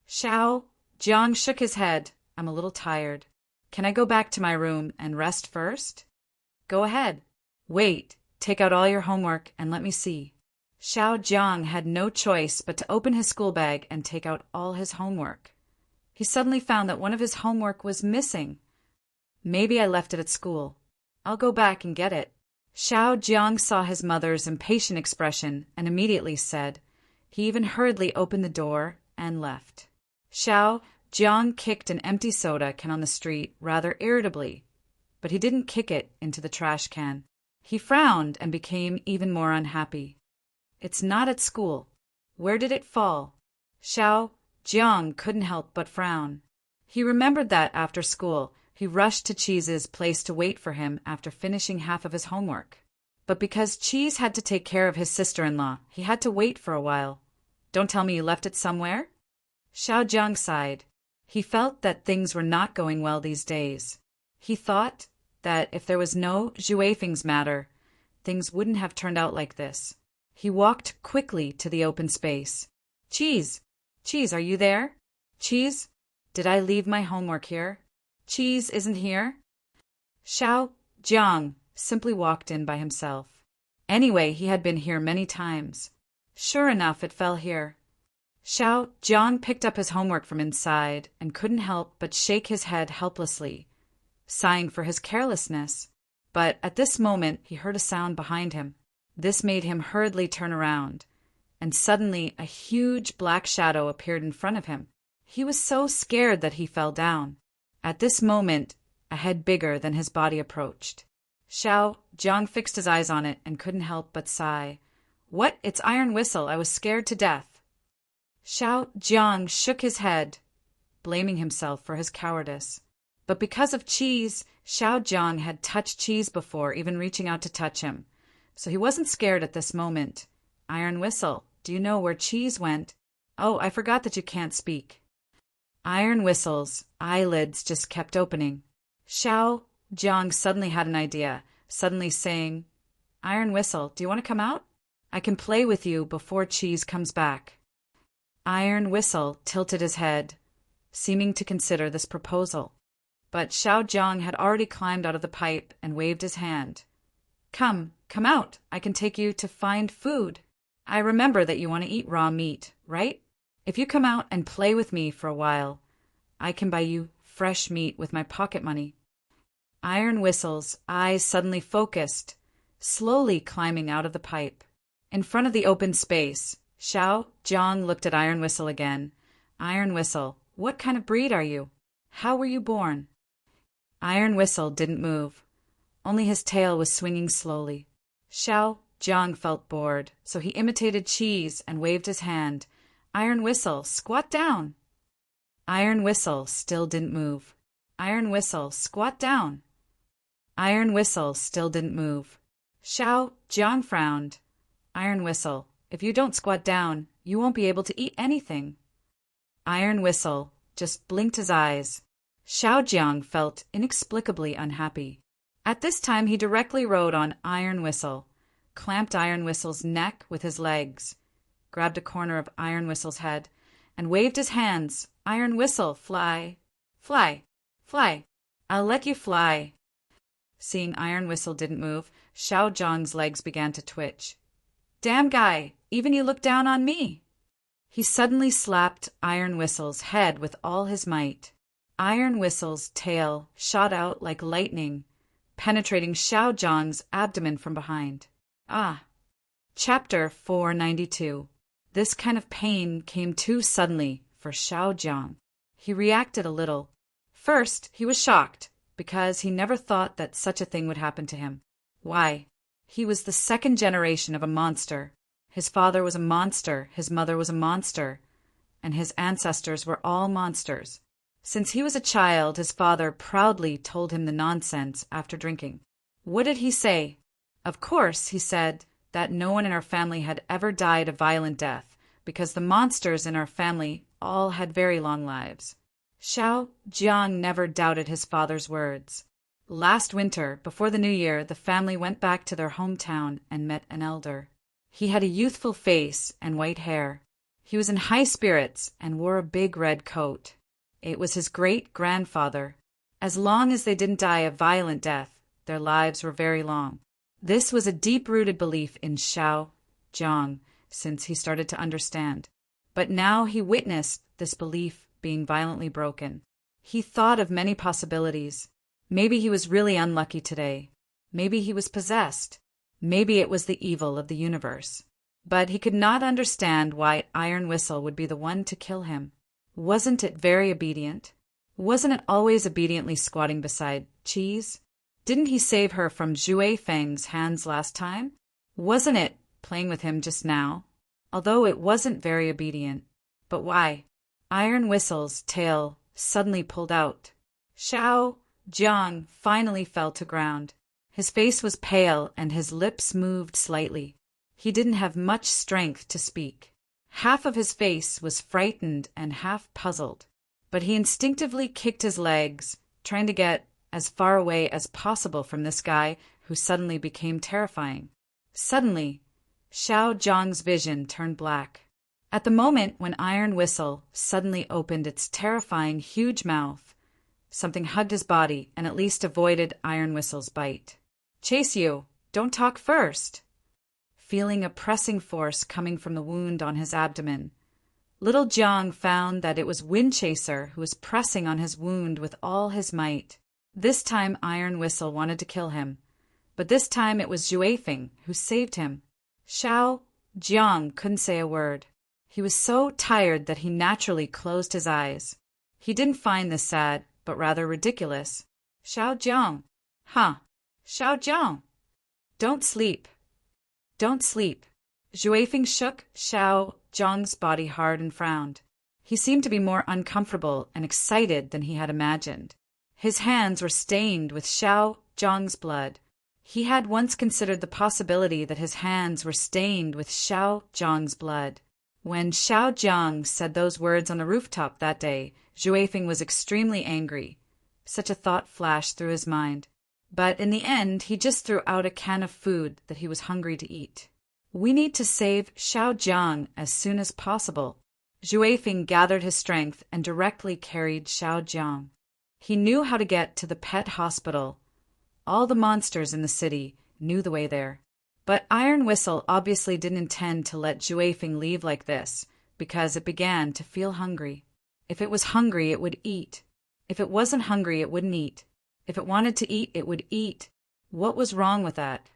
Xiao Jiang shook his head. I'm a little tired. Can I go back to my room and rest first? Go ahead. Wait, take out all your homework and let me see. Xiao Jiang had no choice but to open his school bag and take out all his homework. He suddenly found that one of his homework was missing. Maybe I left it at school. I'll go back and get it. Xiao Jiang saw his mother's impatient expression and immediately said. He even hurriedly opened the door and left. Xiao Jiang kicked an empty soda can on the street rather irritably, but he didn't kick it into the trash can. He frowned and became even more unhappy. It's not at school. Where did it fall? Xiao Jiang couldn't help but frown. He remembered that after school, he rushed to Cheese's place to wait for him after finishing half of his homework. But because Cheese had to take care of his sister-in-law, he had to wait for a while. Don't tell me you left it somewhere? Xiao Jiang sighed. He felt that things were not going well these days. He thought that if there was no Zhuifeng's matter, things wouldn't have turned out like this. He walked quickly to the open space. Cheese! Cheese, are you there? Cheese? Did I leave my homework here? Cheese isn't here? Xiao Jiang simply walked in by himself. Anyway, he had been here many times. Sure enough, it fell here. Xiao Jiang picked up his homework from inside and couldn't help but shake his head helplessly, sighing for his carelessness. But at this moment, he heard a sound behind him. This made him hurriedly turn around, and suddenly a huge black shadow appeared in front of him. He was so scared that he fell down. At this moment, a head bigger than his body approached. Xiao Jiang fixed his eyes on it and couldn't help but sigh. What? It's Iron Whistle. I was scared to death. Xiao Jiang shook his head, blaming himself for his cowardice. But because of Cheese, Xiao Jiang had touched Cheese before even reaching out to touch him. So he wasn't scared at this moment. Iron Whistle, do you know where Cheese went? Oh, I forgot that you can't speak. Iron Whistle's eyelids just kept opening. Xiao Jiang suddenly had an idea, suddenly saying, Iron Whistle, do you want to come out? I can play with you before Cheese comes back. Iron Whistle tilted his head, seeming to consider this proposal. But Xiao Jiang had already climbed out of the pipe and waved his hand. Come out. I can take you to find food. I remember that you want to eat raw meat, right? If you come out and play with me for a while, I can buy you fresh meat with my pocket money. Iron Whistle's eyes suddenly focused, slowly climbing out of the pipe. In front of the open space, Xiao Jiang looked at Iron Whistle again. Iron Whistle, what kind of breed are you? How were you born? Iron Whistle didn't move. Only his tail was swinging slowly. Xiao Jiang felt bored, so he imitated Cheese and waved his hand. Iron Whistle, squat down. Iron Whistle still didn't move. Iron Whistle, squat down. Iron Whistle still didn't move. Xiao Jiang frowned. Iron Whistle, if you don't squat down, you won't be able to eat anything. Iron Whistle just blinked his eyes. Xiaojiang felt inexplicably unhappy. At this time he directly rode on Iron Whistle, clamped Iron Whistle's neck with his legs, grabbed a corner of Iron Whistle's head, and waved his hands. Iron Whistle, fly, fly, fly. I'll let you fly. Seeing Iron Whistle didn't move, Xiaojiang's legs began to twitch. Damn guy, even you look down on me. He suddenly slapped Iron Whistle's head with all his might. Iron Whistle's tail shot out like lightning, penetrating Xiaojiang's abdomen from behind. Ah. Chapter 492. This kind of pain came too suddenly for Xiaojiang. He reacted a little. First, he was shocked, because he never thought that such a thing would happen to him. Why? He was the second generation of a monster. His father was a monster, his mother was a monster, and his ancestors were all monsters. Since he was a child, his father proudly told him the nonsense after drinking. What did he say? Of course, he said that no one in our family had ever died a violent death, because the monsters in our family all had very long lives. Xiaojiang never doubted his father's words. Last winter, before the new year, the family went back to their hometown and met an elder. He had a youthful face and white hair. He was in high spirits and wore a big red coat. It was his great-grandfather. As long as they didn't die a violent death, their lives were very long. This was a deep-rooted belief in Xiaojiang since he started to understand. But now he witnessed this belief being violently broken. He thought of many possibilities. Maybe he was really unlucky today. Maybe he was possessed. Maybe it was the evil of the universe. But he could not understand why Iron Whistle would be the one to kill him. Wasn't it very obedient? Wasn't it always obediently squatting beside Cheese? Didn't he save her from Zhui Feng's hands last time? Wasn't it playing with him just now? Although it wasn't very obedient. But why? Iron Whistle's tail suddenly pulled out. Xiaojiang finally fell to ground. His face was pale and his lips moved slightly. He didn't have much strength to speak. Half of his face was frightened and half puzzled. But he instinctively kicked his legs, trying to get as far away as possible from this guy who suddenly became terrifying. Suddenly, Xiaojiang's vision turned black. At the moment when Iron Whistle suddenly opened its terrifying huge mouth, something hugged his body and at least avoided Iron Whistle's bite. Chase you! Don't talk first! Feeling a pressing force coming from the wound on his abdomen, little Jiang found that it was Windchaser who was pressing on his wound with all his might. This time Iron Whistle wanted to kill him, but this time it was Zhuifeng who saved him. Xiaojiang couldn't say a word. He was so tired that he naturally closed his eyes. He didn't find this sad, but rather ridiculous. Xiaojiang! Huh! Xiaojiang! Don't sleep! Don't sleep! Zhuifeng shook Xiaojiang's body hard and frowned. He seemed to be more uncomfortable and excited than he had imagined. His hands were stained with Xiaojiang's blood. He had once considered the possibility that his hands were stained with Xiaojiang's blood. When Xiaojiang said those words on the rooftop that day, Zhuifeng was extremely angry. Such a thought flashed through his mind. But in the end, he just threw out a can of food that he was hungry to eat. We need to save Xiaojiang as soon as possible. Zhuifeng gathered his strength and directly carried Xiaojiang. He knew how to get to the pet hospital. All the monsters in the city knew the way there. But Iron Whistle obviously didn't intend to let Zhuifeng leave like this, because it began to feel hungry. If it was hungry, it would eat. If it wasn't hungry, it wouldn't eat. If it wanted to eat, it would eat. What was wrong with that?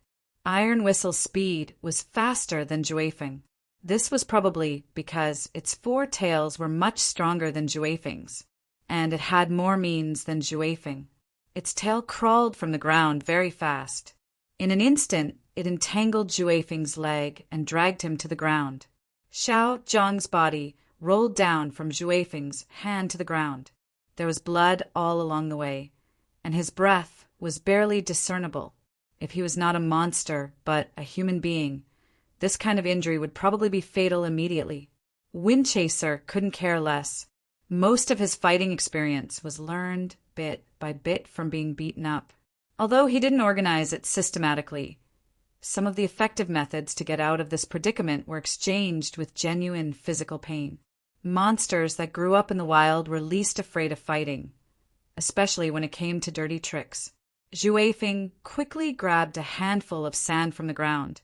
Iron Whistle's speed was faster than Zhuifeng. This was probably because its four tails were much stronger than Zhuifeng's, and it had more means than Zhuifeng. Its tail crawled from the ground very fast. In an instant, it entangled Zhuifeng's leg and dragged him to the ground. Xiaojiang's body rolled down from Zhuifeng's hand to the ground. There was blood all along the way, and his breath was barely discernible. If he was not a monster, but a human being, this kind of injury would probably be fatal immediately. Windchaser couldn't care less. Most of his fighting experience was learned bit by bit from being beaten up. Although he didn't organize it systematically, some of the effective methods to get out of this predicament were exchanged with genuine physical pain. Monsters that grew up in the wild were least afraid of fighting, especially when it came to dirty tricks. Zhuge Feng quickly grabbed a handful of sand from the ground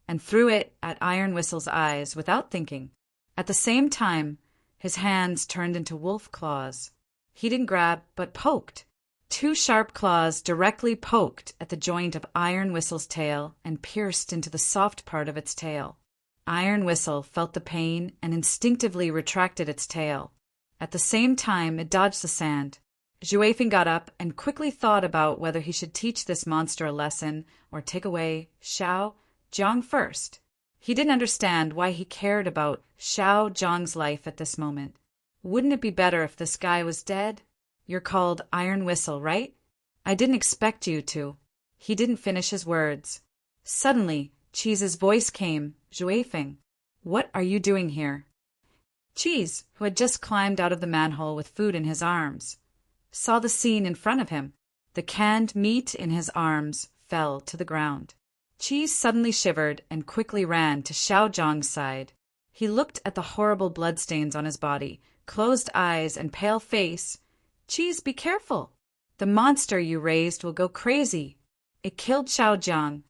and threw it at Iron Whistle's eyes without thinking. At the same time, his hands turned into wolf claws. He didn't grab, but poked. 2 sharp claws directly poked at the joint of Iron Whistle's tail and pierced into the soft part of its tail. Iron Whistle felt the pain and instinctively retracted its tail. At the same time, it dodged the sand. Zhuge Feng got up and quickly thought about whether he should teach this monster a lesson or take away Xiao Jiang first. He didn't understand why he cared about Xiao Jiang's life at this moment. Wouldn't it be better if this guy was dead? You're called Iron Whistle, right? I didn't expect you to. He didn't finish his words. Suddenly, Cheese's voice came. Zhuge Feng, what are you doing here? Cheese, who had just climbed out of the manhole with food in his arms, saw the scene in front of him. The canned meat in his arms fell to the ground. Cheese suddenly shivered and quickly ran to Xiao Jiang's side. He looked at the horrible bloodstains on his body, closed eyes and pale face. Cheese, be careful. The monster you raised will go crazy. It killed Xiao Jiang.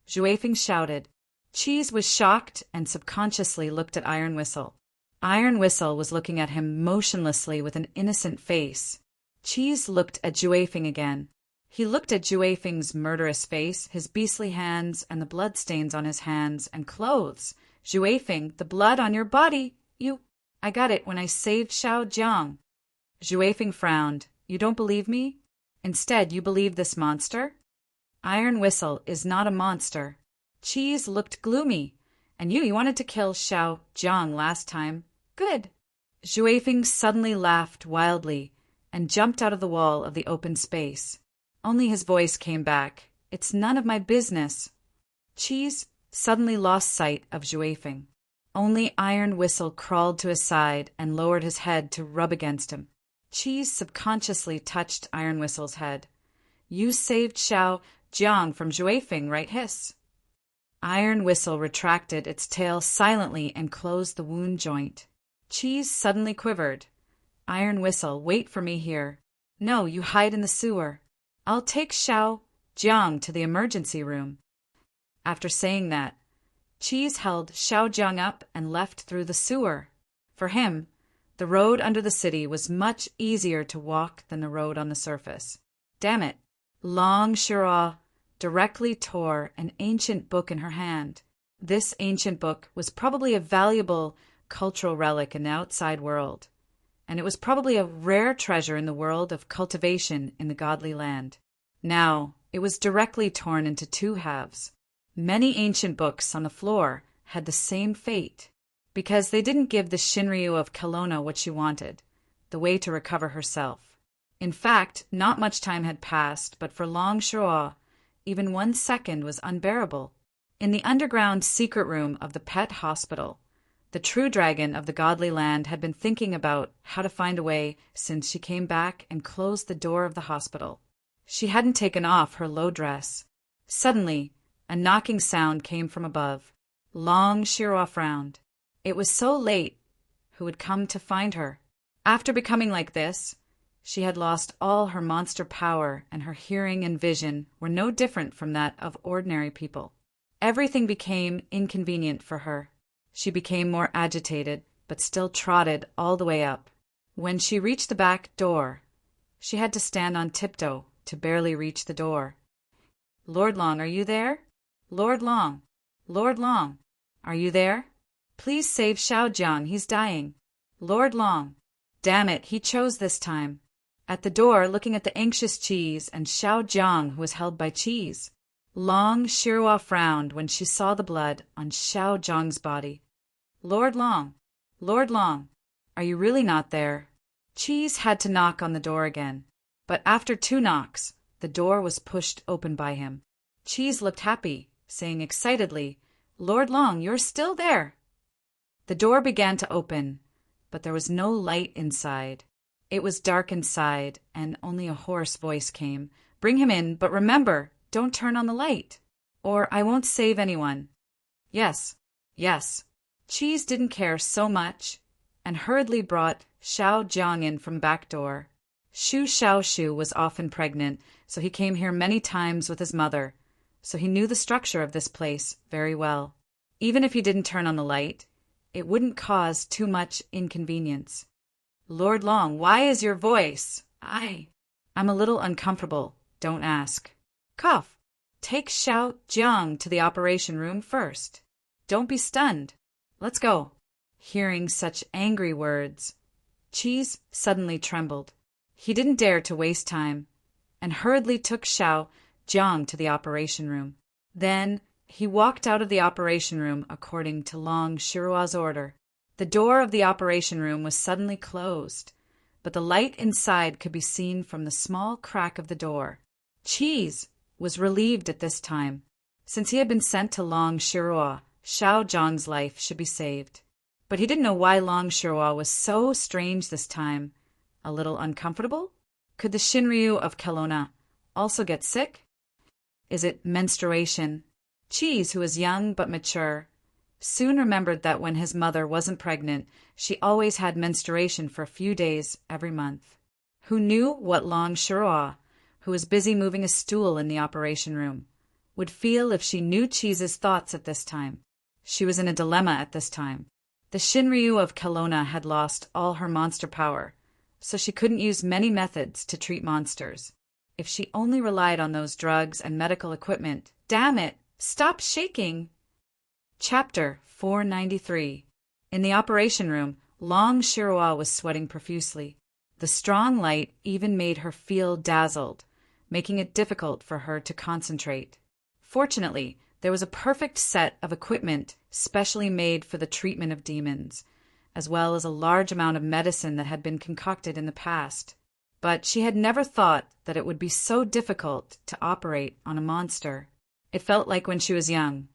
Zhuge Feng shouted. Cheese was shocked and subconsciously looked at Iron Whistle. Iron Whistle was looking at him motionlessly with an innocent face. Cheese looked at Zhuge Feng again. He looked at Zhuge Feng's murderous face, his beastly hands, and the bloodstains on his hands and clothes. Zhuge Feng, the blood on your body. I got it when I saved Xiao Jiang. Zhuge Feng frowned. You don't believe me? Instead, you believe this monster? Iron Whistle is not a monster. Cheese looked gloomy. And you wanted to kill Xiao Jiang last time. Good. Zhuge Feng suddenly laughed wildly and jumped out of the wall of the open space. Only his voice came back. It's none of my business. Cheese suddenly lost sight of Zhuge Feng. Only Iron Whistle crawled to his side and lowered his head to rub against him. Cheese subconsciously touched Iron Whistle's head. You saved Xiao Jiang from Zhuge Feng, right? Hiss. Iron Whistle retracted its tail silently and closed the wound joint. Cheese suddenly quivered. Iron Whistle, wait for me here. No, you hide in the sewer. I'll take Xiao Jiang to the emergency room. After saying that, Cheese held Xiao Jiang up and left through the sewer. For him, the road under the city was much easier to walk than the road on the surface. Damn it! Long Shira directly tore an ancient book in her hand. This ancient book was probably a valuable cultural relic in the outside world, and it was probably a rare treasure in the world of cultivation in the godly land. Now, it was directly torn into 2 halves. Many ancient books on the floor had the same fate, because they didn't give the Shinryu of Kelowna what she wanted, the way to recover herself. In fact, not much time had passed, but for Long Shira, even 1 second was unbearable. In the underground secret room of the pet hospital, the true dragon of the godly land had been thinking about how to find a way since she came back and closed the door of the hospital. She hadn't taken off her low dress. Suddenly, a knocking sound came from above. Long Shira frowned. It was so late. Who had come to find her? After becoming like this, she had lost all her monster power, and her hearing and vision were no different from that of ordinary people. Everything became inconvenient for her. She became more agitated, but still trotted all the way up. When she reached the back door, she had to stand on tiptoe to barely reach the door. Lord Long, are you there? Lord Long, Lord Long, are you there? Please save Xiao Jiang, he's dying. Lord Long, damn it, he chose this time. At the door, looking at the anxious Cheese and Xiao Jiang, who was held by Cheese. Long Shirua frowned when she saw the blood on Xiao Jiang's body. Lord Long, are you really not there? Cheese had to knock on the door again, but after 2 knocks, the door was pushed open by him. Cheese looked happy, saying excitedly, Lord Long, you're still there. The door began to open, but there was no light inside. It was dark inside, and only a hoarse voice came. "Bring him in, but remember, don't turn on the light, or I won't save anyone." Yes, yes. Cheese didn't care so much, and hurriedly brought Xiao Jiang in from back door. Xiao was often pregnant, so he came here many times with his mother, so he knew the structure of this place very well. Even if he didn't turn on the light, it wouldn't cause too much inconvenience. "Lord Long, why is your voice?" I'm a little uncomfortable, don't ask." "Cough. Take Xiao Jiang to the operation room first. Don't be stunned. Let's go." Hearing such angry words, Cheese suddenly trembled. He didn't dare to waste time, and hurriedly took Xiao Jiang to the operation room. Then he walked out of the operation room according to Long Shirua's order. The door of the operation room was suddenly closed, but the light inside could be seen from the small crack of the door. Cheese was relieved at this time. Since he had been sent to Long Shirua, Xiao Jiang's life should be saved. But he didn't know why Long Shirua was so strange this time. A little uncomfortable? Could the Shinryu of Kelowna also get sick? Is it menstruation? Cheese, who was young but mature, soon remembered that when his mother wasn't pregnant, she always had menstruation for a few days every month. Who knew what Long Shirua, who was busy moving a stool in the operation room, would feel if she knew Cheese's thoughts at this time? She was in a dilemma at this time. The Shinryu of Kelowna had lost all her monster power, so she couldn't use many methods to treat monsters. If she only relied on those drugs and medical equipment. Damn it! Stop shaking! Chapter 493. In the operation room, Long Shirua was sweating profusely. The strong light even made her feel dazzled, making it difficult for her to concentrate. Fortunately, there was a perfect set of equipment specially made for the treatment of demons, as well as a large amount of medicine that had been concocted in the past. But she had never thought that it would be so difficult to operate on a monster. It felt like when she was young.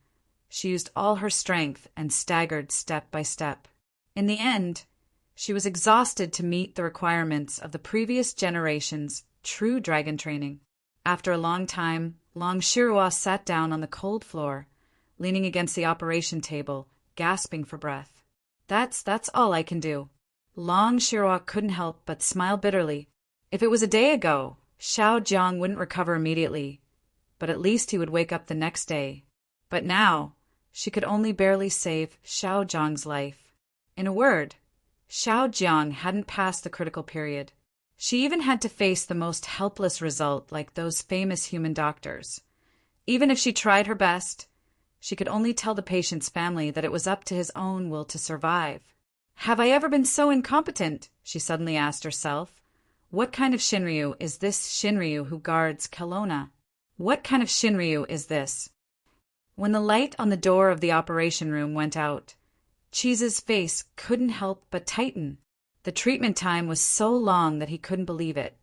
She used all her strength and staggered step by step. In the end, she was exhausted to meet the requirements of the previous generation's true dragon training. After a long time, Long Shirua sat down on the cold floor, leaning against the operation table, gasping for breath. That's all I can do." Long Shirua couldn't help but smile bitterly. If it was a day ago, Xiao Jiang wouldn't recover immediately, but at least he would wake up the next day. But now, she could only barely save Xiao Jiang's life. In a word, Xiao Jiang hadn't passed the critical period. She even had to face the most helpless result like those famous human doctors. Even if she tried her best, she could only tell the patient's family that it was up to his own will to survive. "Have I ever been so incompetent?" she suddenly asked herself. "What kind of Shinryu is this Shinryu who guards Kelowna? What kind of Shinryu is this?" When the light on the door of the operation room went out, Cheese's face couldn't help but tighten. The treatment time was so long that he couldn't believe it.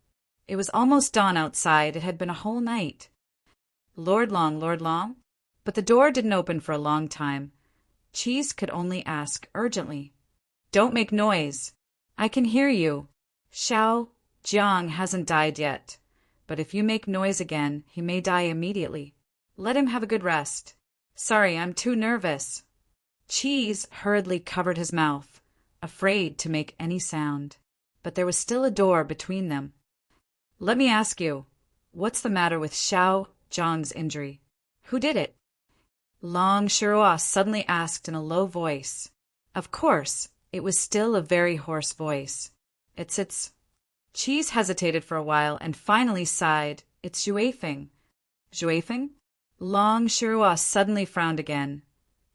It was almost dawn outside. It had been a whole night. Lord Long, Lord Long? But the door didn't open for a long time. Cheese could only ask urgently. "Don't make noise. I can hear you. Xiao Jiang hasn't died yet, but if you make noise again, he may die immediately. Let him have a good rest." "Sorry, I'm too nervous." Cheese hurriedly covered his mouth, afraid to make any sound. But there was still a door between them. "Let me ask you, what's the matter with Xiao Jiang's injury? Who did it?" Long Shirua suddenly asked in a low voice. Of course, it was still a very hoarse voice. It's... Cheese hesitated for a while and finally sighed. "It's Xuefeng." "Xuefeng?" Long Shirua suddenly frowned again.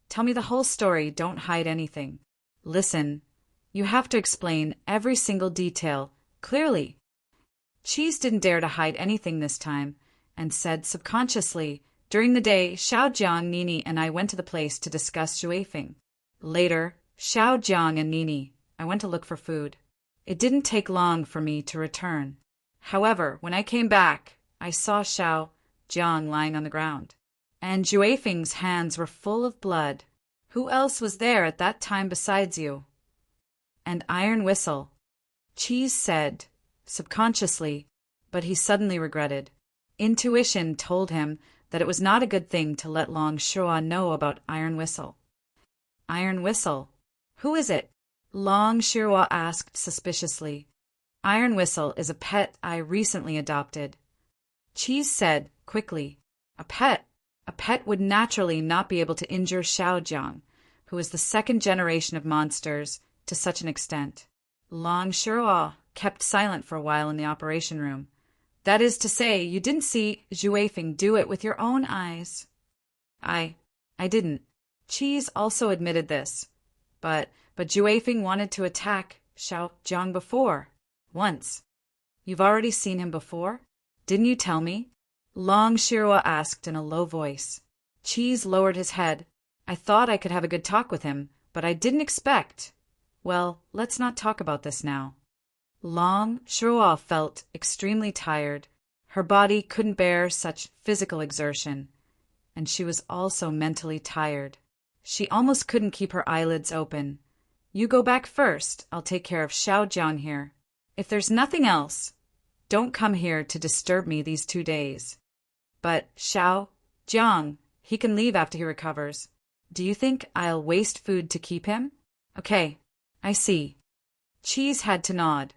"Tell me the whole story, don't hide anything. Listen, you have to explain every single detail, clearly." Cheese didn't dare to hide anything this time, and said subconsciously, "During the day, Xiao Jiang, Nini, and I went to the place to discuss Xuefeng. Later, Xiao Jiang and Nini, I went to look for food. It didn't take long for me to return. However, when I came back, I saw Xiao Jiang lying on the ground, and Xuefeng's hands were full of blood. Who else was there at that time besides you?" "And Iron Whistle." Cheese said, subconsciously, but he suddenly regretted. Intuition told him that it was not a good thing to let Long Shua know about Iron Whistle. Iron Whistle? Who is it? Long Shua asked suspiciously. Iron Whistle is a pet I recently adopted. Cheese said, quickly. A pet? A pet would naturally not be able to injure Xiaojiang, who is the second generation of monsters, to such an extent. Long Shua kept silent for a while in the operation room. That is to say, you didn't see Zhuifeng do it with your own eyes. I didn't. Cheese also admitted this. But Zhuifeng wanted to attack Xiaojiang before. Once. You've already seen him before? Didn't you tell me? Long Shirua asked in a low voice. Cheese lowered his head. I thought I could have a good talk with him, but I didn't expect. Well, let's not talk about this now. Long Shirua felt extremely tired. Her body couldn't bear such physical exertion, and she was also mentally tired. She almost couldn't keep her eyelids open. You go back first. I'll take care of Xiaojiang here. If there's nothing else, don't come here to disturb me these 2 days. But Xiaojiang, he can leave after he recovers. Do you think I'll waste food to keep him? Okay, I see. Cheese had to nod.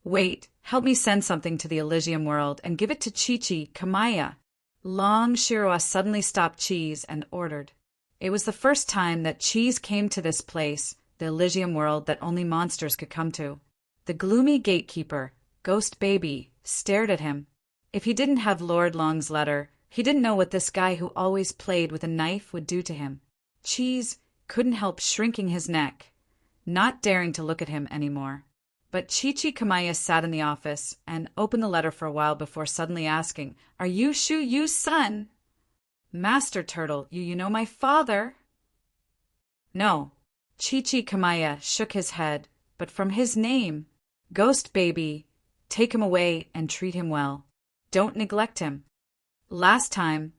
Wait, help me send something to the Elysium world and give it to Chi-Chi Kamaya. Long Shirua suddenly stopped Cheese and ordered. It was the first time that Cheese came to this place, the Elysium world that only monsters could come to. The gloomy gatekeeper, Ghost Baby, stared at him. If he didn't have Lord Long's letter, he didn't know what this guy who always played with a knife would do to him. Cheese couldn't help shrinking his neck, not daring to look at him anymore. But Chi-Chi Kamaya sat in the office and opened the letter for a while before suddenly asking, Are you Shu Yu's son? Master Turtle, you know my father? No. Chi-Chi Kamaya shook his head, but from his name, Ghost Baby, take him away and treat him well. Don't neglect him. Last time,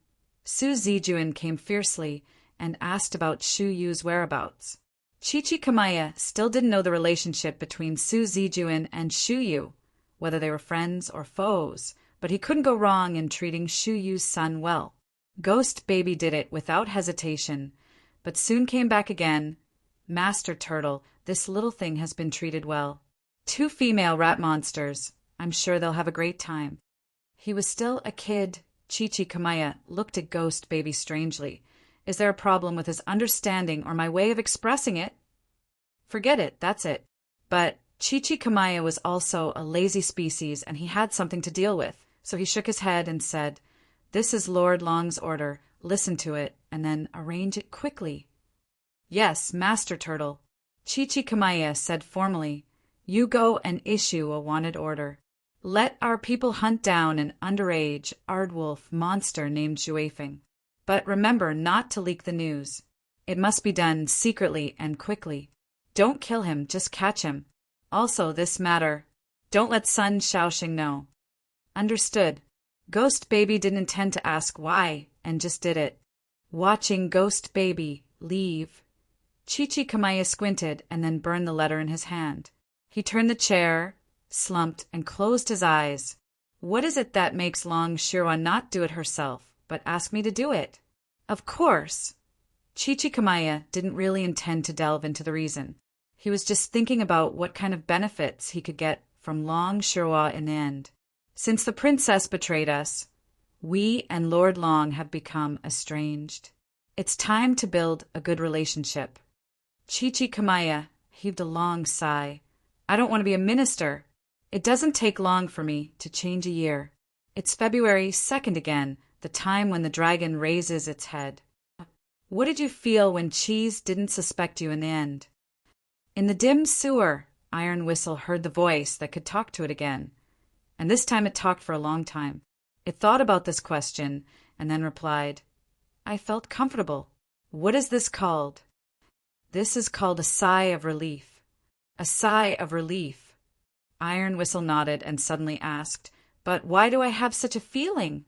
Su Zijuan came fiercely and asked about Shu Yu's whereabouts. Chi-Chi Kamaya still didn't know the relationship between Su Zijuan and Shu Yu, whether they were friends or foes, but he couldn't go wrong in treating Shu Yu's son well. Ghost Baby did it without hesitation, but soon came back again. Master Turtle, this little thing has been treated well. 2 female rat monsters. I'm sure they'll have a great time. He was still a kid. Chi-Chi Kamaya looked at Ghost Baby strangely. Is there a problem with his understanding or my way of expressing it? Forget it, that's it. But Chi-Chi Kamaya was also a lazy species and he had something to deal with, so he shook his head and said, This is Lord Long's order. Listen to it and then arrange it quickly. Yes, Master Turtle. Chi-Chi Kamaya said formally, You go and issue a wanted order. Let our people hunt down an underage Aardwolf monster named Zhuifeng. But remember not to leak the news. It must be done secretly and quickly. Don't kill him, just catch him. Also, this matter, don't let Sun Shaoxing know. Understood. Ghost Baby didn't intend to ask why, and just did it. Watching Ghost Baby leave, Chi-Chi Kamaya squinted and then burned the letter in his hand. He turned the chair, slumped, and closed his eyes. What is it that makes Long Shirua not do it herself, but ask me to do it? Of course. Chi-Chi Kamaya didn't really intend to delve into the reason. He was just thinking about what kind of benefits he could get from Long Shirua in the end. Since the princess betrayed us, we and Lord Long have become estranged. It's time to build a good relationship. Chi-Chi Kamaya heaved a long sigh. I don't want to be a minister. It doesn't take long for me to change a year. It's February 2nd again, the time when the dragon raises its head. What did you feel when Cheese didn't suspect you in the end? In the dim sewer, Iron Whistle heard the voice that could talk to it again. And this time it talked for a long time. It thought about this question and then replied, I felt comfortable. What is this called? This is called a sigh of relief. A sigh of relief. Iron Whistle nodded and suddenly asked, But why do I have such a feeling?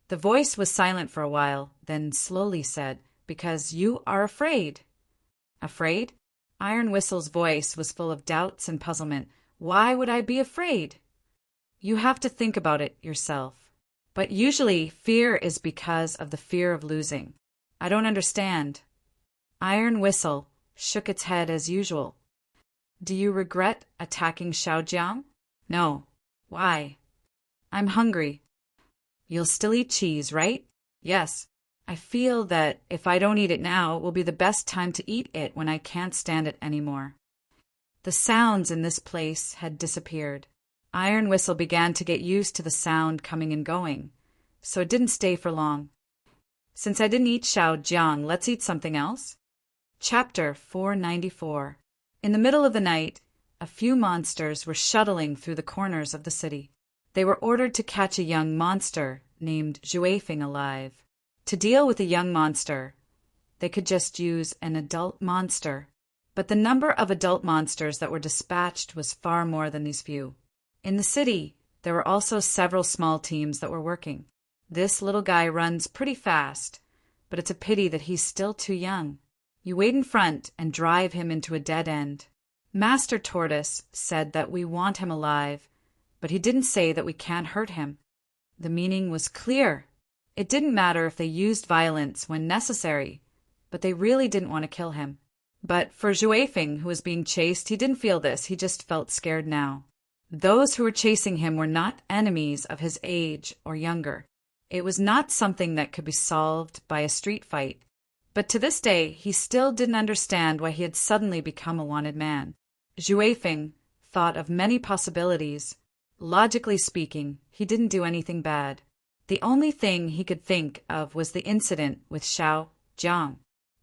The voice was silent for a while, then slowly said, Because you are afraid. Afraid? Iron Whistle's voice was full of doubts and puzzlement. Why would I be afraid? You have to think about it yourself. But usually fear is because of the fear of losing. I don't understand. Iron Whistle shook its head as usual. Do you regret attacking Xiaojiang? No. Why? I'm hungry. You'll still eat cheese, right? Yes. I feel that if I don't eat it now, it will be the best time to eat it when I can't stand it anymore. The sounds in this place had disappeared. Iron Whistle began to get used to the sound coming and going, so it didn't stay for long. Since I didn't eat Xiaojiang, let's eat something else. Chapter 494. In the middle of the night, a few monsters were shuttling through the corners of the city. They were ordered to catch a young monster named Zhuifeng alive. To deal with a young monster, they could just use an adult monster. But the number of adult monsters that were dispatched was far more than these few. In the city, there were also several small teams that were working. This little guy runs pretty fast, but it's a pity that he's still too young. You wait in front and drive him into a dead end. Master Tortoise said that we want him alive, but he didn't say that we can't hurt him. The meaning was clear. It didn't matter if they used violence when necessary, but they really didn't want to kill him. But for Zhuifeng, who was being chased, he didn't feel this. He just felt scared now. Those who were chasing him were not enemies of his age or younger. It was not something that could be solved by a street fight. But to this day, he still didn't understand why he had suddenly become a wanted man. Zhuifeng thought of many possibilities. Logically speaking, he didn't do anything bad. The only thing he could think of was the incident with Xiaojiang.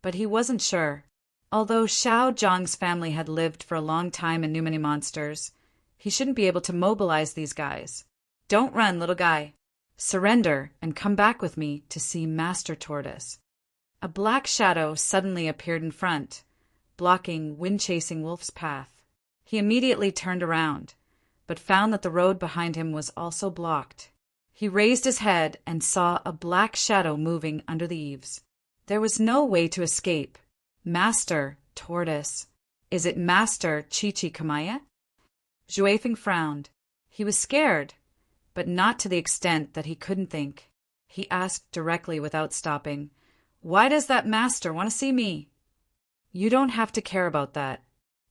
But he wasn't sure. Although Xiaojiang's family had lived for a long time and knew many monsters, he shouldn't be able to mobilize these guys. Don't run, little guy. Surrender and come back with me to see Master Tortoise. A black shadow suddenly appeared in front, blocking Wind-Chasing Wolf's path. He immediately turned around, but found that the road behind him was also blocked. He raised his head and saw a black shadow moving under the eaves. There was no way to escape. Master Tortoise. Is it Master Chichikamaya? Zhuifeng frowned. He was scared, but not to the extent that he couldn't think. He asked directly without stopping, Why does that master want to see me? You don't have to care about that.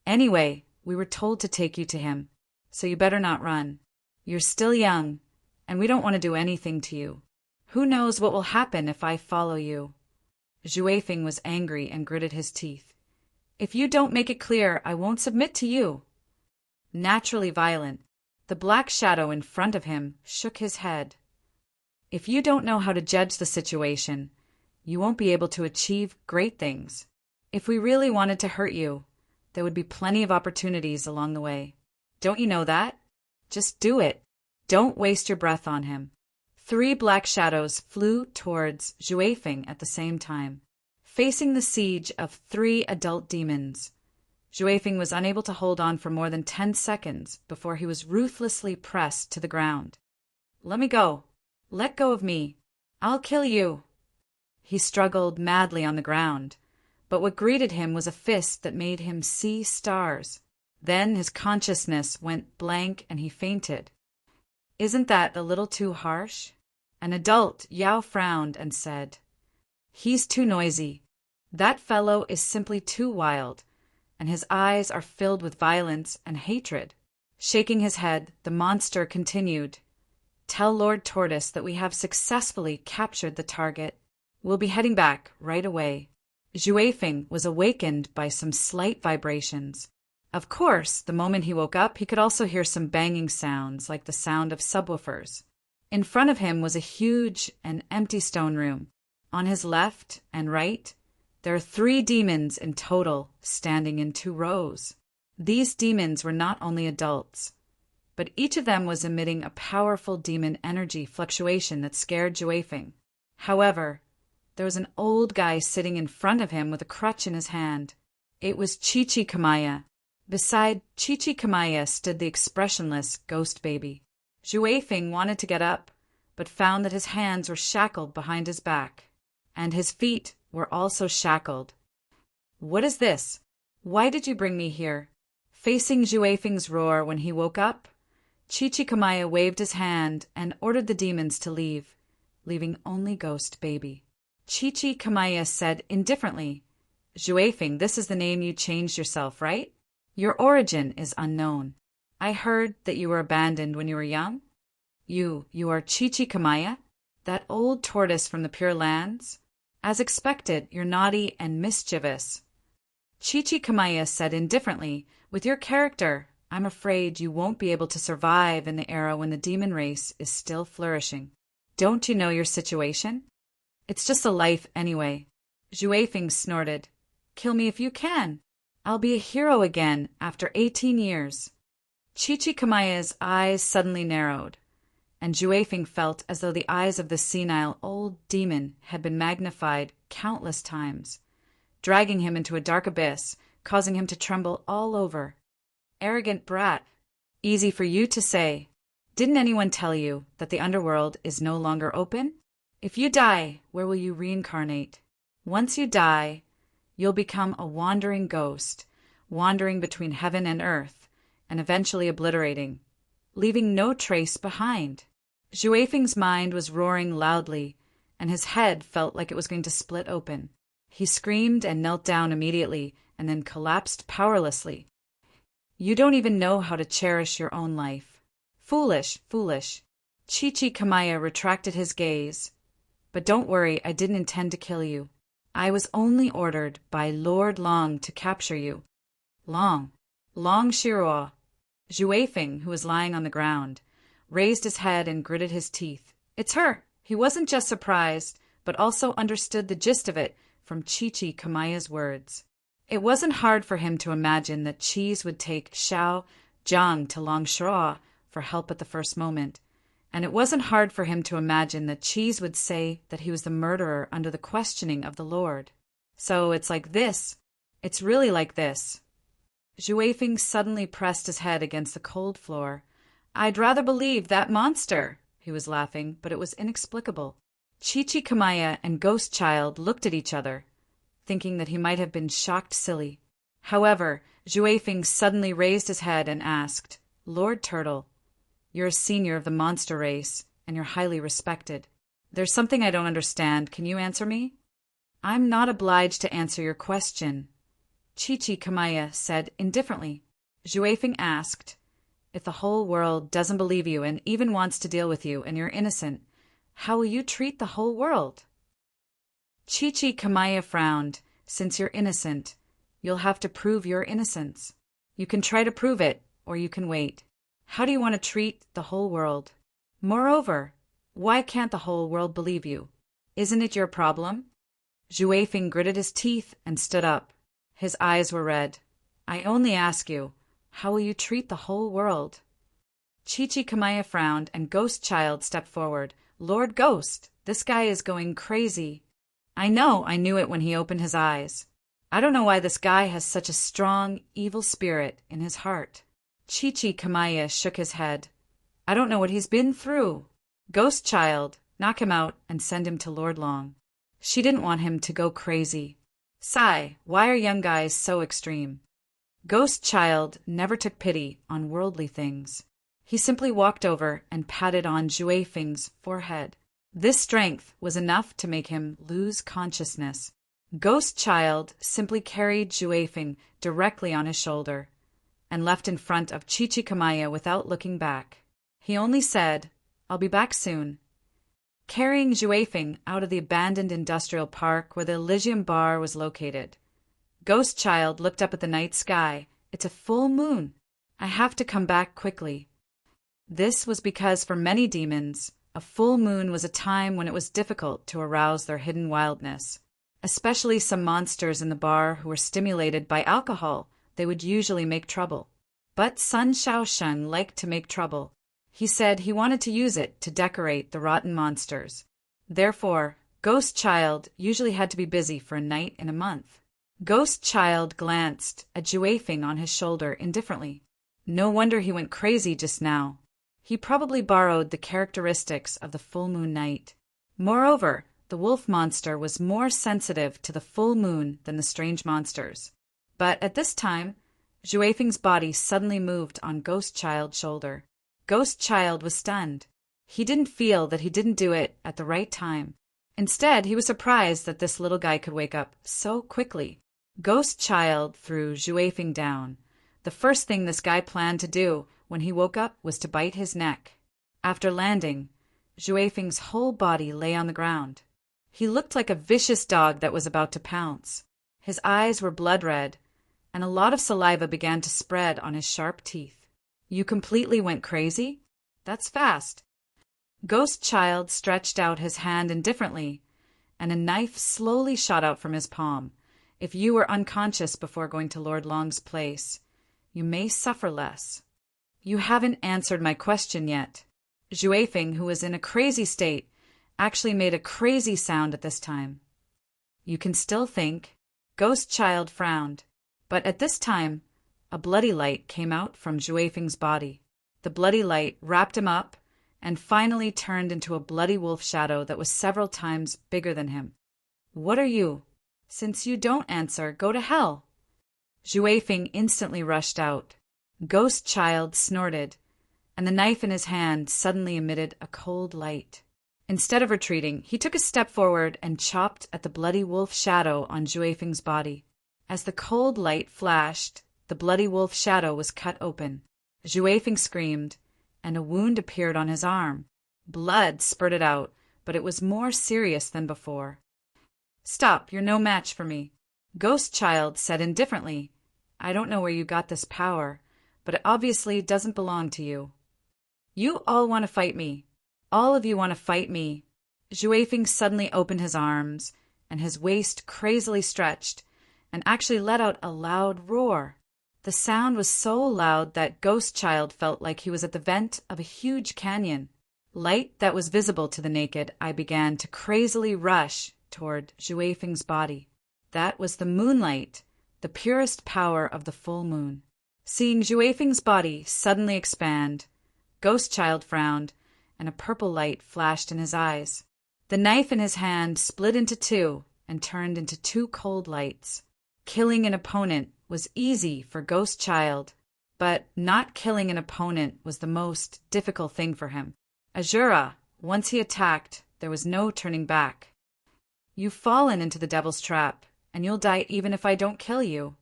Anyway, we were told to take you to him, so you better not run. You're still young, and we don't want to do anything to you. Who knows what will happen if I follow you? Zhuifeng was angry and gritted his teeth. If you don't make it clear, I won't submit to you. Naturally violent, the black shadow in front of him shook his head. If you don't know how to judge the situation, you won't be able to achieve great things. If we really wanted to hurt you, there would be plenty of opportunities along the way. Don't you know that? Just do it. Don't waste your breath on him. 3 black shadows flew towards Zhuifeng at the same time, facing the siege of 3 adult demons. Zhuifeng was unable to hold on for more than 10 seconds before he was ruthlessly pressed to the ground. Let me go. Let go of me. I'll kill you. He struggled madly on the ground, but what greeted him was a fist that made him see stars. Then his consciousness went blank and he fainted. Isn't that a little too harsh? An adult, Yao, frowned and said, He's too noisy. That fellow is simply too wild, and his eyes are filled with violence and hatred. Shaking his head, the monster continued, Tell Lord Tortoise that we have successfully captured the target. We'll be heading back right away. Zhuifeng was awakened by some slight vibrations. Of course, the moment he woke up, he could also hear some banging sounds like the sound of subwoofers. In front of him was a huge and empty stone room. On his left and right, there are 3 demons in total, standing in 2 rows. These demons were not only adults, but each of them was emitting a powerful demon energy fluctuation that scared Zhuifeng. However, there was an old guy sitting in front of him with a crutch in his hand. It was Chichikamaya. Beside Chichikamaya stood the expressionless ghost baby. Zhuifeng wanted to get up, but found that his hands were shackled behind his back, and his feet were also shackled. What is this? Why did you bring me here? Facing Zhuefeng's roar when he woke up, Chichikamaya waved his hand and ordered the demons to leave, leaving only Ghost Baby. Chichikamaya said indifferently, Zhuefeng, this is the name you changed yourself, right? Your origin is unknown. I heard that you were abandoned when you were young. You are Chichikamaya, that old tortoise from the Pure Lands? As expected, you're naughty and mischievous. Chichikamaya said indifferently, with your character, I'm afraid you won't be able to survive in the era when the demon race is still flourishing. Don't you know your situation? It's just a life anyway. Zhuefeng snorted. Kill me if you can. I'll be a hero again after 18 years. Chichikamaya's eyes suddenly narrowed, and Zhuefeng felt as though the eyes of the senile old demon had been magnified countless times, dragging him into a dark abyss, causing him to tremble all over. Arrogant brat. Easy for you to say. Didn't anyone tell you that the underworld is no longer open? If you die, where will you reincarnate? Once you die, you'll become a wandering ghost, wandering between heaven and earth, and eventually obliterating, leaving no trace behind. Zhuefeng's mind was roaring loudly, and his head felt like it was going to split open. He screamed and knelt down immediately, and then collapsed powerlessly. You don't even know how to cherish your own life. Foolish, foolish. Chichikamaya retracted his gaze. But don't worry, I didn't intend to kill you. I was only ordered by Lord Long to capture you. Long Shiro. Zhuefeng, who was lying on the ground, raised his head and gritted his teeth. It's her. He wasn't just surprised, but also understood the gist of it from Chichikamaya's words. It wasn't hard for him to imagine that Cheese would take Xiao Zhang to Long Shiro for help at the first moment, and it wasn't hard for him to imagine that Cheese would say that he was the murderer under the questioning of the Lord. So it's like this. It's really like this. Zhuefeng suddenly pressed his head against the cold floor. I'd rather believe that monster. He was laughing, but it was inexplicable. Chichikamaya and Ghost Child looked at each other, thinking that he might have been shocked silly. However, Zhuefeng suddenly raised his head and asked, Lord Turtle, you're a senior of the monster race, and you're highly respected. There's something I don't understand. Can you answer me? I'm not obliged to answer your question, Chichikamaya said indifferently. Zhuefeng asked, if the whole world doesn't believe you and even wants to deal with you and you're innocent, how will you treat the whole world? Chichikamaya frowned. Since you're innocent, you'll have to prove your innocence. You can try to prove it, or you can wait. How do you want to treat the whole world? Moreover, why can't the whole world believe you? Isn't it your problem? Zhuefeng gritted his teeth and stood up. His eyes were red. I only ask you, how will you treat the whole world? Chichikamaya frowned and Ghost Child stepped forward. Lord Ghost, this guy is going crazy. I knew it when he opened his eyes. I don't know why this guy has such a strong, evil spirit in his heart. Chichikamaya shook his head. I don't know what he's been through. Ghost Child, knock him out and send him to Lord Long. She didn't want him to go crazy. Sigh, why are young guys so extreme? Ghost Child never took pity on worldly things. He simply walked over and patted on Zhuefeng's forehead. This strength was enough to make him lose consciousness. Ghost Child simply carried Zhuefeng directly on his shoulder and left in front of Chichikamaya without looking back. He only said, I'll be back soon, carrying Zhuefeng out of the abandoned industrial park where the Elysium Bar was located. Ghost Child looked up at the night sky. It's a full moon. I have to come back quickly. This was because for many demons, a full moon was a time when it was difficult to arouse their hidden wildness. Especially some monsters in the bar who were stimulated by alcohol, they would usually make trouble. But Sun Shaosheng liked to make trouble. He said he wanted to use it to decorate the rotten monsters. Therefore, Ghost Child usually had to be busy for a night in a month. Ghost Child glanced at Zhuefeng on his shoulder indifferently. No wonder he went crazy just now. He probably borrowed the characteristics of the full moon night. Moreover, the wolf monster was more sensitive to the full moon than the strange monsters. But at this time, Zhuefeng's body suddenly moved on Ghost Child's shoulder. Ghost Child was stunned. He didn't feel that he didn't do it at the right time. Instead, he was surprised that this little guy could wake up so quickly. Ghost Child threw Zhuefeng down. The first thing this guy planned to do when he woke up was to bite his neck. After landing, Zhuefeng's whole body lay on the ground. He looked like a vicious dog that was about to pounce. His eyes were blood red, and a lot of saliva began to spread on his sharp teeth. You completely went crazy? That's fast. Ghost Child stretched out his hand indifferently, and a knife slowly shot out from his palm. If you were unconscious before going to Lord Long's place, you may suffer less. You haven't answered my question yet. Zhuefeng, who was in a crazy state, actually made a crazy sound at this time. You can still think. Ghost Child frowned. But at this time, a bloody light came out from Zhuefeng's body. The bloody light wrapped him up and finally turned into a bloody wolf shadow that was several times bigger than him. What are you? Since you don't answer, go to hell. Zhuefeng instantly rushed out. Ghost Child snorted, and the knife in his hand suddenly emitted a cold light. Instead of retreating, he took a step forward and chopped at the bloody wolf shadow on Zhuefeng's body. As the cold light flashed, the bloody wolf shadow was cut open. Zhuefeng screamed, and a wound appeared on his arm. Blood spurted out, but it was more serious than before. Stop, you're no match for me. Ghost Child said indifferently, I don't know where you got this power, but it obviously doesn't belong to you. You all want to fight me. All of you want to fight me. Zhuefeng suddenly opened his arms, and his waist crazily stretched, and actually let out a loud roar. The sound was so loud that Ghost Child felt like he was at the vent of a huge canyon. Light that was visible to the naked eye began to crazily rush toward Zhuefeng's body. That was the moonlight, the purest power of the full moon. Seeing Zhuefeng's body suddenly expand, Ghost Child frowned, and a purple light flashed in his eyes. The knife in his hand split into two and turned into two cold lights. Killing an opponent was easy for Ghost Child, but not killing an opponent was the most difficult thing for him. Azura, once he attacked, there was no turning back. You've fallen into the devil's trap, and you'll die even if I don't kill you.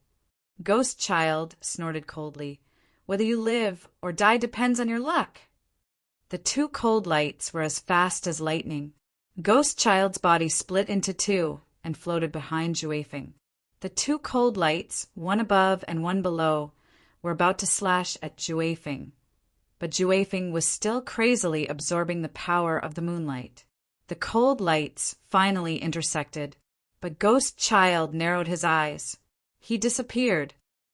Ghost Child snorted coldly. Whether you live or die depends on your luck. The two cold lights were as fast as lightning. Ghost Child's body split into two and floated behind Zhuefeng. The two cold lights, one above and one below, were about to slash at Zhuefeng, but Zhuefeng was still crazily absorbing the power of the moonlight. The cold lights finally intersected, but Ghost Child narrowed his eyes. He disappeared.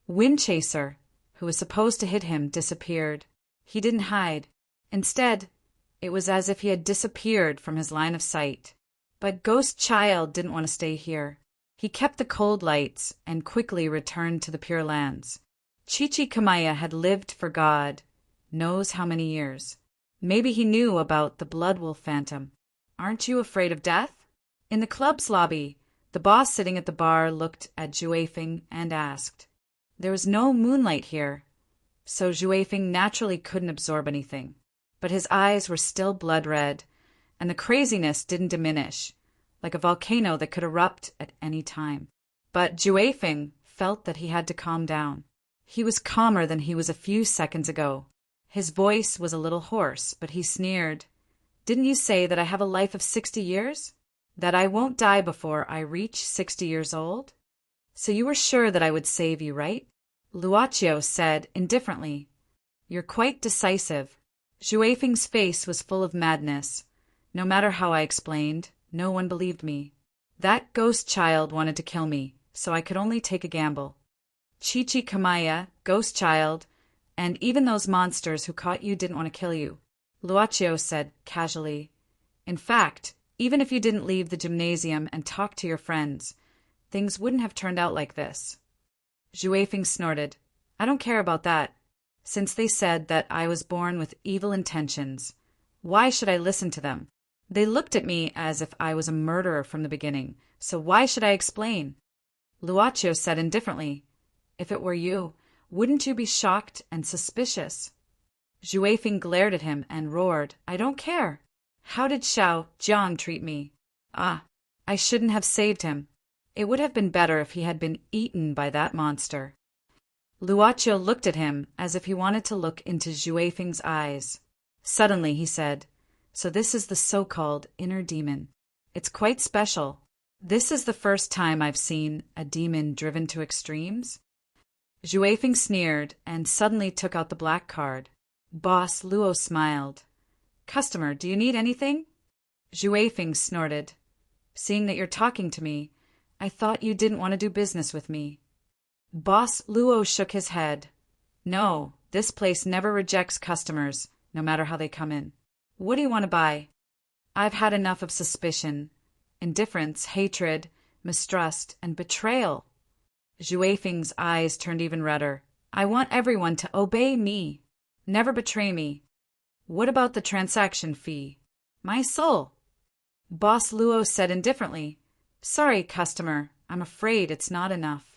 Windchaser, who was supposed to hit him, disappeared. He didn't hide. Instead, it was as if he had disappeared from his line of sight. But Ghost Child didn't want to stay here. He kept the cold lights and quickly returned to the Pure Lands. Chichikamaya had lived for God knows how many years. Maybe he knew about the Blood Wolf Phantom. Aren't you afraid of death? In the club's lobby, the boss sitting at the bar looked at Zhuefeng and asked. There was no moonlight here, so Zhuefeng naturally couldn't absorb anything. But his eyes were still blood red, and the craziness didn't diminish, like a volcano that could erupt at any time. But Zhuefeng felt that he had to calm down. He was calmer than he was a few seconds ago. His voice was a little hoarse, but he sneered. Didn't you say that I have a life of 60 years? That I won't die before I reach 60 years old? So you were sure that I would save you, right? Luochio said indifferently. You're quite decisive. Zhuefeng's face was full of madness. No matter how I explained, no one believed me. That Ghost Child wanted to kill me, so I could only take a gamble. Chichikamaya, Ghost Child, and even those monsters who caught you didn't want to kill you, Luochio said casually. In fact, even if you didn't leave the gymnasium and talk to your friends, things wouldn't have turned out like this. Zhuefeng snorted. I don't care about that. Since they said that I was born with evil intentions, why should I listen to them? They looked at me as if I was a murderer from the beginning, so why should I explain? Luochio said indifferently. If it were you, Wouldn't you be shocked and suspicious? Zhu Feng glared at him and roared, I don't care. How did Xiao Jiang treat me? Ah, I shouldn't have saved him. It would have been better if he had been eaten by that monster. Luoqiu looked at him as if he wanted to look into Zhu Feng's eyes. Suddenly he said, So this is the so-called inner demon. It's quite special. This is the first time I've seen a demon driven to extremes. Zhu Feng sneered and suddenly took out the black card. Boss Luo smiled. Customer, do you need anything? Zhu Feng snorted. Seeing that you're talking to me, I thought you didn't want to do business with me. Boss Luo shook his head. No, this place never rejects customers, no matter how they come in. What do you want to buy? I've had enough of suspicion, indifference, hatred, mistrust, and betrayal. Zhu Feng's eyes turned even redder. I want everyone to obey me. Never betray me. What about the transaction fee? My soul. Boss Luo said indifferently. Sorry, customer. I'm afraid it's not enough.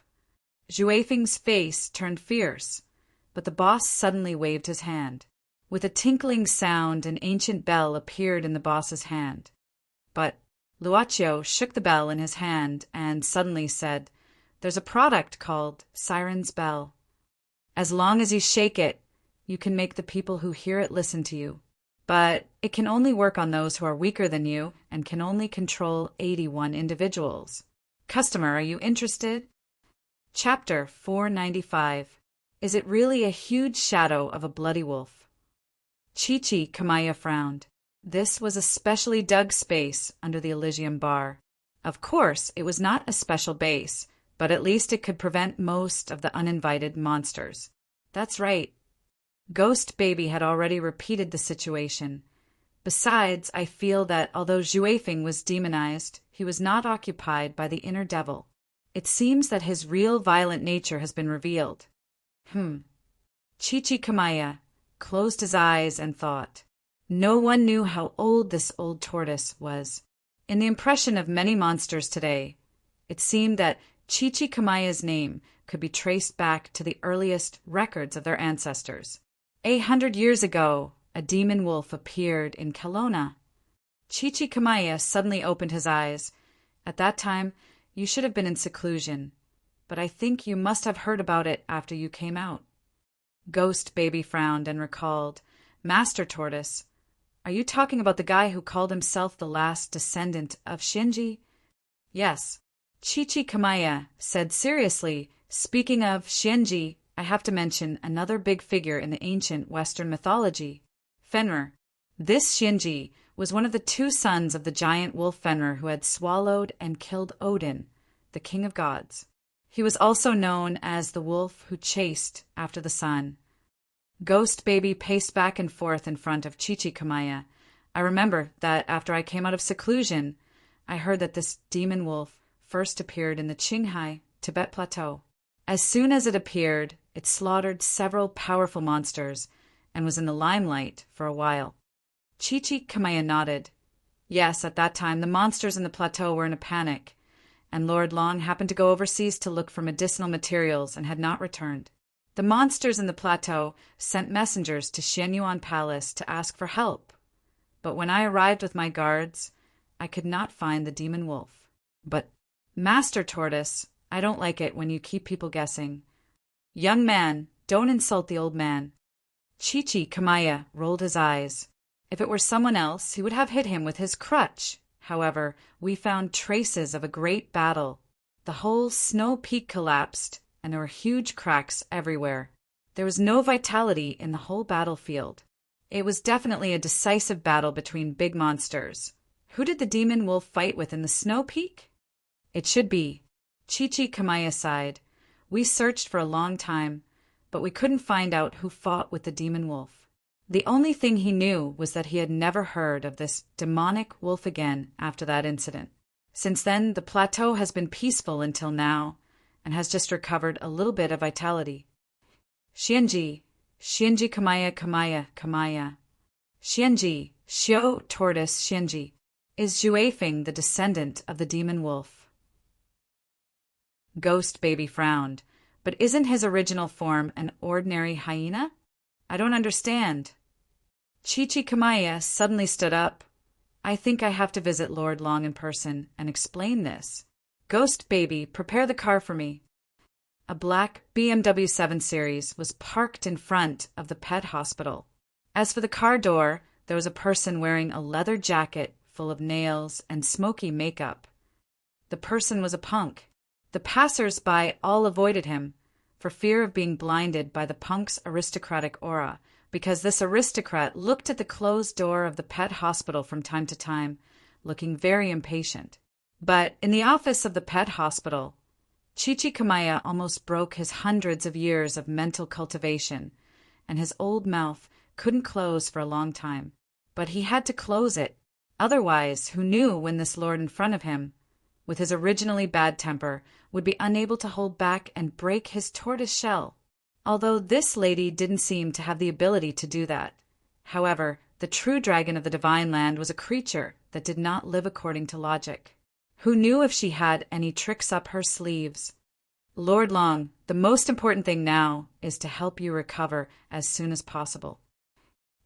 Zhu Feng's face turned fierce, but the boss suddenly waved his hand. With a tinkling sound, an ancient bell appeared in the boss's hand. But Luoqiu shook the bell in his hand and suddenly said, There's a product called Siren's Bell. As long as you shake it, you can make the people who hear it listen to you. But it can only work on those who are weaker than you and can only control 81 individuals. Customer, are you interested? Chapter 495. Is it really a huge shadow of a bloody wolf? Chichi Kamaya frowned. This was a specially dug space under the Elysium bar. Of course, it was not a special base, but at least it could prevent most of the uninvited monsters. That's right. Ghost Baby had already repeated the situation. Besides, I feel that although Zhu Feng was demonized, he was not occupied by the inner devil. It seems that his real violent nature has been revealed. Chichi Kamaya closed his eyes and thought. No one knew how old this old tortoise was. In the impression of many monsters today, it seemed that Chichi Kamaya's name could be traced back to the earliest records of their ancestors. 800 years ago, a demon wolf appeared in Kelowna. Chichi Kamaya suddenly opened his eyes. At that time, you should have been in seclusion, but I think you must have heard about it after you came out. Ghost Baby frowned and recalled, Master Tortoise, are you talking about the guy who called himself the last descendant of Shinji? Yes. Chichi Kamaya said seriously, speaking of Shinji, I have to mention another big figure in the ancient Western mythology, Fenrir. This Shinji was one of the two sons of the giant wolf Fenrir who had swallowed and killed Odin, the king of gods. He was also known as the wolf who chased after the sun. Ghost Baby paced back and forth in front of Chichi Kamaya. I remember that after I came out of seclusion, I heard that this demon wolf first appeared in the Qinghai, Tibet Plateau. As soon as it appeared, it slaughtered several powerful monsters and was in the limelight for a while. Chichi Kamaya nodded. Yes, at that time the monsters in the plateau were in a panic, and Lord Long happened to go overseas to look for medicinal materials and had not returned. The monsters in the plateau sent messengers to Xianyuan Palace to ask for help, but when I arrived with my guards, I could not find the demon wolf. But, Master Tortoise, I don't like it when you keep people guessing. Young man, don't insult the old man. Chichi Kamaya rolled his eyes. If it were someone else, he would have hit him with his crutch. However, we found traces of a great battle. The whole snow peak collapsed, and there were huge cracks everywhere. There was no vitality in the whole battlefield. It was definitely a decisive battle between big monsters. Who did the demon wolf fight with in the snow peak? It should be. Chichi Kamaya sighed. We searched for a long time, but we couldn't find out who fought with the demon wolf. The only thing he knew was that he had never heard of this demonic wolf again after that incident. Since then, the plateau has been peaceful until now, and has just recovered a little bit of vitality. Shinji Kamaya Kamaya Kamaya. Shinji, Xiao Tortoise Shinji. Is Zhu Feng the descendant of the demon wolf? Ghost Baby frowned. But isn't his original form an ordinary hyena? I don't understand. Chichikamaya suddenly stood up. I think I have to visit Lord Long in person and explain this. Ghost baby, prepare the car for me. A black BMW 7 Series was parked in front of the pet hospital. As for the car door, there was a person wearing a leather jacket full of nails and smoky makeup. The person was a punk. The passers-by all avoided him, for fear of being blinded by the punk's aristocratic aura, because this aristocrat looked at the closed door of the pet hospital from time to time, looking very impatient. But in the office of the pet hospital, Chichikamaya almost broke his hundreds of years of mental cultivation, and his old mouth couldn't close for a long time. But he had to close it. Otherwise, who knew when this lord in front of him, with his originally bad temper, would be unable to hold back and break his tortoise shell? Although this lady didn't seem to have the ability to do that. However, the true dragon of the divine land was a creature that did not live according to logic. Who knew if she had any tricks up her sleeves? Lord Long, the most important thing now is to help you recover as soon as possible.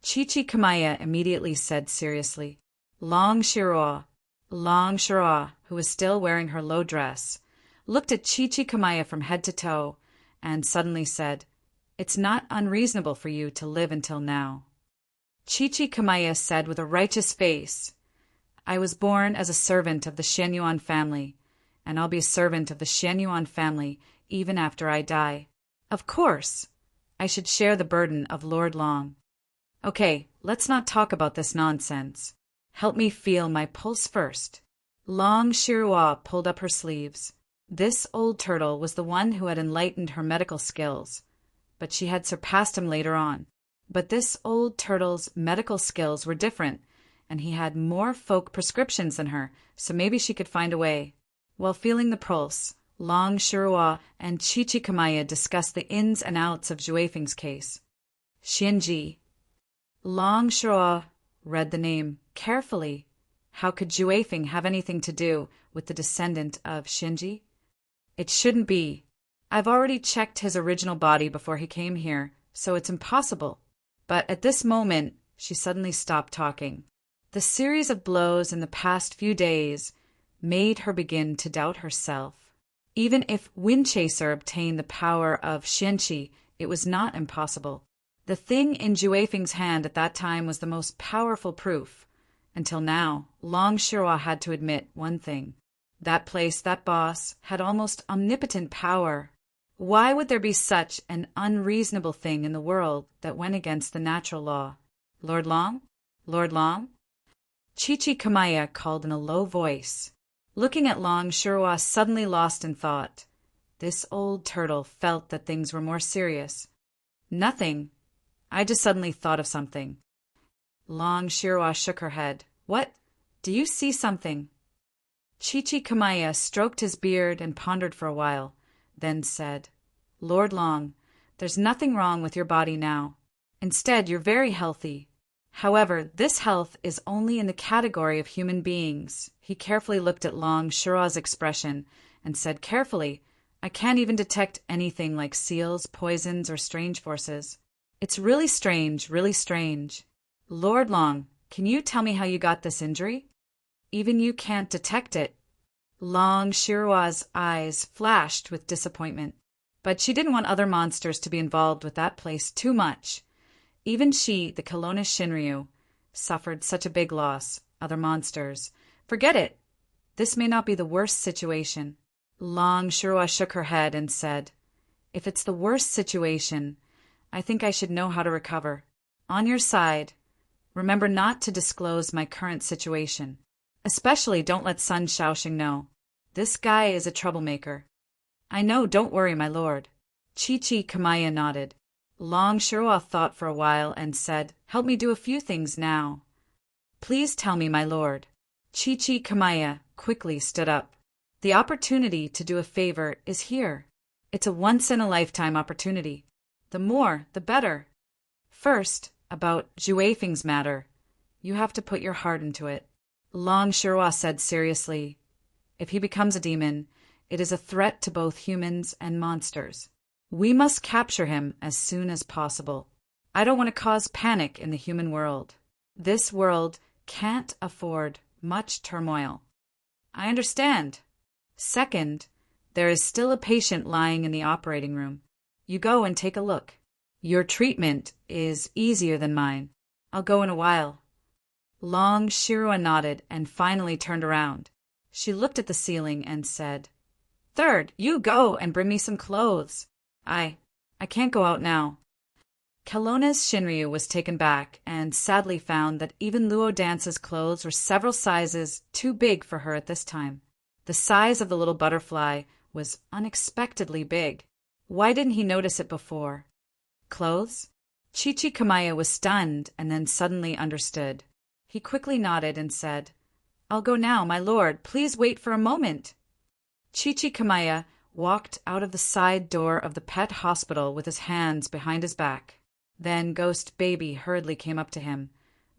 Chichikamaya immediately said seriously. Long Shiro, who was still wearing her low dress, looked at Chichikamaya from head to toe and suddenly said, It's not unreasonable for you to live until now. Chichikamaya said with a righteous face, I was born as a servant of the Shenyuan family, and I'll be a servant of the Shenyuan family even after I die. Of course, I should share the burden of Lord Long. Okay, let's not talk about this nonsense. Help me feel my pulse first. Long Shirua pulled up her sleeves. This old turtle was the one who had enlightened her medical skills, but she had surpassed him later on. But this old turtle's medical skills were different, and he had more folk prescriptions than her, so maybe she could find a way. While feeling the pulse, Long Shirua and Chichikamaya discussed the ins and outs of Juefeng's case. Shinji. Long Shirua read the name carefully. How could Juefeng have anything to do with the descendant of Shinji? It shouldn't be. I've already checked his original body before he came here, so it's impossible. But at this moment, she suddenly stopped talking. The series of blows in the past few days made her begin to doubt herself. Even if Windchaser obtained the power of Shinji, it was not impossible. The thing in Juefeng's hand at that time was the most powerful proof. Until now, Long Shirua had to admit one thing. That place, that boss, had almost omnipotent power. Why would there be such an unreasonable thing in the world that went against the natural law? Lord Long? Lord Long? Chichikamaya called in a low voice. Looking at Long Shirua suddenly lost in thought. This old turtle felt that things were more serious. Nothing. I just suddenly thought of something. Long Shirua shook her head. What? Do you see something? Chichikamaya stroked his beard and pondered for a while, then said, Lord Long, there's nothing wrong with your body now. Instead, you're very healthy. However, this health is only in the category of human beings. He carefully looked at Long Shirua's expression and said carefully, I can't even detect anything like seals, poisons, or strange forces. It's really strange, really strange. Lord Long, can you tell me how you got this injury? Even you can't detect it. Long Shirua's eyes flashed with disappointment, but she didn't want other monsters to be involved with that place too much. Even she, the Kelowna Shinryu, suffered such a big loss. Other monsters. Forget it. This may not be the worst situation. Long Shirua shook her head and said, If it's the worst situation, I think I should know how to recover. On your side, remember not to disclose my current situation. Especially don't let Sun Shaoxing know. This guy is a troublemaker. I know, don't worry, my lord. Chichikamaya nodded. Long Shirua thought for a while and said, Help me do a few things now. Please tell me, my lord. Chichikamaya quickly stood up. The opportunity to do a favor is here. It's a once-in-a-lifetime opportunity. The more, the better. First, about Juefeng's matter. You have to put your heart into it. Long Shirua said seriously, If he becomes a demon, it is a threat to both humans and monsters. We must capture him as soon as possible. I don't want to cause panic in the human world. This world can't afford much turmoil. I understand. Second, there is still a patient lying in the operating room. You go and take a look. Your treatment is easier than mine. I'll go in a while. Long Shirua nodded and finally turned around. She looked at the ceiling and said, Third, you go and bring me some clothes. I can't go out now. Kelowna's Shinryu was taken back and sadly found that even Luo Dance's clothes were several sizes too big for her at this time. The size of the little butterfly was unexpectedly big. Why didn't he notice it before? Clothes? Chichi Kamaya was stunned and then suddenly understood. He quickly nodded and said, I'll go now, my lord. Please wait for a moment. Chichi Kamaya walked out of the side door of the pet hospital with his hands behind his back. Then Ghost Baby hurriedly came up to him.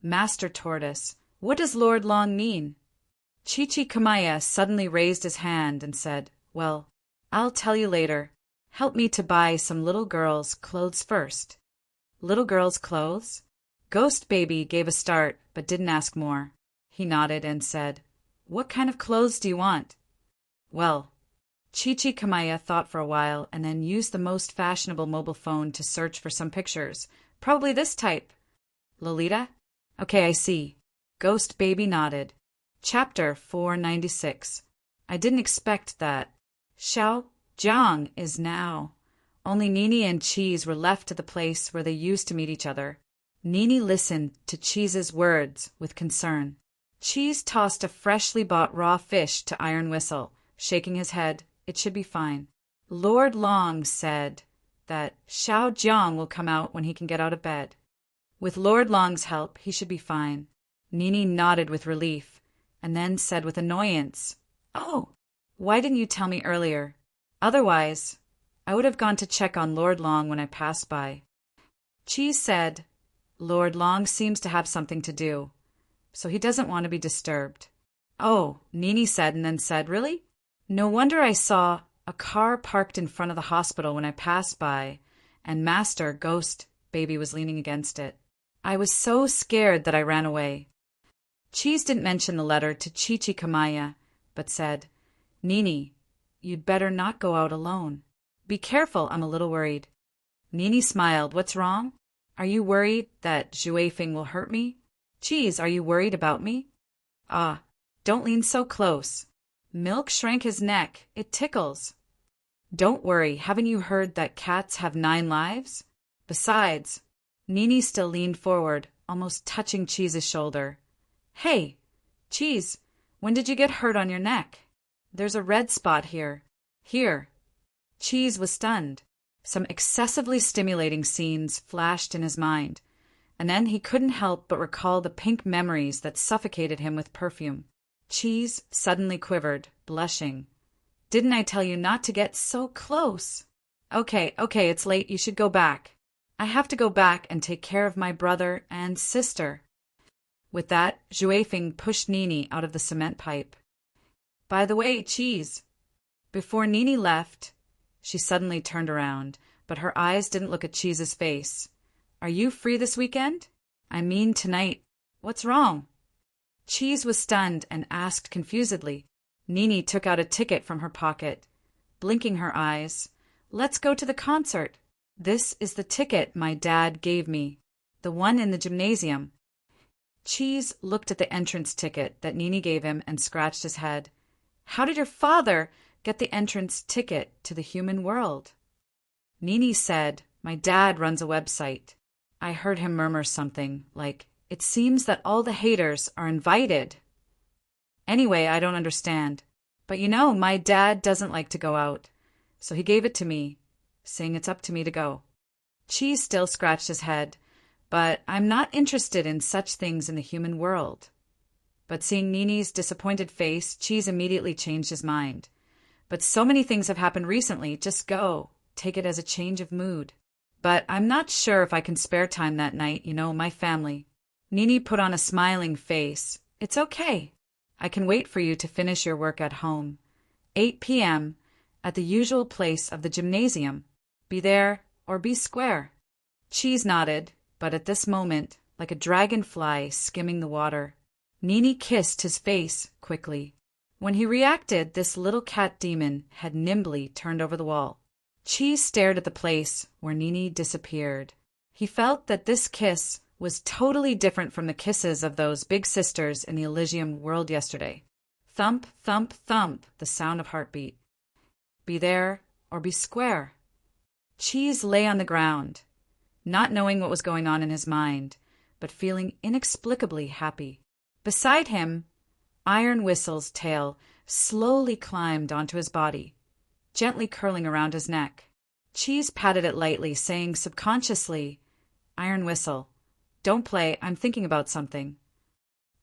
Master Tortoise, what does Lord Long mean? Chichi Kamaya suddenly raised his hand and said, Well, I'll tell you later. Help me to buy some little girls' clothes first. Little girls' clothes? Ghost Baby gave a start, but didn't ask more. He nodded and said, What kind of clothes do you want? Well, Chichi Kamaya thought for a while and then used the most fashionable mobile phone to search for some pictures. Probably this type. Lolita? Okay, I see. Ghost Baby nodded. Chapter 496. I didn't expect that. Xiao Jiang is now. Only Nini and Cheese were left at the place where they used to meet each other. Nini listened to Cheese's words with concern. Cheese tossed a freshly bought raw fish to Iron Whistle, shaking his head. It should be fine. Lord Long said that Xiao Jiang will come out when he can get out of bed. With Lord Long's help, he should be fine. Nini nodded with relief, and then said with annoyance, Oh, why didn't you tell me earlier? Otherwise, I would have gone to check on Lord Long when I passed by. Cheese said, Lord Long seems to have something to do, so he doesn't want to be disturbed. Oh, Nini said and then said, Really? No wonder I saw a car parked in front of the hospital when I passed by, and Master Ghost Baby was leaning against it. I was so scared that I ran away. Cheese didn't mention the letter to Chichi Kamaya, but said, Nini, you'd better not go out alone. Be careful, I'm a little worried. Nini smiled. What's wrong? Are you worried that Zhuifeng will hurt me? Cheese, are you worried about me? Ah, don't lean so close. Milk shrank his neck. It tickles. Don't worry. Haven't you heard that cats have 9 lives? Besides, Nini still leaned forward, almost touching Cheese's shoulder. Hey, Cheese, when did you get hurt on your neck? There's a red spot here. Here. Cheese was stunned. Some excessively stimulating scenes flashed in his mind, and then he couldn't help but recall the pink memories that suffocated him with perfume. Cheese suddenly quivered, blushing. Didn't I tell you not to get so close? Okay, it's late. You should go back. I have to go back and take care of my brother and sister. With that, Zhuifeng pushed Nini out of the cement pipe. By the way, Cheese. Before Nini left, she suddenly turned around, but her eyes didn't look at Cheese's face. Are you free this weekend? I mean tonight. What's wrong? Cheese was stunned and asked confusedly. Nini took out a ticket from her pocket. Blinking her eyes, Let's go to the concert. This is the ticket my dad gave me. The one in the gymnasium. Cheese looked at the entrance ticket that Nini gave him and scratched his head. How did your father get the entrance ticket to the human world? Nini said, My dad runs a website. I heard him murmur something like, It seems that all the haters are invited. Anyway, I don't understand. But my dad doesn't like to go out. So he gave it to me, saying it's up to me to go. Cheese still scratched his head, but I'm not interested in such things in the human world. But seeing Nini's disappointed face, Cheese immediately changed his mind. But so many things have happened recently, just go. Take it as a change of mood. But I'm not sure if I can spare time that night, my family. Nini put on a smiling face. It's okay. I can wait for you to finish your work at home. 8 p.m. at the usual place of the gymnasium. Be there or be square. Cheese nodded, but at this moment, like a dragonfly skimming the water, Nini kissed his face quickly. When he reacted, this little cat demon had nimbly turned over the wall. Cheese stared at the place where Nini disappeared. He felt that this kiss was totally different from the kisses of those big sisters in the Elysium world yesterday. Thump, thump, thump, the sound of heartbeat. Be there or be square. Cheese lay on the ground, not knowing what was going on in his mind, but feeling inexplicably happy. Beside him, Iron Whistle's tail slowly climbed onto his body, gently curling around his neck. Cheese patted it lightly, saying subconsciously, "Iron Whistle, don't play, I'm thinking about something."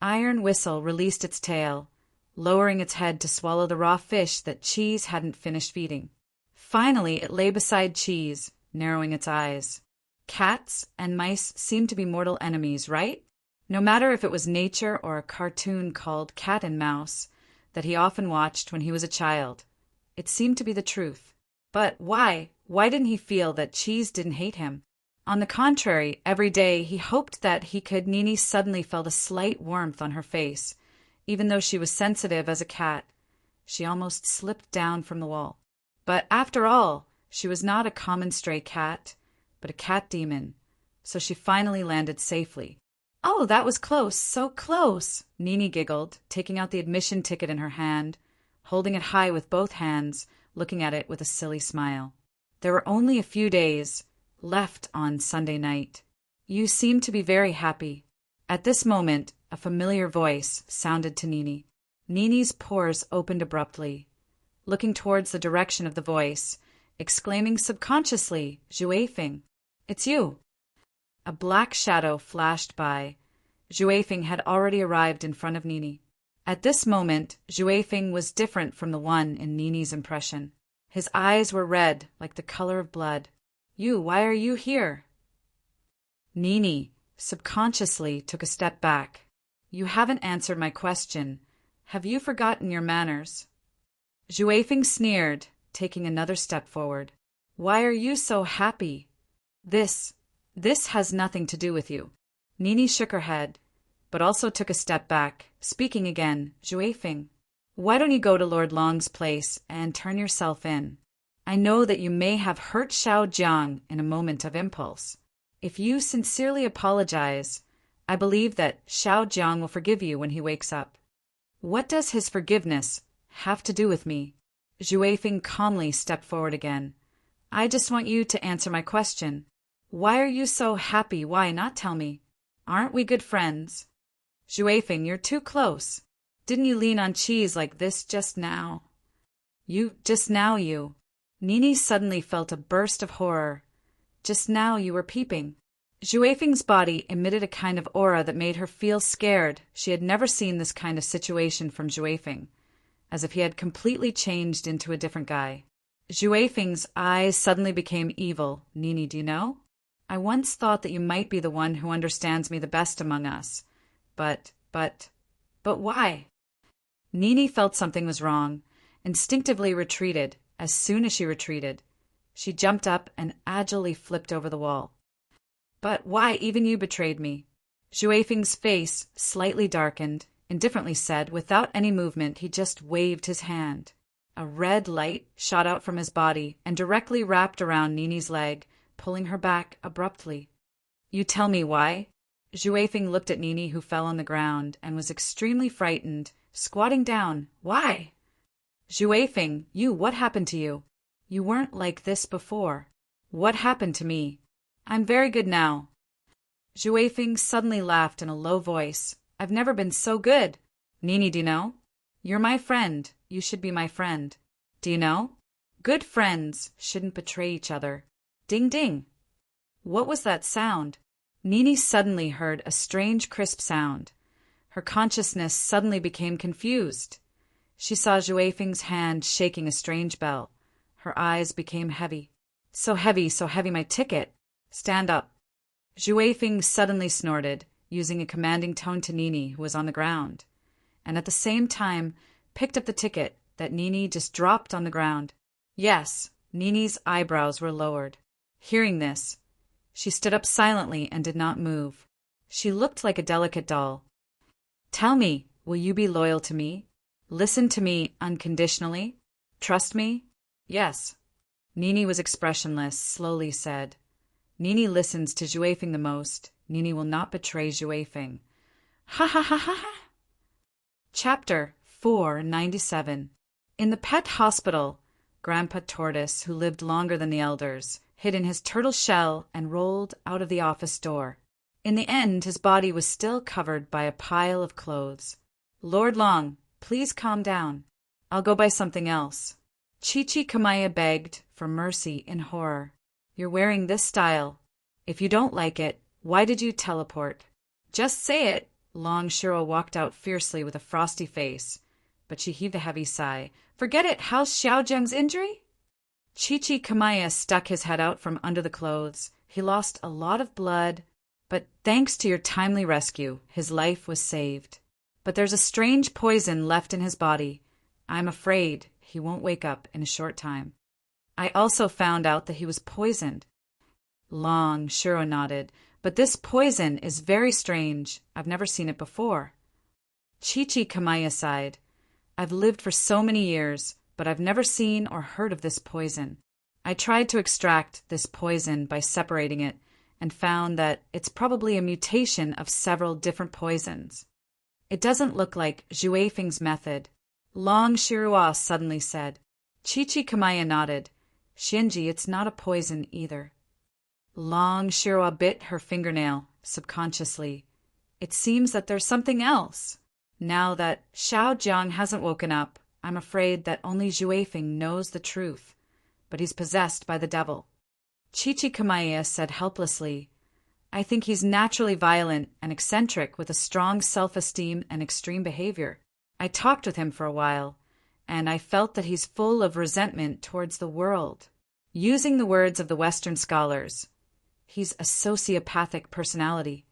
Iron Whistle released its tail, lowering its head to swallow the raw fish that Cheese hadn't finished feeding. Finally, it lay beside Cheese, narrowing its eyes. Cats and mice seemed to be mortal enemies, right? No matter if it was nature or a cartoon called Cat and Mouse that he often watched when he was a child, it seemed to be the truth. But why? Why didn't he feel that Cheese didn't hate him? On the contrary, every day he hoped that he could. Nini suddenly felt a slight warmth on her face. Even though she was sensitive as a cat, she almost slipped down from the wall. But after all, she was not a common stray cat, but a cat demon, so she finally landed safely. "Oh, that was close, so close," Nini giggled, taking out the admission ticket in her hand, holding it high with both hands, looking at it with a silly smile. There were only a few days left on Sunday night. "You seem to be very happy." At this moment, a familiar voice sounded to Nini. Nini's pores opened abruptly, looking towards the direction of the voice, exclaiming subconsciously, "Juefeng, it's you." A black shadow flashed by. Juefeng had already arrived in front of Nini. At this moment, Juefeng was different from the one in Nini's impression. His eyes were red, like the color of blood. Why are you here?" Nini subconsciously took a step back. "You haven't answered my question. Have you forgotten your manners?" Juefeng sneered, taking another step forward. "Why are you so happy? This has nothing to do with you." Nini shook her head, but also took a step back, speaking again. "Juefeng, why don't you go to Lord Long's place and turn yourself in? I know that you may have hurt Xiao Jiang in a moment of impulse. If you sincerely apologize, I believe that Xiao Jiang will forgive you when he wakes up." "What does his forgiveness have to do with me?" Juefeng calmly stepped forward again. "I just want you to answer my question. Why are you so happy? Why not tell me? Aren't we good friends?" "Juefeng, you're too close. Didn't you lean on Cheese like this just now?" Just now you. Nini suddenly felt a burst of horror. "Just now you were peeping." Juefeng's body emitted a kind of aura that made her feel scared. She had never seen this kind of situation from Juefeng, as if he had completely changed into a different guy. Juefeng's eyes suddenly became evil. "Nini, do you know? I once thought that you might be the one who understands me the best among us. But why?" Nini felt something was wrong, instinctively retreated. As soon as she retreated, she jumped up and agilely flipped over the wall. "But why? Even you betrayed me." Juefeng's face slightly darkened, indifferently said, without any movement. He just waved his hand. A red light shot out from his body and directly wrapped around Nini's leg, pulling her back abruptly. "You tell me why?" Juefeng looked at Nini, who fell on the ground and was extremely frightened, squatting down. "Why?" "Juefeng, what happened to you? You weren't like this before." "What happened to me? I'm very good now." Juefeng suddenly laughed in a low voice. "I've never been so good. Nini, do you know? You're my friend. You should be my friend. Do you know? Good friends shouldn't betray each other." Ding ding. What was that sound? Nini suddenly heard a strange crisp sound. Her consciousness suddenly became confused. She saw Juefeng's hand shaking a strange bell. Her eyes became heavy. So heavy, my ticket. Stand up." Juefeng suddenly snorted, using a commanding tone to Nini, who was on the ground, and at the same time picked up the ticket that Nini just dropped on the ground. "Yes, Nini's eyebrows were lowered. Hearing this, she stood up silently and did not move. She looked like a delicate doll. "Tell me, will you be loyal to me? Listen to me unconditionally? Trust me?" "Yes." Nini was expressionless, slowly said. "Nini listens to Juefeng the most. Nini will not betray Juefeng." Ha ha ha ha ha! Chapter 497. In the pet hospital, Grandpa Tortoise, who lived longer than the elders, hid in his turtle shell and rolled out of the office door. In the end, his body was still covered by a pile of clothes. "Lord Long, please calm down. I'll go buy something else." Chichi Kamaya begged for mercy in horror. "You're wearing this style. If you don't like it, why did you teleport?" "Just say it." Long Shiro walked out fiercely with a frosty face, but she heaved a heavy sigh. "Forget it. How's Xiaojiang's injury?" Chichi Kamaya stuck his head out from under the clothes. He lost a lot of blood, but thanks to your timely rescue, his life was saved. But there's a strange poison left in his body. I'm afraid he won't wake up in a short time. I also found out that he was poisoned. Long Shiro nodded. "But this poison is very strange. I've never seen it before." Chichi Kamaya sighed. "I've lived for so many years, but I've never seen or heard of this poison. I tried to extract this poison by separating it and found that it's probably a mutation of several different poisons. It doesn't look like Juefeng's method." Long Shirua suddenly said. Chichi Kamaya nodded. "Shinji, it's not a poison either." Long Shirua bit her fingernail, subconsciously. "It seems that there's something else. Now that Xiaojiang hasn't woken up, I'm afraid that only Juefeng knows the truth, but he's possessed by the devil." Chichi Kamaya said helplessly, "I think he's naturally violent and eccentric with a strong self-esteem and extreme behavior. I talked with him for a while, and I felt that he's full of resentment towards the world. Using the words of the Western scholars, he's a sociopathic personality.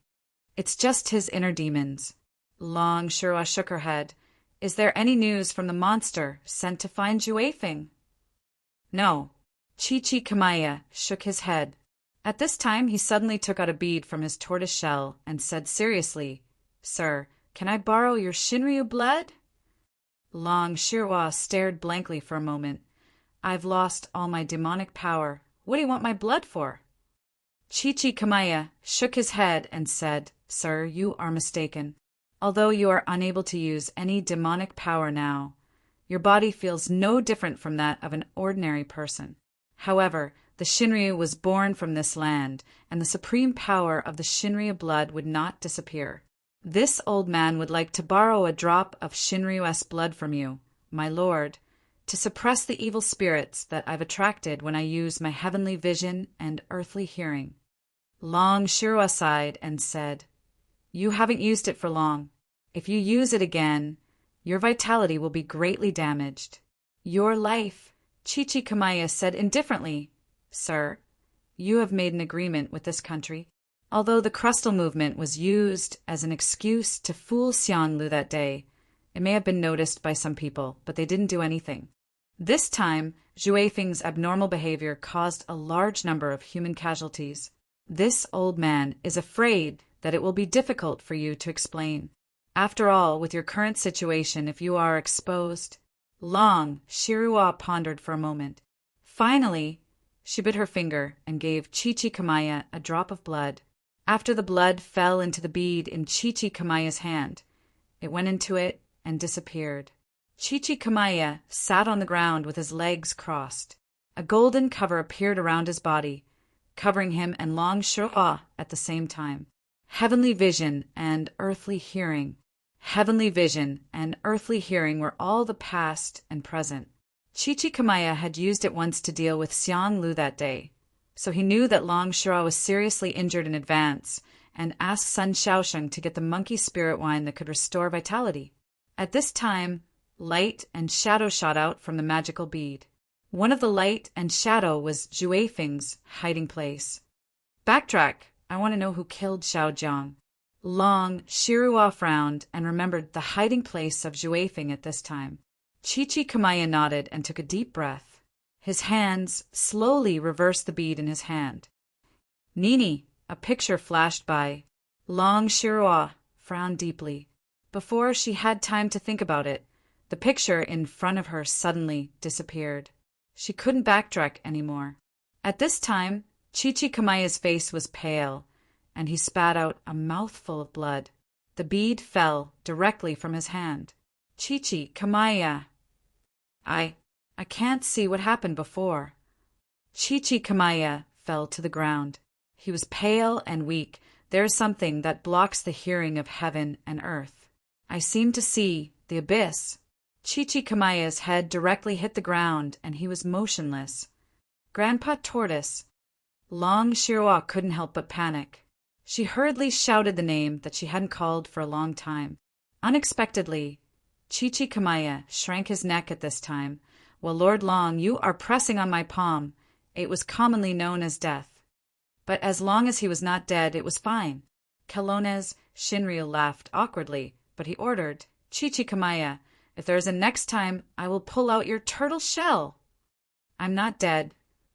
It's just his inner demons." Long Shirua shook her head. "Is there any news from the monster sent to find Juefeng?" "No." Chichi Kamaya shook his head. At this time he suddenly took out a bead from his tortoise shell and said seriously, "Sir, can I borrow your Shinryu blood?" Long Shirua stared blankly for a moment. "I've lost all my demonic power. What do you want my blood for?" Chichi Kamaya shook his head and said, "Sir, you are mistaken. Although you are unable to use any demonic power now, your body feels no different from that of an ordinary person. However, the Shinryu was born from this land, and the supreme power of the Shinryu blood would not disappear. This old man would like to borrow a drop of Shinryu-S blood from you, my lord, to suppress the evil spirits that I've attracted when I use my heavenly vision and earthly hearing." Long Shirua sighed and said, "You haven't used it for long. If you use it again, your vitality will be greatly damaged." "Your life," Chichi Kamaya said indifferently. "Sir, you have made an agreement with this country." Although the Crustal movement was used as an excuse to fool Xianglu that day, it may have been noticed by some people, but they didn't do anything. This time, Juefeng's abnormal behavior caused a large number of human casualties. This old man is afraid that it will be difficult for you to explain. After all, with your current situation, if you are exposed— Long Shirua pondered for a moment. Finally, she bit her finger and gave Chichi Kamaya a drop of blood. After the blood fell into the bead in Chichi Kamaya's hand, it went into it and disappeared. Chichi Kamaya sat on the ground with his legs crossed. A golden cover appeared around his body, covering him and Long Shirua at the same time. Heavenly vision and earthly hearing. Heavenly vision and earthly hearing were all the past and present. Chichi Kamaya had used it once to deal with Xianglu that day, so he knew that Long Shirua was seriously injured in advance and asked Sun Xiaosheng to get the monkey spirit wine that could restore vitality. At this time, light and shadow shot out from the magical bead. One of the light and shadow was Juefeng's hiding place. "Backtrack. I want to know who killed Xiaojiang." Long Shirua frowned and remembered the hiding place of Juefeng at this time. Chichi Kamaya nodded and took a deep breath. His hands slowly reversed the bead in his hand. Nini, a picture flashed by. Long Shirua frowned deeply. Before she had time to think about it, the picture in front of her suddenly disappeared. She couldn't backtrack anymore. At this time, Chichi Kamaya's face was pale, and he spat out a mouthful of blood. The bead fell directly from his hand. Chichi Kamaya. I can't see what happened before. Chichi Kamaya fell to the ground. He was pale and weak. There is something that blocks the hearing of heaven and earth. I seemed to see the abyss. Chichi Kamaya's head directly hit the ground, and he was motionless. Grandpa Tortoise. Long Shirua couldn't help but panic. She hurriedly shouted the name that she hadn't called for a long time. Unexpectedly, Chichi Kamaya shrank his neck at this time. Well, Lord Long, you are pressing on my palm. It was commonly known as death. But as long as he was not dead, it was fine. Kelowna's Shinryu laughed awkwardly, but he ordered, Chichi Kamaya, if there is a next time, I will pull out your turtle shell. I'm not dead,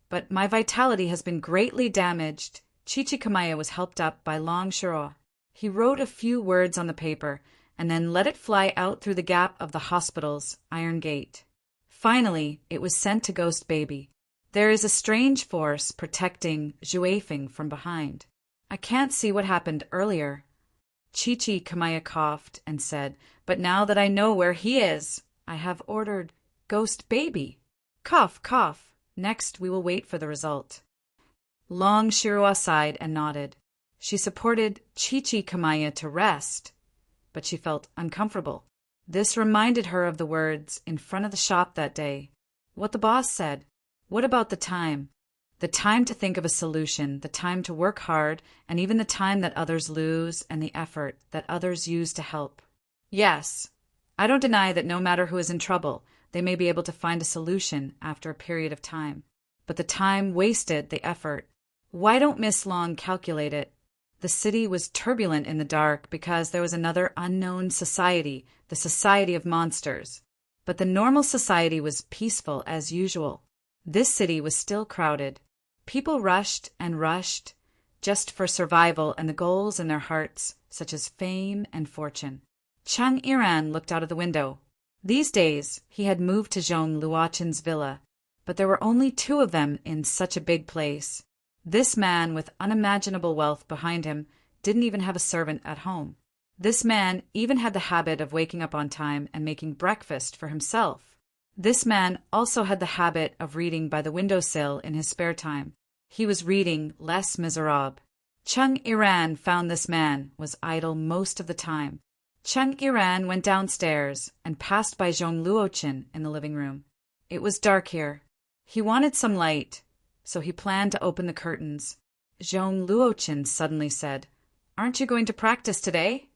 but my vitality has been greatly damaged. Chichi Kamaya was helped up by Long Shirua. He wrote a few words on the paper, and then let it fly out through the gap of the hospital's iron gate. Finally, it was sent to Ghost Baby. There is a strange force protecting Zhuifeng from behind. I can't see what happened earlier. Chichi Kamaya coughed and said, but now that I know where he is, I have ordered Ghost Baby. Cough, cough. Next, we will wait for the result. Long Shirua sighed and nodded. She supported Chichi Kamaya to rest, but she felt uncomfortable. This reminded her of the words in front of the shop that day. What the boss said. What about the time? The time to think of a solution, the time to work hard, and even the time that others lose and the effort that others use to help. Yes, I don't deny that no matter who is in trouble, they may be able to find a solution after a period of time. But the time wasted the effort. Why don't Miss Long calculate it? The city was turbulent in the dark because there was another unknown society, the Society of Monsters. But the normal society was peaceful as usual. This city was still crowded. People rushed and rushed just for survival and the goals in their hearts, such as fame and fortune. Chung Iran looked out of the window. These days, he had moved to Zhong Luochen's villa, but there were only two of them in such a big place. This man with unimaginable wealth behind him didn't even have a servant at home. This man even had the habit of waking up on time and making breakfast for himself. This man also had the habit of reading by the windowsill in his spare time. He was reading Les Miserables. Chung Iran found this man was idle most of the time. Chung Iran went downstairs and passed by Zhong Luochen in the living room. It was dark here. He wanted some light, so he planned to open the curtains. Zhong Luochen suddenly said, "Aren't you going to practice today?"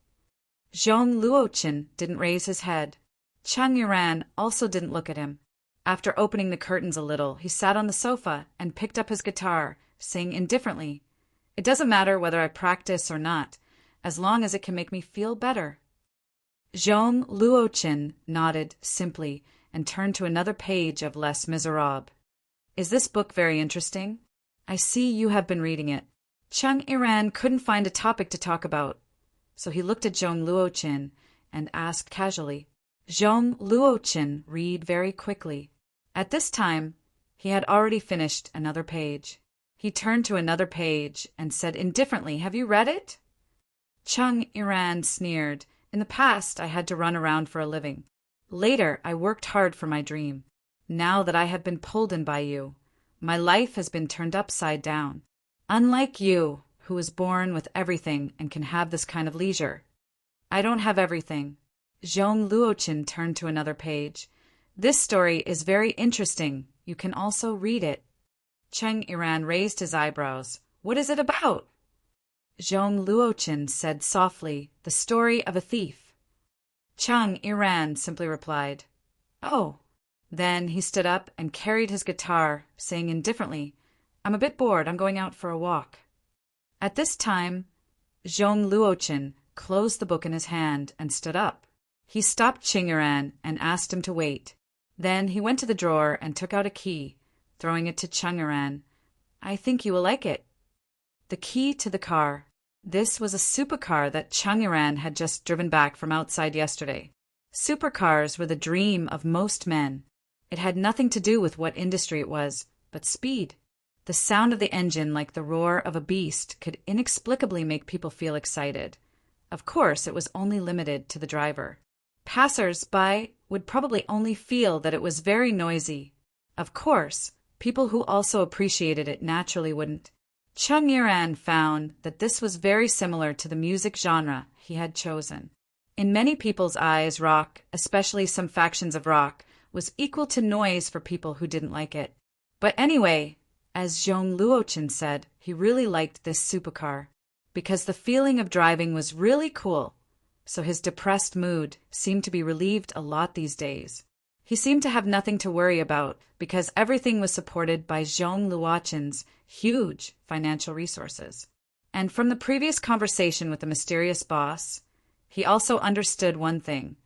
Zhong Luochen didn't raise his head. Chung Iran also didn't look at him. After opening the curtains a little, he sat on the sofa and picked up his guitar, saying indifferently, "It doesn't matter whether I practice or not, as long as it can make me feel better." Zhong Luochen nodded simply and turned to another page of Les Miserables. "Is this book very interesting? I see you have been reading it." Chung Iran couldn't find a topic to talk about, so he looked at Zhong Luochen and asked casually. Zhong Luochen read very quickly. At this time, he had already finished another page. He turned to another page and said indifferently, "Have you read it?" Chung Iran sneered. "In the past, I had to run around for a living. Later, I worked hard for my dream. Now that I have been pulled in by you, my life has been turned upside down. Unlike you, who was born with everything and can have this kind of leisure. I don't have everything." Zhong Luochen turned to another page. "This story is very interesting. You can also read it." Chung Iran raised his eyebrows. "What is it about?" Zhong Luochen said softly, "The story of a thief." Chung Iran simply replied, "Oh." Then he stood up and carried his guitar, saying indifferently, "I'm a bit bored. I'm going out for a walk." At this time, Zhong Luochen closed the book in his hand and stood up. He stopped Chung Iran and asked him to wait. Then he went to the drawer and took out a key, throwing it to Chung Iran. "I think you will like it." The key to the car. This was a supercar that Chung Iran had just driven back from outside yesterday. Supercars were the dream of most men. It had nothing to do with what industry it was, but speed. The sound of the engine, like the roar of a beast, could inexplicably make people feel excited. Of course, it was only limited to the driver. Passers-by would probably only feel that it was very noisy. Of course, people who also appreciated it naturally wouldn't. Chung Iran found that this was very similar to the music genre he had chosen. In many people's eyes, rock, especially some factions of rock, was equal to noise for people who didn't like it. But anyway, as Zhong Luochen said, he really liked this supercar because the feeling of driving was really cool, so his depressed mood seemed to be relieved a lot these days. He seemed to have nothing to worry about because everything was supported by Zhong Luochen's huge financial resources. And from the previous conversation with the mysterious boss, he also understood one thing.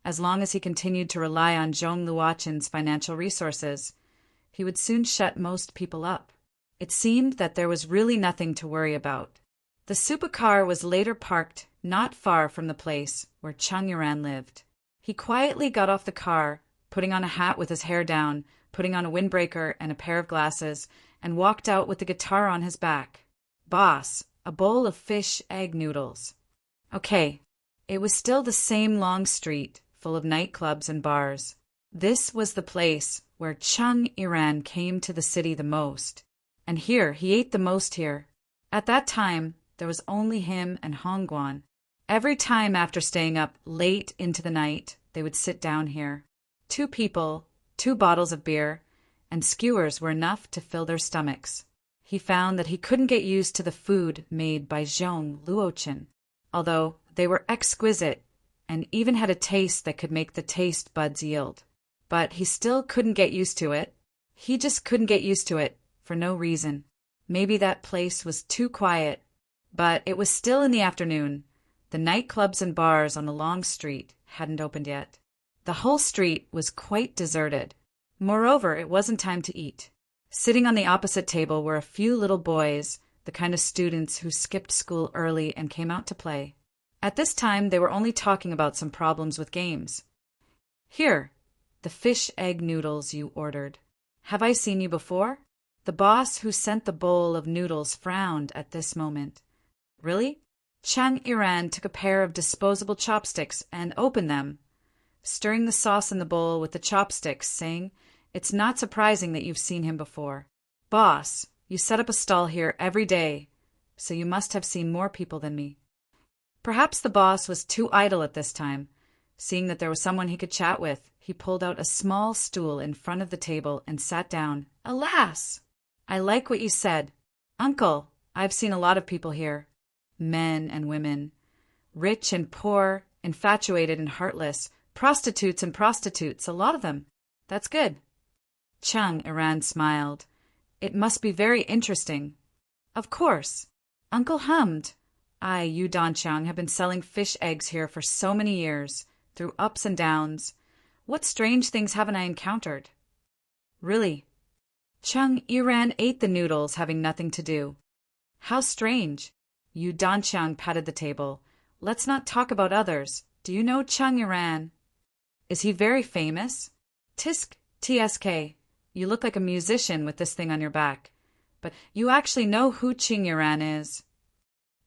As long as he continued to rely on Zhong Luochen's financial resources, he would soon shut most people up. It seemed that there was really nothing to worry about. The supercar was later parked not far from the place where Chung Iran lived. He quietly got off the car, putting on a hat with his hair down, putting on a windbreaker and a pair of glasses, and walked out with the guitar on his back. "Boss, a bowl of fish egg noodles." Okay, it was still the same long street, full of nightclubs and bars. This was the place where Chung Iran came to the city the most. And here, he ate the most here. At that time, there was only him and Hongguan. Every time after staying up late into the night, they would sit down here. 2 people, 2 bottles of beer, and skewers were enough to fill their stomachs. He found that he couldn't get used to the food made by Zhong Luochen, although they were exquisite and even had a taste that could make the taste buds yield. But he still couldn't get used to it. He just couldn't get used to it for no reason. Maybe that place was too quiet, but it was still in the afternoon. The nightclubs and bars on the long street hadn't opened yet. The whole street was quite deserted. Moreover, it wasn't time to eat. Sitting on the opposite table were a few little boys, the kind of students who skipped school early and came out to play. At this time, they were only talking about some problems with games. "Here, the fish egg noodles you ordered. Have I seen you before?" The boss who sent the bowl of noodles frowned at this moment. "Really?" Chung Iran took a pair of disposable chopsticks and opened them, stirring the sauce in the bowl with the chopsticks, saying, "It's not surprising that you've seen him before. Boss, you set up a stall here every day, so you must have seen more people than me." Perhaps the boss was too idle at this time. Seeing that there was someone he could chat with, he pulled out a small stool in front of the table and sat down. "Alas! I like what you said. Uncle, I've seen a lot of people here. Men and women. Rich and poor, infatuated and heartless, prostitutes and prostitutes, a lot of them. That's good." Chung Iran smiled. "It must be very interesting." "Of course." Uncle hummed. "I, Yu Danqiang, have been selling fish eggs here for so many years, through ups and downs. What strange things haven't I encountered?" "Really?" Chung Iran ate the noodles, having nothing to do. "How strange." Yu Danqiang patted the table. "Let's not talk about others. Do you know Chung Iran?" "Is he very famous?" "Tsk. You look like a musician with this thing on your back. But you actually know who Chung Iran is."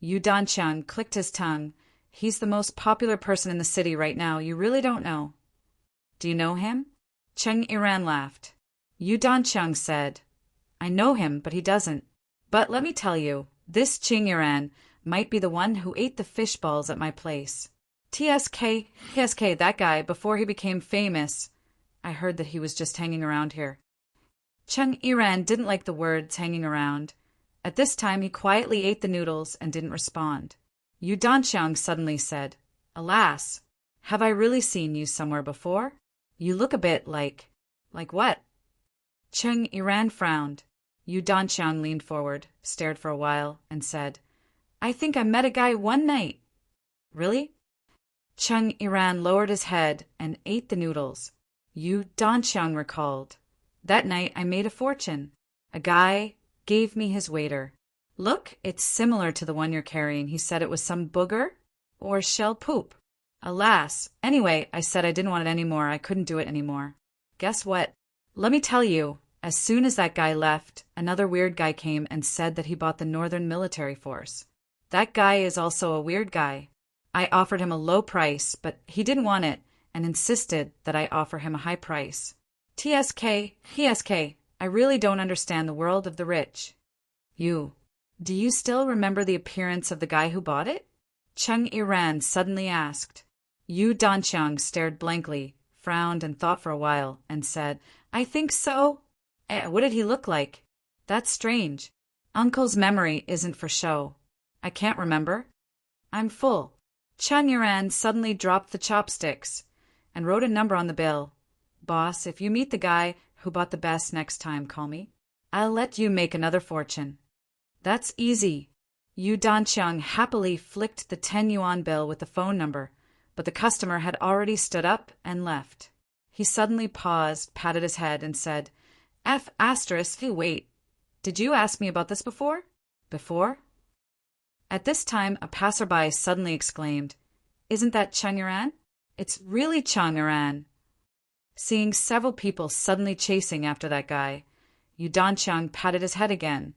Yu Danqiang clicked his tongue. "He's the most popular person in the city right now. You really don't know." "Do you know him?" Chung Iran laughed. Yu Danqiang said, "I know him, but he doesn't. But let me tell you, this Chung Iran might be the one who ate the fish balls at my place. Tsk, that guy, before he became famous. I heard that he was just hanging around here." Chung Iran didn't like the words hanging around. At this time, he quietly ate the noodles and didn't respond. Yu Danqiang suddenly said, "Alas, have I really seen you somewhere before? You look a bit like..." "Like what?" Chung Iran frowned. Yu Danqiang leaned forward, stared for a while, and said, "I think I met a guy one night." "Really?" Chung Iran lowered his head and ate the noodles. Yu Danqiang recalled, That night I made a fortune. A guy gave me his waiter. Look, it's similar to the one you're carrying. He said it was some booger or shell poop. Alas, anyway, I said I didn't want it anymore. I couldn't do it anymore. Guess what? Let me tell you, as soon as that guy left, another weird guy came and said that he bought the Northern Military Force. That guy is also a weird guy. I offered him a low price, but he didn't want it and insisted that I offer him a high price. TSK, I really don't understand the world of the rich. Do you still remember the appearance of the guy who bought it? Chung Iran suddenly asked. Yu Danqiang stared blankly, frowned and thought for a while, and said, I think so. What did he look like? That's strange. Uncle's memory isn't for show. I can't remember. I'm full. Chung Iran suddenly dropped the chopsticks and wrote a number on the bill. Boss, if you meet the guy who bought the best next time, call me. I'll let you make another fortune. That's easy. Yu Danqiang happily flicked the 10 yuan bill with the phone number, but the customer had already stood up and left. He suddenly paused, patted his head, and said, Hey, wait. Did you ask me about this before? Before? At this time, a passerby suddenly exclaimed, Isn't that Chung Iran? It's really Chung Iran. Seeing several people suddenly chasing after that guy, Yu Danqiang patted his head again,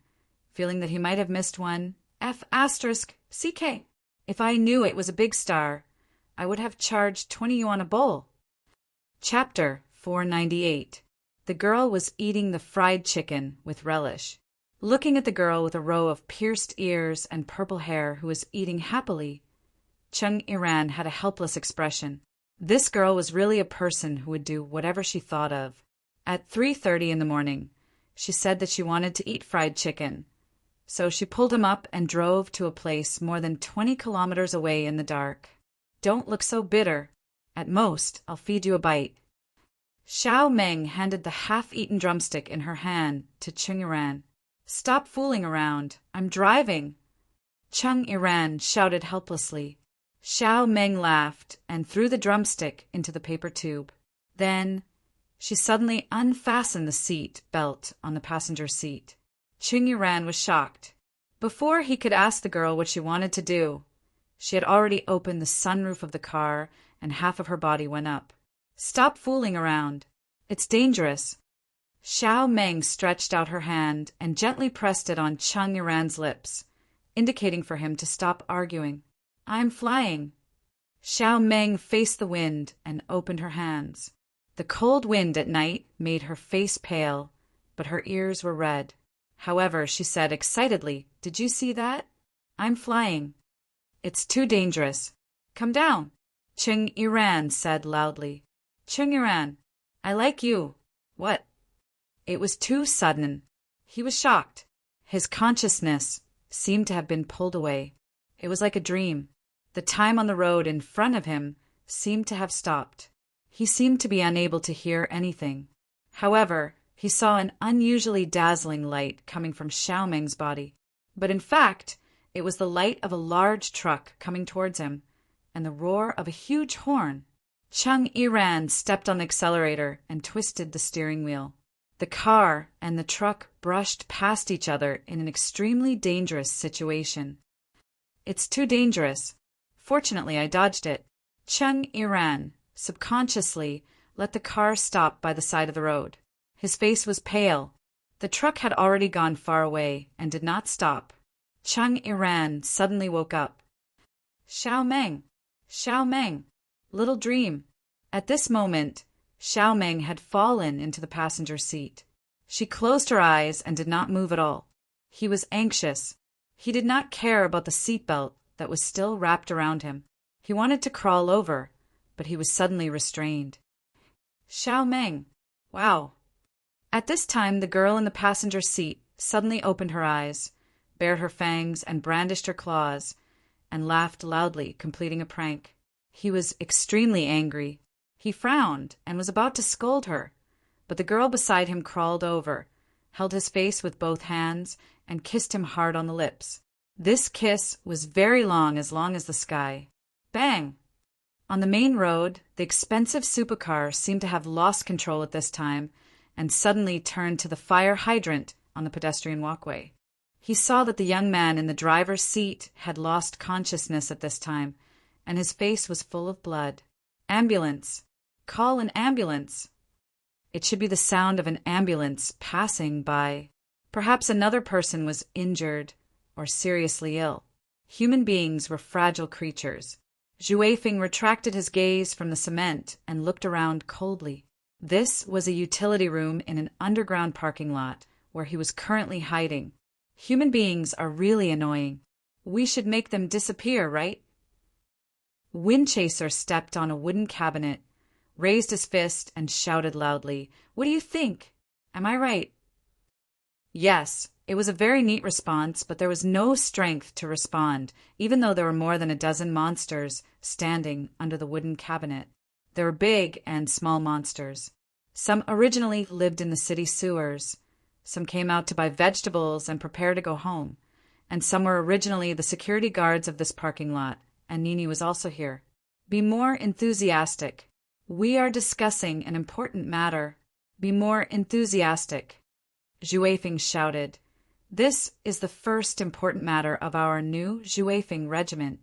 feeling that he might have missed one. CK. If I knew it was a big star, I would have charged 20 yuan a bowl. Chapter 498. The girl was eating the fried chicken with relish. Looking at the girl with a row of pierced ears and purple hair who was eating happily, Chung Iran had a helpless expression. This girl was really a person who would do whatever she thought of. At 3:30 in the morning, she said that she wanted to eat fried chicken. So she pulled him up and drove to a place more than 20 kilometers away in the dark. Don't look so bitter. At most, I'll feed you a bite. Xiao Meng handed the half-eaten drumstick in her hand to Chung Iran. Stop fooling around. I'm driving. Chung Iran shouted helplessly. Xiao Meng laughed and threw the drumstick into the paper tube. Then she suddenly unfastened the seat belt on the passenger seat. Chung Iran was shocked. Before he could ask the girl what she wanted to do, she had already opened the sunroof of the car and half of her body went up. Stop fooling around. It's dangerous. Xiao Meng stretched out her hand and gently pressed it on Chung Iran's lips, indicating for him to stop arguing. I'm flying. Xiao Meng faced the wind and opened her hands. The cold wind at night made her face pale, but her ears were red. However, she said excitedly, Did you see that? I'm flying. It's too dangerous. Come down. Chung Iran said loudly. Chung Iran, I like you. What? It was too sudden. He was shocked. His consciousness seemed to have been pulled away. It was like a dream. The time on the road in front of him seemed to have stopped. He seemed to be unable to hear anything. However, he saw an unusually dazzling light coming from Xiao Meng's body. But in fact, it was the light of a large truck coming towards him, and the roar of a huge horn. Chung Iran stepped on the accelerator and twisted the steering wheel. The car and the truck brushed past each other in an extremely dangerous situation. It's too dangerous. Fortunately, I dodged it. Chung Iran subconsciously let the car stop by the side of the road. His face was pale. The truck had already gone far away and did not stop. Chung Iran suddenly woke up. Xiao Meng, little dream. At this moment, Xiao Meng had fallen into the passenger seat. She closed her eyes and did not move at all. He was anxious. He did not care about the seatbelt that was still wrapped around him. He wanted to crawl over, but he was suddenly restrained. Xiao Meng, wow. At this time, the girl in the passenger seat suddenly opened her eyes, bared her fangs and brandished her claws, and laughed loudly, completing a prank. He was extremely angry. He frowned and was about to scold her, but the girl beside him crawled over, held his face with both hands, and kissed him hard on the lips. This kiss was very long as the sky. Bang! On the main road, the expensive supercar seemed to have lost control at this time and suddenly turned to the fire hydrant on the pedestrian walkway. He saw that the young man in the driver's seat had lost consciousness at this time, and his face was full of blood. Ambulance! Call an ambulance! It should be the sound of an ambulance passing by. Perhaps another person was injured or seriously ill. Human beings were fragile creatures. Zhu Feng retracted his gaze from the cement and looked around coldly. This was a utility room in an underground parking lot where he was currently hiding. Human beings are really annoying. We should make them disappear, right? Windchaser stepped on a wooden cabinet, raised his fist, and shouted loudly, "What do you think? Am I right?" Yes, it was a very neat response, but there was no strength to respond, even though there were more than a dozen monsters standing under the wooden cabinet. There were big and small monsters. Some originally lived in the city sewers. Some came out to buy vegetables and prepare to go home. And some were originally the security guards of this parking lot, and Nini was also here. Be more enthusiastic. We are discussing an important matter. Be more enthusiastic. Zhu Feng shouted. This is the first important matter of our new Zhu Feng regiment.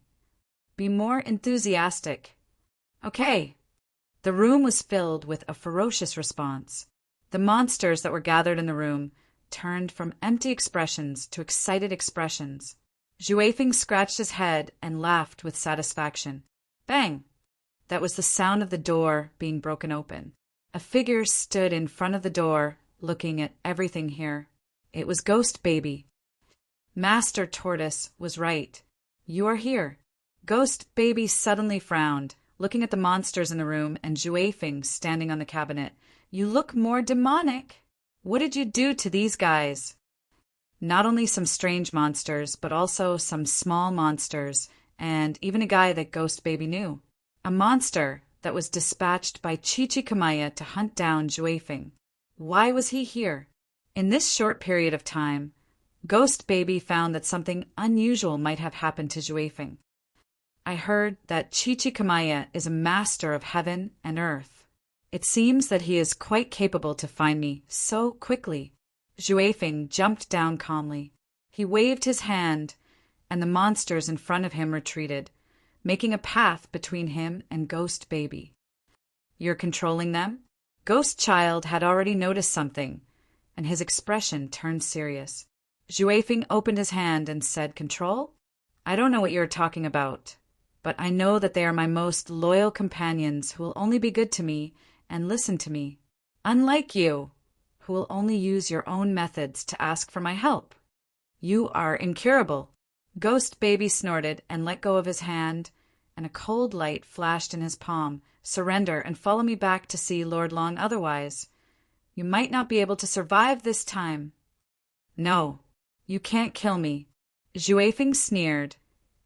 Be more enthusiastic. Okay. The room was filled with a ferocious response. The monsters that were gathered in the room turned from empty expressions to excited expressions. Zhu Feng scratched his head and laughed with satisfaction. Bang! That was the sound of the door being broken open. A figure stood in front of the door, looking at everything here. It was Ghost Baby. Master Tortoise was right. You are here. Ghost Baby suddenly frowned, looking at the monsters in the room and Zhu Feng standing on the cabinet. You look more demonic. What did you do to these guys? Not only some strange monsters, but also some small monsters, and even a guy that Ghost Baby knew. A monster that was dispatched by Chichikamaya to hunt down Zhu Feng. Why was he here? In this short period of time, Ghost Baby found that something unusual might have happened to Zhu Feng. I heard that Chichikamaya is a master of heaven and earth. It seems that he is quite capable to find me so quickly. Zhu Feng jumped down calmly. He waved his hand, and the monsters in front of him retreated, making a path between him and Ghost Baby. You're controlling them? Ghost Child had already noticed something, and his expression turned serious. Zhu Feng opened his hand and said, Control? I don't know what you're talking about, but I know that they are my most loyal companions who will only be good to me and listen to me. Unlike you, who will only use your own methods to ask for my help. You are incurable. Ghost Baby snorted and let go of his hand, and a cold light flashed in his palm. Surrender and follow me back to see Lord Long otherwise. You might not be able to survive this time. No, you can't kill me. Zhu Feng sneered,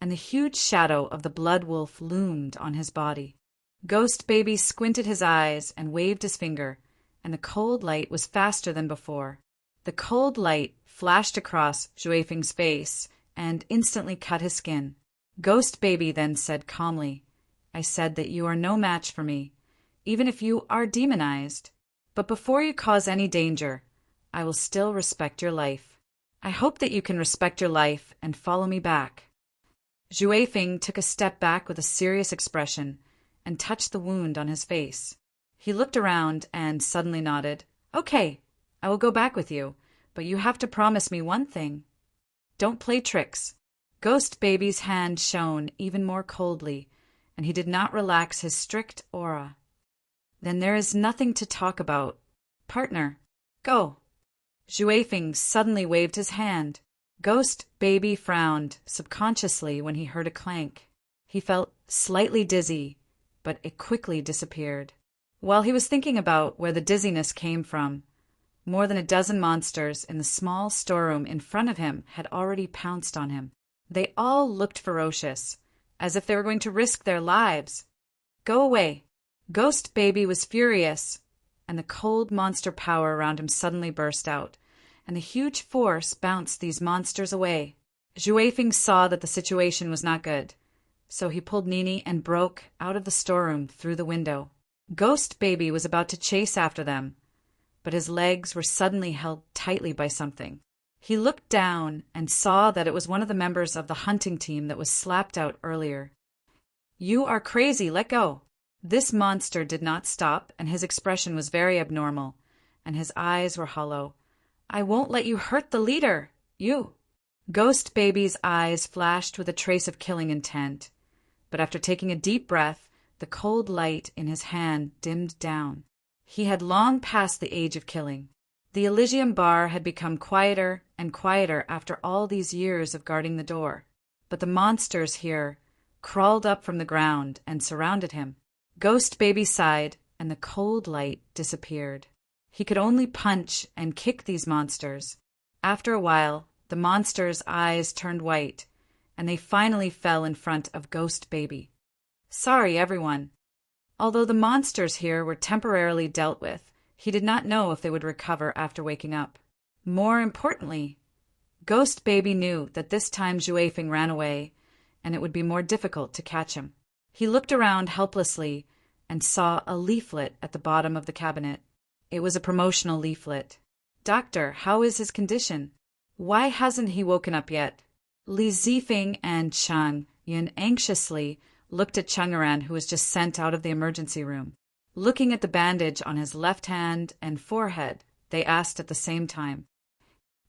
and the huge shadow of the blood wolf loomed on his body. Ghost Baby squinted his eyes and waved his finger, and the cold light was faster than before. The cold light flashed across Zhu Feng's face and instantly cut his skin. Ghost Baby then said calmly, I said that you are no match for me, even if you are demonized. But before you cause any danger, I will still respect your life. I hope that you can respect your life and follow me back. Zhu Feng took a step back with a serious expression and touched the wound on his face. He looked around and suddenly nodded. Okay, I will go back with you, but you have to promise me one thing. Don't play tricks. Ghost Baby's hand shone even more coldly, and he did not relax his strict aura. Then there is nothing to talk about. Partner, go. Zhu Feng suddenly waved his hand. Ghost Baby frowned subconsciously when he heard a clank. He felt slightly dizzy, but it quickly disappeared. While he was thinking about where the dizziness came from, more than a dozen monsters in the small storeroom in front of him had already pounced on him. They all looked ferocious, as if they were going to risk their lives. Go away. Ghost Baby was furious, and the cold monster power around him suddenly burst out, and a huge force bounced these monsters away. Zhu Feng saw that the situation was not good, so he pulled Nini and broke out of the storeroom through the window. Ghost Baby was about to chase after them, but his legs were suddenly held tightly by something. He looked down and saw that it was one of the members of the hunting team that was slapped out earlier. "You are crazy, let go!" This monster did not stop, and his expression was very abnormal, and his eyes were hollow. "I won't let you hurt the leader! You!" Ghost Baby's eyes flashed with a trace of killing intent, but after taking a deep breath, the cold light in his hand dimmed down. He had long passed the age of killing. The Elysium bar had become quieter and quieter after all these years of guarding the door, but the monsters here crawled up from the ground and surrounded him. Ghost Baby sighed, and the cold light disappeared. He could only punch and kick these monsters. After a while, the monsters' eyes turned white, and they finally fell in front of Ghost Baby. "Sorry, everyone." Although the monsters here were temporarily dealt with, he did not know if they would recover after waking up. More importantly, Ghost Baby knew that this time Juefeng ran away, and it would be more difficult to catch him. He looked around helplessly and saw a leaflet at the bottom of the cabinet. It was a promotional leaflet. "Doctor, how is his condition? Why hasn't he woken up yet?" Li Zifeng and Chang Yun anxiously looked at Chang'eran, who was just sent out of the emergency room. Looking at the bandage on his left hand and forehead, they asked at the same time.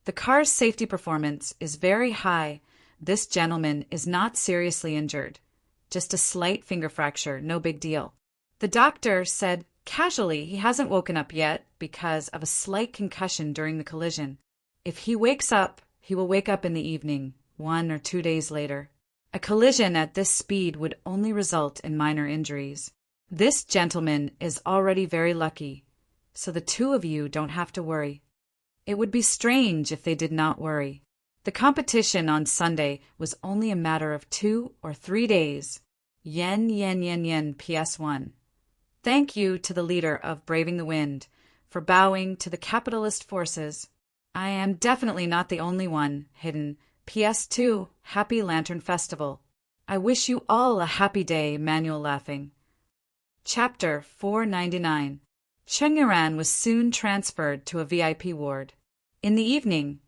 "The car's safety performance is very high. This gentleman is not seriously injured. Just a slight finger fracture, no big deal." The doctor said casually he hasn't woken up yet because of a slight concussion during the collision. If he wakes up, he will wake up in the evening, 1 or 2 days later. A collision at this speed would only result in minor injuries. This gentleman is already very lucky, so the two of you don't have to worry. It would be strange if they did not worry. The competition on Sunday was only a matter of 2 or 3 days. Yen, yen, yen, yen, PS1. Thank you to the leader of Braving the Wind for bowing to the capitalist forces. I am definitely not the only one. Hidden. PS2, Happy Lantern Festival. I wish you all a happy day, Manuel laughing. Chapter 499. Chengyaran was soon transferred to a VIP ward. In the evening,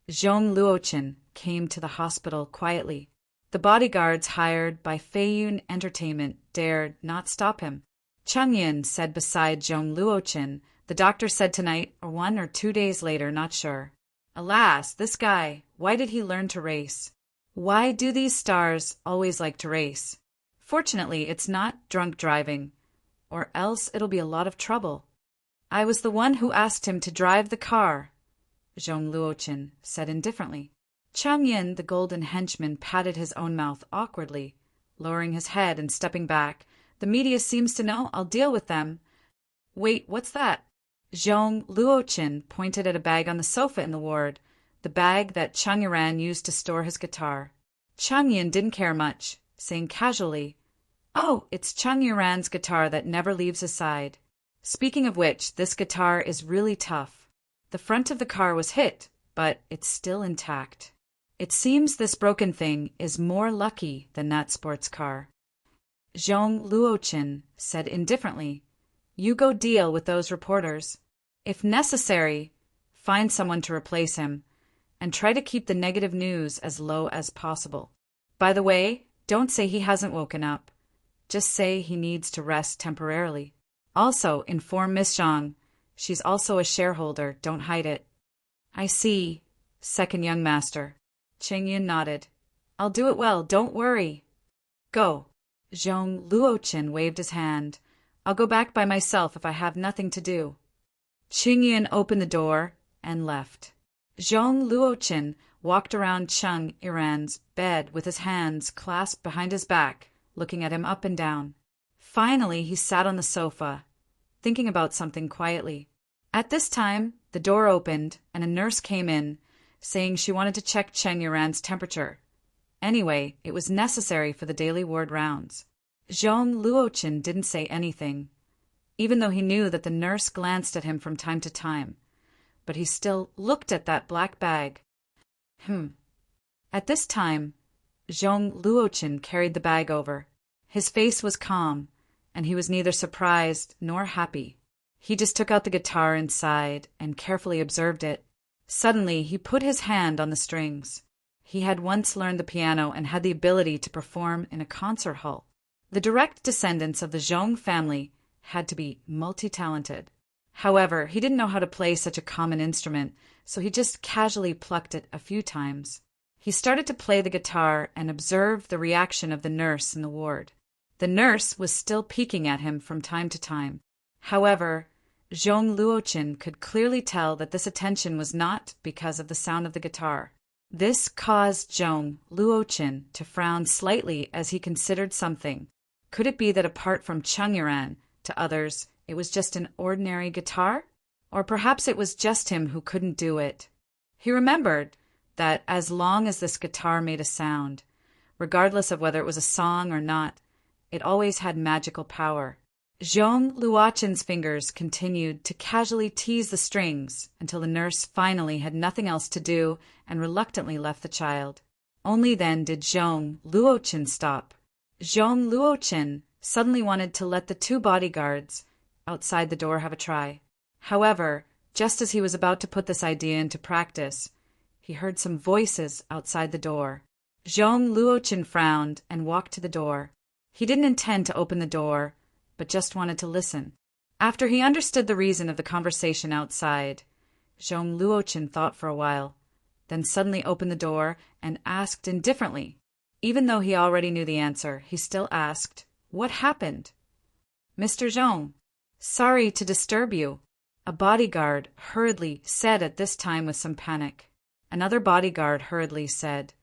Zhong Luochen came to the hospital quietly. The bodyguards hired by Feiyun Entertainment dared not stop him. Changyin said beside Zhong Luochen, "The doctor said tonight, or 1 or 2 days later, not sure." Alas, this guy, why did he learn to race? Why do these stars always like to race? Fortunately, it's not drunk driving, or else it'll be a lot of trouble. "I was the one who asked him to drive the car," Zhong Luochen said indifferently. Chang Yin, the golden henchman, patted his own mouth awkwardly, lowering his head and stepping back. "The media seems to know I'll deal with them." "Wait, what's that?" Zhong Luochen pointed at a bag on the sofa in the ward, the bag that Chang Yiran used to store his guitar. Chang Yin didn't care much, saying casually, "Oh, it's Chang Yiran's guitar that never leaves his side. Speaking of which, this guitar is really tough. The front of the car was hit, but it's still intact. It seems this broken thing is more lucky than that sports car." Zhong Luochen said indifferently, "You go deal with those reporters. If necessary, find someone to replace him, and try to keep the negative news as low as possible. By the way, don't say he hasn't woken up. Just say he needs to rest temporarily. Also, inform Miss Zhang. She's also a shareholder, don't hide it." "I see, second young master." Cheng Yun nodded. "I'll do it well, don't worry." "Go." Zhong Luochen waved his hand. "I'll go back by myself if I have nothing to do." Cheng Yun opened the door and left. Zhong Luochen walked around Chang Yiran's bed with his hands clasped behind his back, looking at him up and down. Finally, he sat on the sofa, thinking about something quietly. At this time, the door opened and a nurse came in, saying she wanted to check Cheng Yiran's temperature. Anyway, it was necessary for the daily ward rounds. Zhong Luochen didn't say anything, even though he knew that the nurse glanced at him from time to time, but he still looked at that black bag. At this time, Zhong Luochen carried the bag over. His face was calm, and he was neither surprised nor happy. He just took out the guitar inside and carefully observed it. Suddenly, he put his hand on the strings. He had once learned the piano and had the ability to perform in a concert hall. The direct descendants of the Zhong family had to be multi-talented. However, he didn't know how to play such a common instrument, so he just casually plucked it a few times. He started to play the guitar and observed the reaction of the nurse in the ward. The nurse was still peeking at him from time to time. However, Zhong Luoqin could clearly tell that this attention was not because of the sound of the guitar. This caused Zhong Luoqin to frown slightly as he considered something. Could it be that apart from Cheng Yiran, to others, it was just an ordinary guitar? Or perhaps it was just him who couldn't do it. He remembered that as long as this guitar made a sound, regardless of whether it was a song or not, it always had magical power. Zhong Luoqin's fingers continued to casually tease the strings until the nurse finally had nothing else to do and reluctantly left the child. Only then did Zhong Luoqin stop. Zhong Luoqin suddenly wanted to let the two bodyguards outside the door have a try. However, just as he was about to put this idea into practice, he heard some voices outside the door. Zhong Luoqin frowned and walked to the door. He didn't intend to open the door, but just wanted to listen. After he understood the reason of the conversation outside, Zhong Luoqin thought for a while, then suddenly opened the door and asked indifferently. Even though he already knew the answer, he still asked, "What happened?" "Mr. Zhong, sorry to disturb you," a bodyguard hurriedly said at this time with some panic. Another bodyguard hurriedly said,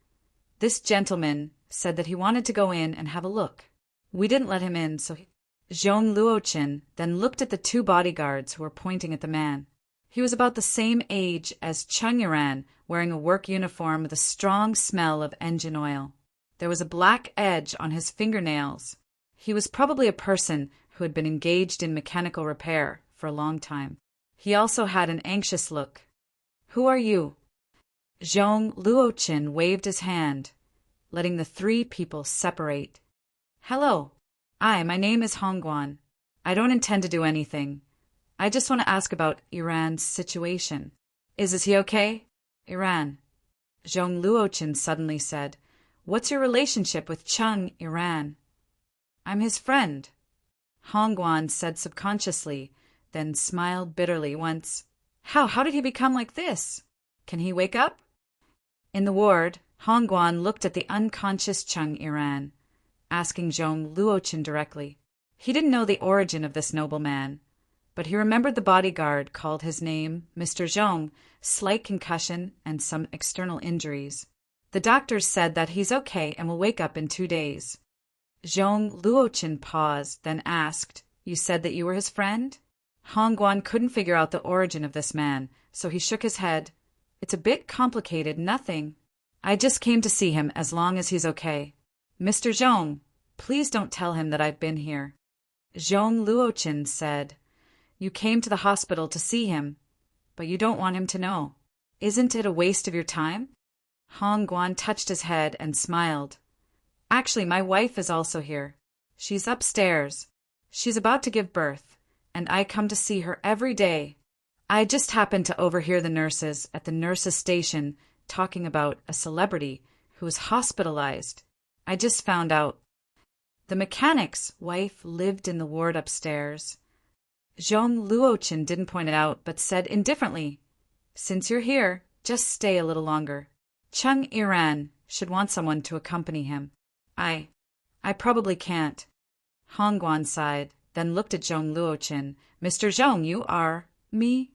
"This gentleman said that he wanted to go in and have a look. We didn't let him in, so he..." Zhong Luoqin then looked at the two bodyguards who were pointing at the man. He was about the same age as Cheng Yiran, wearing a work uniform with a strong smell of engine oil. There was a black edge on his fingernails. He was probably a person who had been engaged in mechanical repair for a long time. He also had an anxious look. "Who are you?" Zhong Luoqin waved his hand, letting the three people separate. "Hello. My name is Hongguan. I don't intend to do anything. I just want to ask about Iran's situation. Is he okay?" "Iran," Zhong Luoqin suddenly said. "What's your relationship with Cheng Yiran?" "I'm his friend," Hongguan said subconsciously, then smiled bitterly once. How did he become like this? Can he wake up?" In the ward, Hongguan looked at the unconscious Cheng Yiran, asking Zhong Luoqin directly. He didn't know the origin of this nobleman, but he remembered the bodyguard called his name Mr. Zhong, slight concussion and some external injuries. The doctors said that he's okay and will wake up in 2 days. Zhong Luoqin paused, then asked, "You said that you were his friend?" Hongguan couldn't figure out the origin of this man, so he shook his head. "It's a bit complicated, nothing. I just came to see him as long as he's okay. Mr. Zhong, please don't tell him that I've been here." Zhong Luoqin said, "You came to the hospital to see him, but you don't want him to know. Isn't it a waste of your time?" Hongguan touched his head and smiled. "Actually, my wife is also here. She's upstairs. She's about to give birth, and I come to see her every day. I just happened to overhear the nurses at the nurses' station talking about a celebrity who was hospitalized. I just found out. The mechanic's wife lived in the ward upstairs." Zhong Luoqin didn't point it out, but said indifferently, "Since you're here, just stay a little longer. Cheng Yiran should want someone to accompany him." I probably can't." Hongguan sighed, then looked at Zhong Luoqin. "Mr. Zhong, you are me?"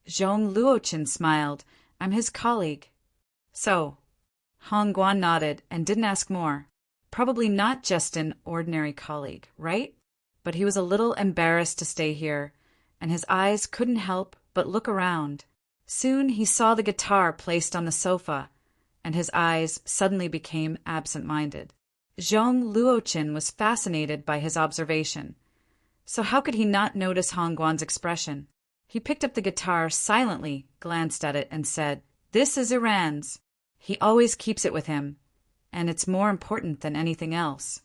Zhong Luoqin smiled. "I'm his colleague." "So?" Hongguan nodded and didn't ask more. Probably not just an ordinary colleague, right? But he was a little embarrassed to stay here, and his eyes couldn't help but look around. Soon he saw the guitar placed on the sofa, and his eyes suddenly became absent-minded. Zhong Luoqin was fascinated by his observation. So how could he not notice Hongguan's expression? He picked up the guitar silently, glanced at it, and said, "This is Iran's. He always keeps it with him, and it's more important than anything else."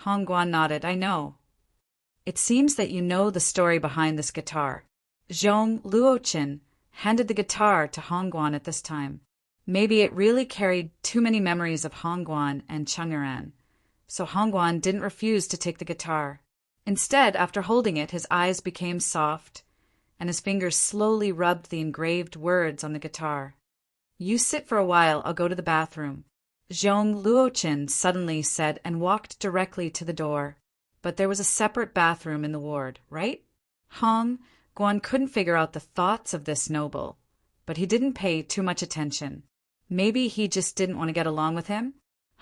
Hongguan nodded. "I know." It seems that you know the story behind this guitar. Zhong Luoqin handed the guitar to Hongguan at this time. Maybe it really carried too many memories of Hongguan and Chang'eran, so Hongguan didn't refuse to take the guitar. Instead, after holding it, his eyes became soft, and his fingers slowly rubbed the engraved words on the guitar. "You sit for a while, I'll go to the bathroom," Zhong Luoqin suddenly said and walked directly to the door. But there was a separate bathroom in the ward, right? Hongguan couldn't figure out the thoughts of this noble, but he didn't pay too much attention. Maybe he just didn't want to get along with him?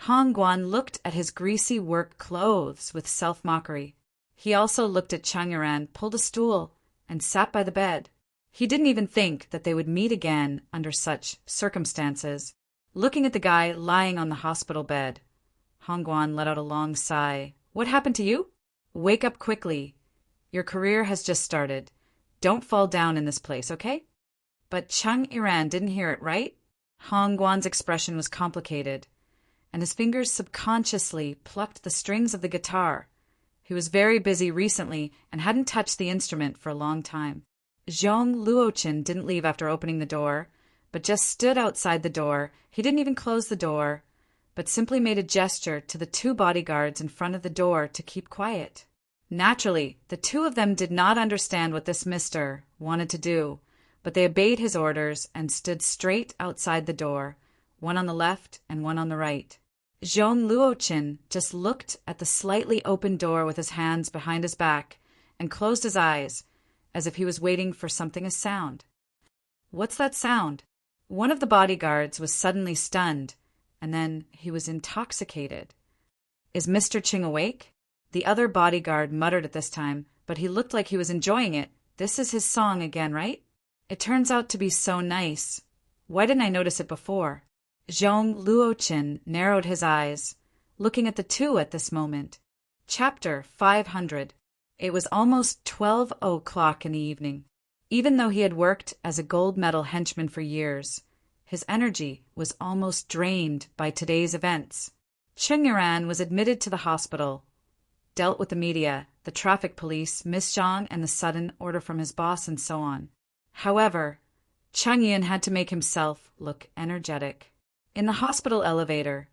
Hongguan looked at his greasy work clothes with self-mockery. He also looked at Chang'eran, pulled a stool, and sat by the bed. He didn't even think that they would meet again under such circumstances. Looking at the guy lying on the hospital bed, Hongguan let out a long sigh. "What happened to you? Wake up quickly. Your career has just started. Don't fall down in this place, okay?" But Chang'eran didn't hear it, right? Hongguan's expression was complicated, and his fingers subconsciously plucked the strings of the guitar. He was very busy recently and hadn't touched the instrument for a long time. Zhong Luoqin didn't leave after opening the door, but just stood outside the door. He didn't even close the door, but simply made a gesture to the two bodyguards in front of the door to keep quiet. Naturally, the two of them did not understand what this mister wanted to do, but they obeyed his orders and stood straight outside the door, one on the left and one on the right. Zhong Luoqin just looked at the slightly open door with his hands behind his back and closed his eyes, as if he was waiting for something to sound. "What's that sound?" One of the bodyguards was suddenly stunned, and then he was intoxicated. "Is Mr. Ching awake?" The other bodyguard muttered at this time, but he looked like he was enjoying it. "This is his song again, right? It turns out to be so nice. Why didn't I notice it before?" Zhong Luoqin narrowed his eyes, looking at the two at this moment. Chapter 500. It was almost 12 o'clock in the evening. Even though he had worked as a gold medal henchman for years, his energy was almost drained by today's events. Chang'eran was admitted to the hospital, dealt with the media, the traffic police, Miss Zhang, and the sudden order from his boss, and so on. However, Chang'eran had to make himself look energetic. In the hospital elevator,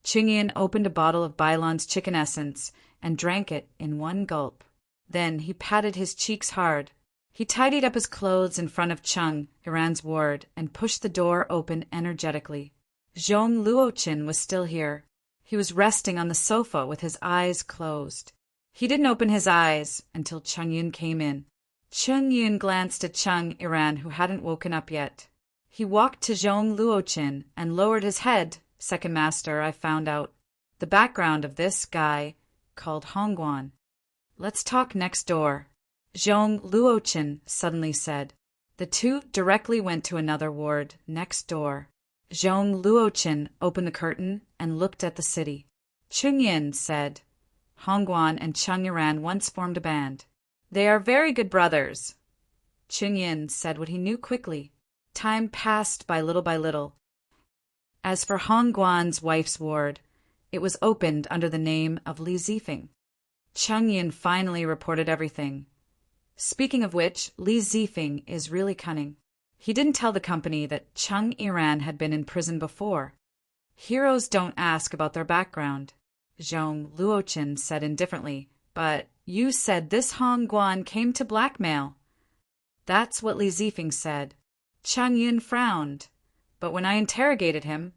Chang'eran opened a bottle of Bailon's chicken essence and drank it in one gulp. Then he patted his cheeks hard. He tidied up his clothes in front of Chang'eran's ward and pushed the door open energetically. Zhong Luoqin was still here. He was resting on the sofa with his eyes closed. He didn't open his eyes until Chang'eran came in. Chang'eran glanced at Chang'eran, who hadn't woken up yet. He walked to Zhong Luoqin and lowered his head. "Second master, I found out the background of this guy called Hongguan. Let's talk next door," Zhong Luoqin suddenly said. The two directly went to another ward next door. Zhong Luoqin opened the curtain and looked at the city. Chang'eran said, "Hongguan and Chang'eran once formed a band. They are very good brothers." Chang'eran said what he knew quickly. Time passed by little. As for Hongguan's wife's ward, it was opened under the name of Li Zifeng. Chang'eran finally reported everything. Speaking of which, Li Zifeng is really cunning. He didn't tell the company that Chang'eran had been in prison before. "Heroes don't ask about their background," Zhong Luoqin said indifferently. "But you said this Hongguan came to blackmail." "That's what Li Zifeng said." Chang'eran frowned, but when I interrogated him,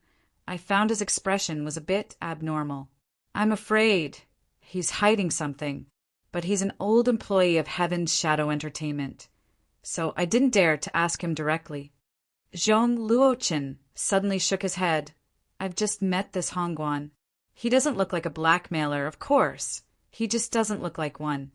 I found his expression was a bit abnormal. "I'm afraid he's hiding something, but he's an old employee of Heaven's Shadow Entertainment, so I didn't dare to ask him directly." Zhong Luoqin suddenly shook his head. "I've just met this Hongguan. He doesn't look like a blackmailer, of course. He just doesn't look like one."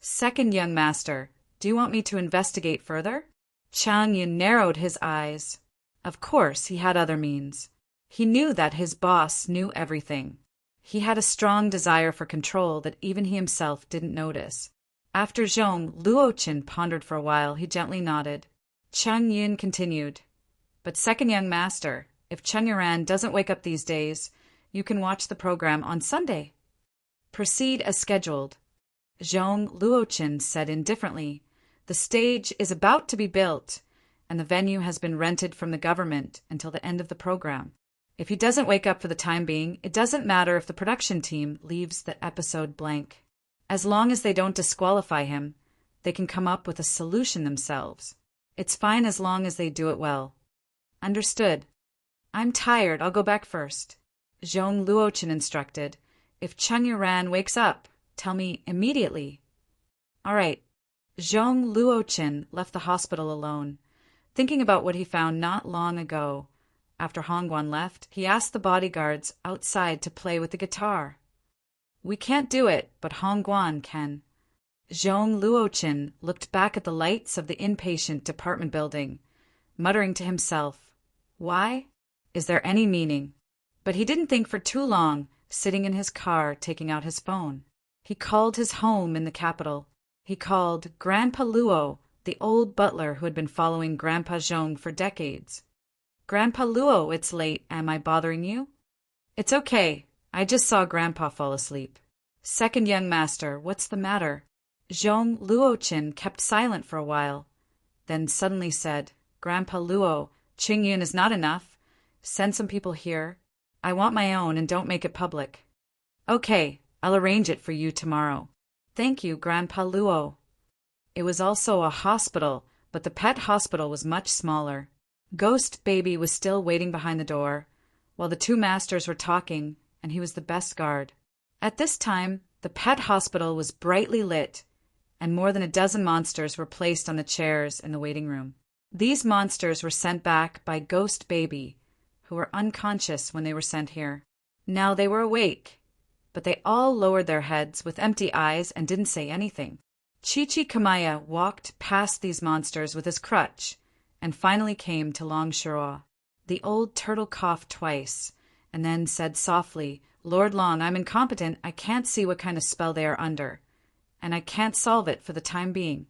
"Second young master, do you want me to investigate further?" Chang'eran narrowed his eyes. Of course, he had other means. He knew that his boss knew everything. He had a strong desire for control that even he himself didn't notice. After Zhong Luoqin pondered for a while, he gently nodded. Chang'eran continued, "But second young master, if Chang'eran doesn't wake up these days, you can watch the program on Sunday. Proceed as scheduled." Zhong Luochen said indifferently, "The stage is about to be built, and the venue has been rented from the government until the end of the program. If he doesn't wake up for the time being, it doesn't matter if the production team leaves the episode blank. As long as they don't disqualify him, they can come up with a solution themselves. It's fine as long as they do it well." "Understood. I'm tired. I'll go back first," Zhong Luochen instructed. "If Cheng Yuran wakes up, tell me immediately." "All right." Zhong Luochen left the hospital alone, thinking about what he found not long ago. After Hongguan left, he asked the bodyguards outside to play with the guitar. "We can't do it, but Hongguan can." Zhong Luochen looked back at the lights of the inpatient department building, muttering to himself, "Why? Is there any meaning?" But he didn't think for too long, sitting in his car taking out his phone. He called his home in the capital. He called Grandpa Luo, the old butler who had been following Grandpa Zhong for decades. "Grandpa Luo, it's late. Am I bothering you?" "It's okay. I just saw Grandpa fall asleep." "Second young master, what's the matter?" Zhong Luochen kept silent for a while, then suddenly said, "Grandpa Luo, Qingyun is not enough. Send some people here. I want my own and don't make it public." "Okay, I'll arrange it for you tomorrow." "Thank you, Grandpa Luo." It was also a hospital, but the pet hospital was much smaller. Ghost Baby was still waiting behind the door, while the two masters were talking, and he was the best guard. At this time, the pet hospital was brightly lit, and more than a dozen monsters were placed on the chairs in the waiting room. These monsters were sent back by Ghost Baby, who were unconscious when they were sent here. Now they were awake, but they all lowered their heads with empty eyes and didn't say anything. Chi-Chi Kamaya walked past these monsters with his crutch, and finally came to Long Shiro. The old turtle coughed twice, and then said softly, "Lord Long, I'm incompetent. I can't see what kind of spell they are under, and I can't solve it for the time being."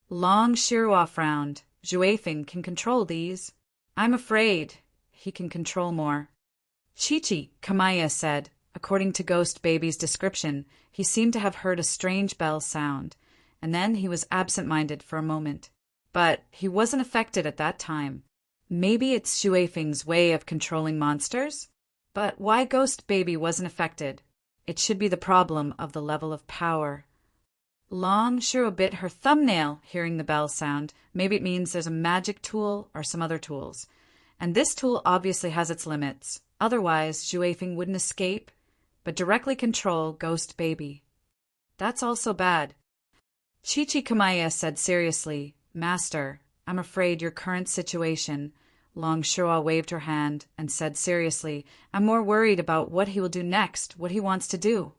Long Shiro frowned. "Zhuifeng can control these." "I'm afraid he can control more." Chi-Chi, Kamaya said. According to Ghost Baby's description, he seemed to have heard a strange bell sound, and then he was absent-minded for a moment. But he wasn't affected at that time. Maybe it's Zhuifeng's way of controlling monsters? But why Ghost Baby wasn't affected? It should be the problem of the level of power. Long Shiro bit her thumbnail hearing the bell sound. Maybe it means there's a magic tool or some other tools. And this tool obviously has its limits. Otherwise, Zhuifeng wouldn't escape, but directly control Ghost Baby. That's also bad. Chi-Chi Kamaya said seriously, "Master, I'm afraid your current situation." Long Shiro waved her hand and said seriously, "I'm more worried about what he will do next, what he wants to do."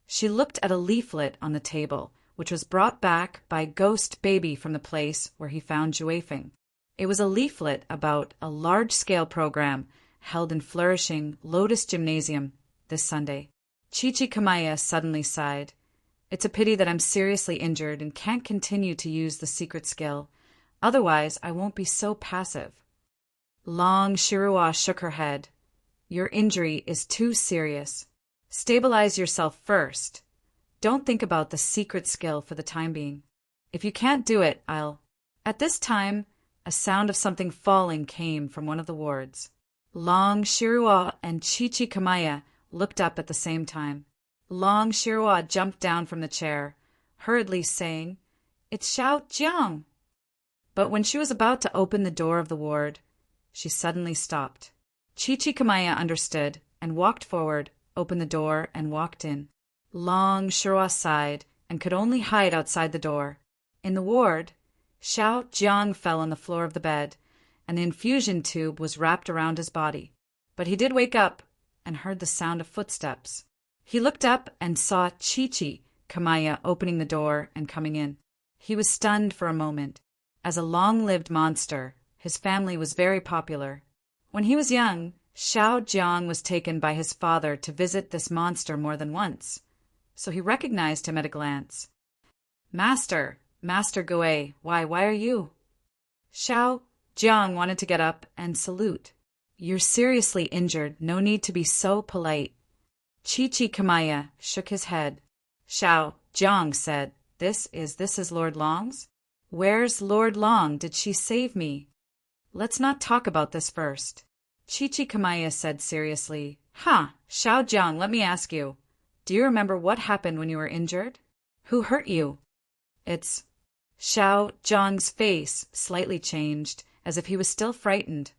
She looked at a leaflet on the table, which was brought back by Ghost Baby from the place where he found Zhuifeng. It was a leaflet about a large-scale program held in flourishing Lotus Gymnasium this Sunday. Chi-Chi Kamaya suddenly sighed. "It's a pity that I'm seriously injured and can't continue to use the secret skill. Otherwise, I won't be so passive." Long Shirua shook her head. "Your injury is too serious. Stabilize yourself first. Don't think about the secret skill for the time being. If you can't do it, I'll—" At this time, a sound of something falling came from one of the wards. Long Shirua and Chi-Chi Kamaya looked up at the same time. Long Shirua jumped down from the chair, hurriedly saying, "It's Xiao Jiang." But when she was about to open the door of the ward, she suddenly stopped. Chi-Chi Kamaya understood and walked forward, opened the door, and walked in. Long Shirua sighed and could only hide outside the door. In the ward, Xiao Jiang fell on the floor of the bed, and the infusion tube was wrapped around his body. But he did wake up and heard the sound of footsteps. He looked up and saw Chi-Chi Kamaya opening the door and coming in. He was stunned for a moment. As a long-lived monster, his family was very popular. When he was young, Xiao Jiang was taken by his father to visit this monster more than once, so he recognized him at a glance. Master Gui, why are you?" Xiao Jiang wanted to get up and salute. "You're seriously injured. No need to be so polite." Chi-Chi Kamaya shook his head. "Xiao, Jiang said, This is Lord Long's? Where's Lord Long? Did she save me? Let's not talk about this first. Chichikamaya said seriously, Xiao Jiang, let me ask you. Do you remember what happened when you were injured? Who hurt you? It's… Xiao Jiang's face slightly changed, as if he was still frightened.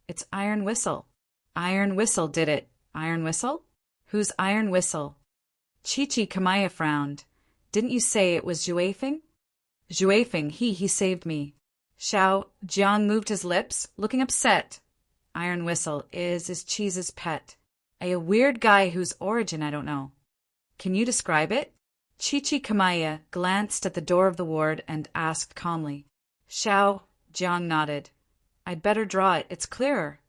It's Iron Whistle. Iron Whistle did it. Iron Whistle? Who's Iron Whistle? Chichikamaya frowned. Didn't you say it was Juefeng? Juefeng, he saved me. Xiao Jiang moved his lips, looking upset. Iron Whistle is Cheese's pet. A weird guy whose origin I don't know. Can you describe it? Chichikamaya glanced at the door of the ward and asked calmly. Xiao Jiang nodded. I'd better draw it, it's clearer.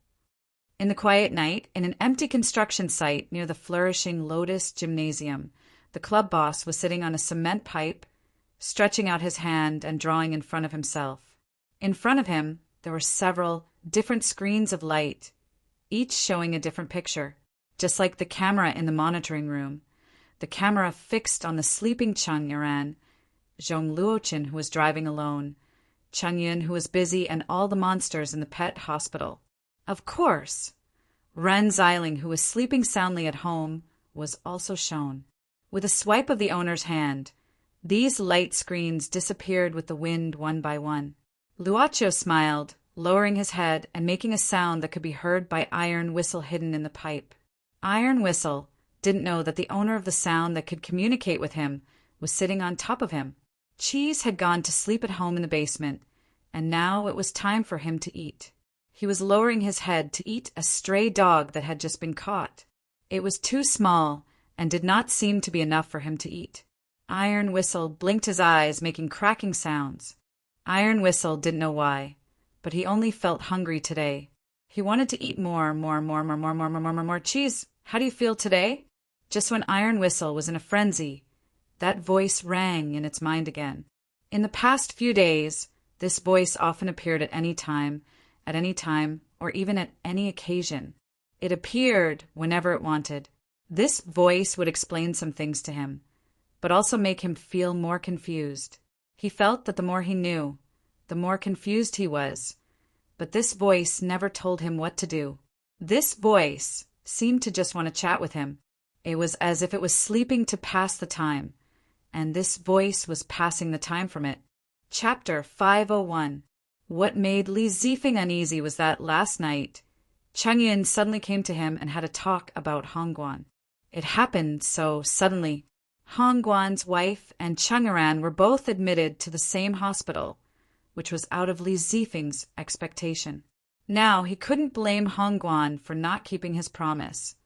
In the quiet night, in an empty construction site near the flourishing Lotus Gymnasium, the club boss was sitting on a cement pipe, stretching out his hand and drawing in front of himself. In front of him, there were several different screens of light, each showing a different picture, just like the camera in the monitoring room. The camera fixed on the sleeping Cheng Yiran, Zhong Luoqin, who was driving alone, Cheng Yun, who was busy, and all the monsters in the pet hospital. Of course, Ren Xiling, who was sleeping soundly at home, was also shown. With a swipe of the owner's hand, these light screens disappeared with the wind one by one. Luocho smiled, lowering his head and making a sound that could be heard by Iron Whistle hidden in the pipe. Iron Whistle didn't know that the owner of the sound that could communicate with him was sitting on top of him. Cheese had gone to sleep at home in the basement, and now it was time for him to eat. He was lowering his head to eat a stray dog that had just been caught. It was too small and did not seem to be enough for him to eat. Iron Whistle blinked his eyes, making cracking sounds. Iron Whistle didn't know why, but he only felt hungry today. He wanted to eat more cheese. How do you feel today? Just when Iron Whistle was in a frenzy, that voice rang in its mind again. In the past few days, this voice often appeared at any time, or even at any occasion. It appeared whenever it wanted. This voice would explain some things to him, but also make him feel more confused. He felt that the more he knew, the more confused he was, but this voice never told him what to do. This voice seemed to just want to chat with him. It was as if it was sleeping to pass the time, and this voice was passing the time from it. Chapter 501. What made Li Zifeng uneasy was that last night, Cheng Yun suddenly came to him and had a talk about Hongguan. It happened so suddenly. Hongguan's wife and Cheng Yiran were both admitted to the same hospital, which was out of Li Zifeng's expectation. Now he couldn't blame Hongguan for not keeping his promise.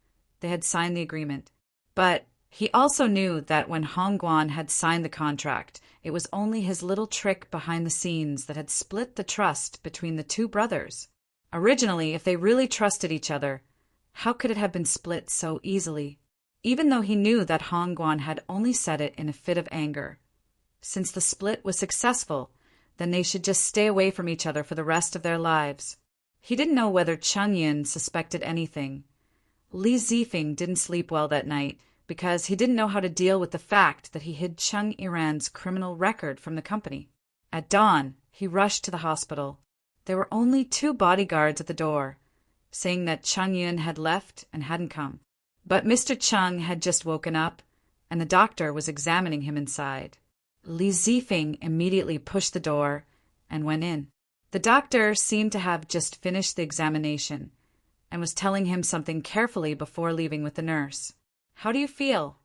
They had signed the agreement. But he also knew that when Hongguan had signed the contract, it was only his little trick behind the scenes that had split the trust between the two brothers. Originally, if they really trusted each other, how could it have been split so easily? Even though he knew that Hongguan had only said it in a fit of anger. Since the split was successful, then they should just stay away from each other for the rest of their lives. He didn't know whether Cheng Yun suspected anything. Li Zifeng didn't sleep well that night because he didn't know how to deal with the fact that he hid Cheng Yiran's criminal record from the company. At dawn, he rushed to the hospital. There were only 2 bodyguards at the door, saying that Cheng Yun had left and hadn't come. But Mr. Cheng had just woken up, and the doctor was examining him inside. Li Zifeng immediately pushed the door and went in. The doctor seemed to have just finished the examination and was telling him something carefully before leaving with the nurse. How do you feel?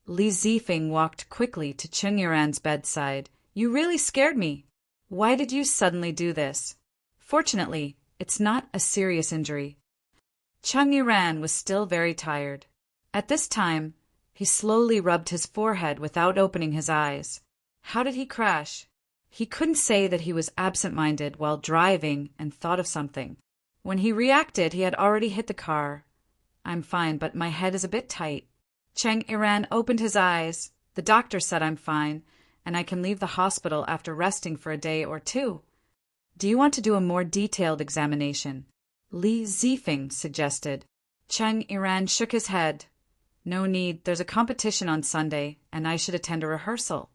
Li Zifeng walked quickly to Cheng Yiran's bedside. You really scared me. Why did you suddenly do this? Fortunately, it's not a serious injury. Cheng Yiran was still very tired. At this time, he slowly rubbed his forehead without opening his eyes. How did he crash? He couldn't say that he was absent-minded while driving and thought of something. When he reacted, he had already hit the car. I'm fine, but my head is a bit tight. Cheng Yiran opened his eyes. The doctor said I'm fine, and I can leave the hospital after resting for a day or 2. Do you want to do a more detailed examination? Li Zifeng suggested. Cheng Yiran shook his head. No need, there's a competition on Sunday, and I should attend a rehearsal.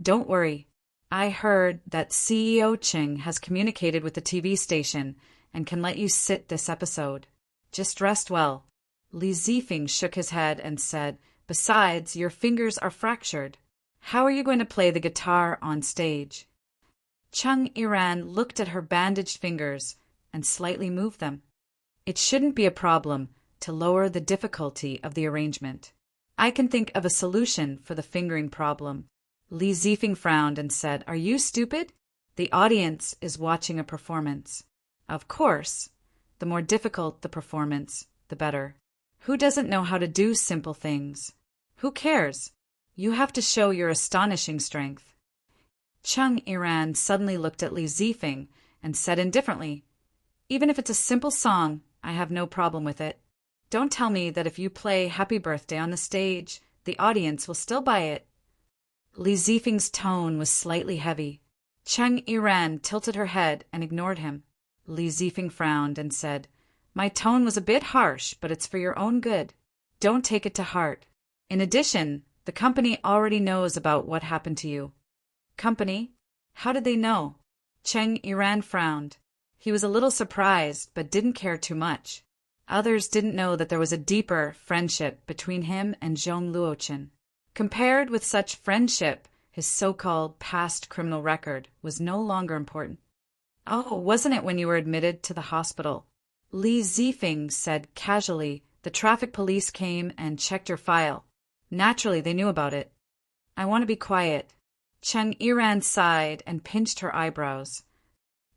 Don't worry. I heard that CEO Ching has communicated with the TV station and can let you sit this episode. Just rest well. Li Zifeng shook his head and said, Besides, your fingers are fractured. How are you going to play the guitar on stage? Chung Yiran looked at her bandaged fingers and slightly moved them. It shouldn't be a problem to lower the difficulty of the arrangement. I can think of a solution for the fingering problem. Li Zifeng frowned and said, Are you stupid? The audience is watching a performance. Of course. The more difficult the performance, the better. Who doesn't know how to do simple things? Who cares? You have to show your astonishing strength. Chung Yiran suddenly looked at Li Zifeng and said indifferently, Even if it's a simple song, I have no problem with it. Don't tell me that if you play Happy Birthday on the stage, the audience will still buy it. Li Zifeng's tone was slightly heavy. Chung Yiran tilted her head and ignored him. Li Zifeng frowned and said, My tone was a bit harsh, but it's for your own good. Don't take it to heart. In addition, the company already knows about what happened to you. Company? How did they know? Chung Yiran frowned. He was a little surprised, but didn't care too much. Others didn't know that there was a deeper friendship between him and Zhong Luochen. Compared with such friendship, his so-called past criminal record was no longer important. Oh, wasn't it when you were admitted to the hospital? Li Zifeng said casually, The traffic police came and checked your file. Naturally, they knew about it. I want to be quiet. Chung Yiran sighed and pinched her eyebrows.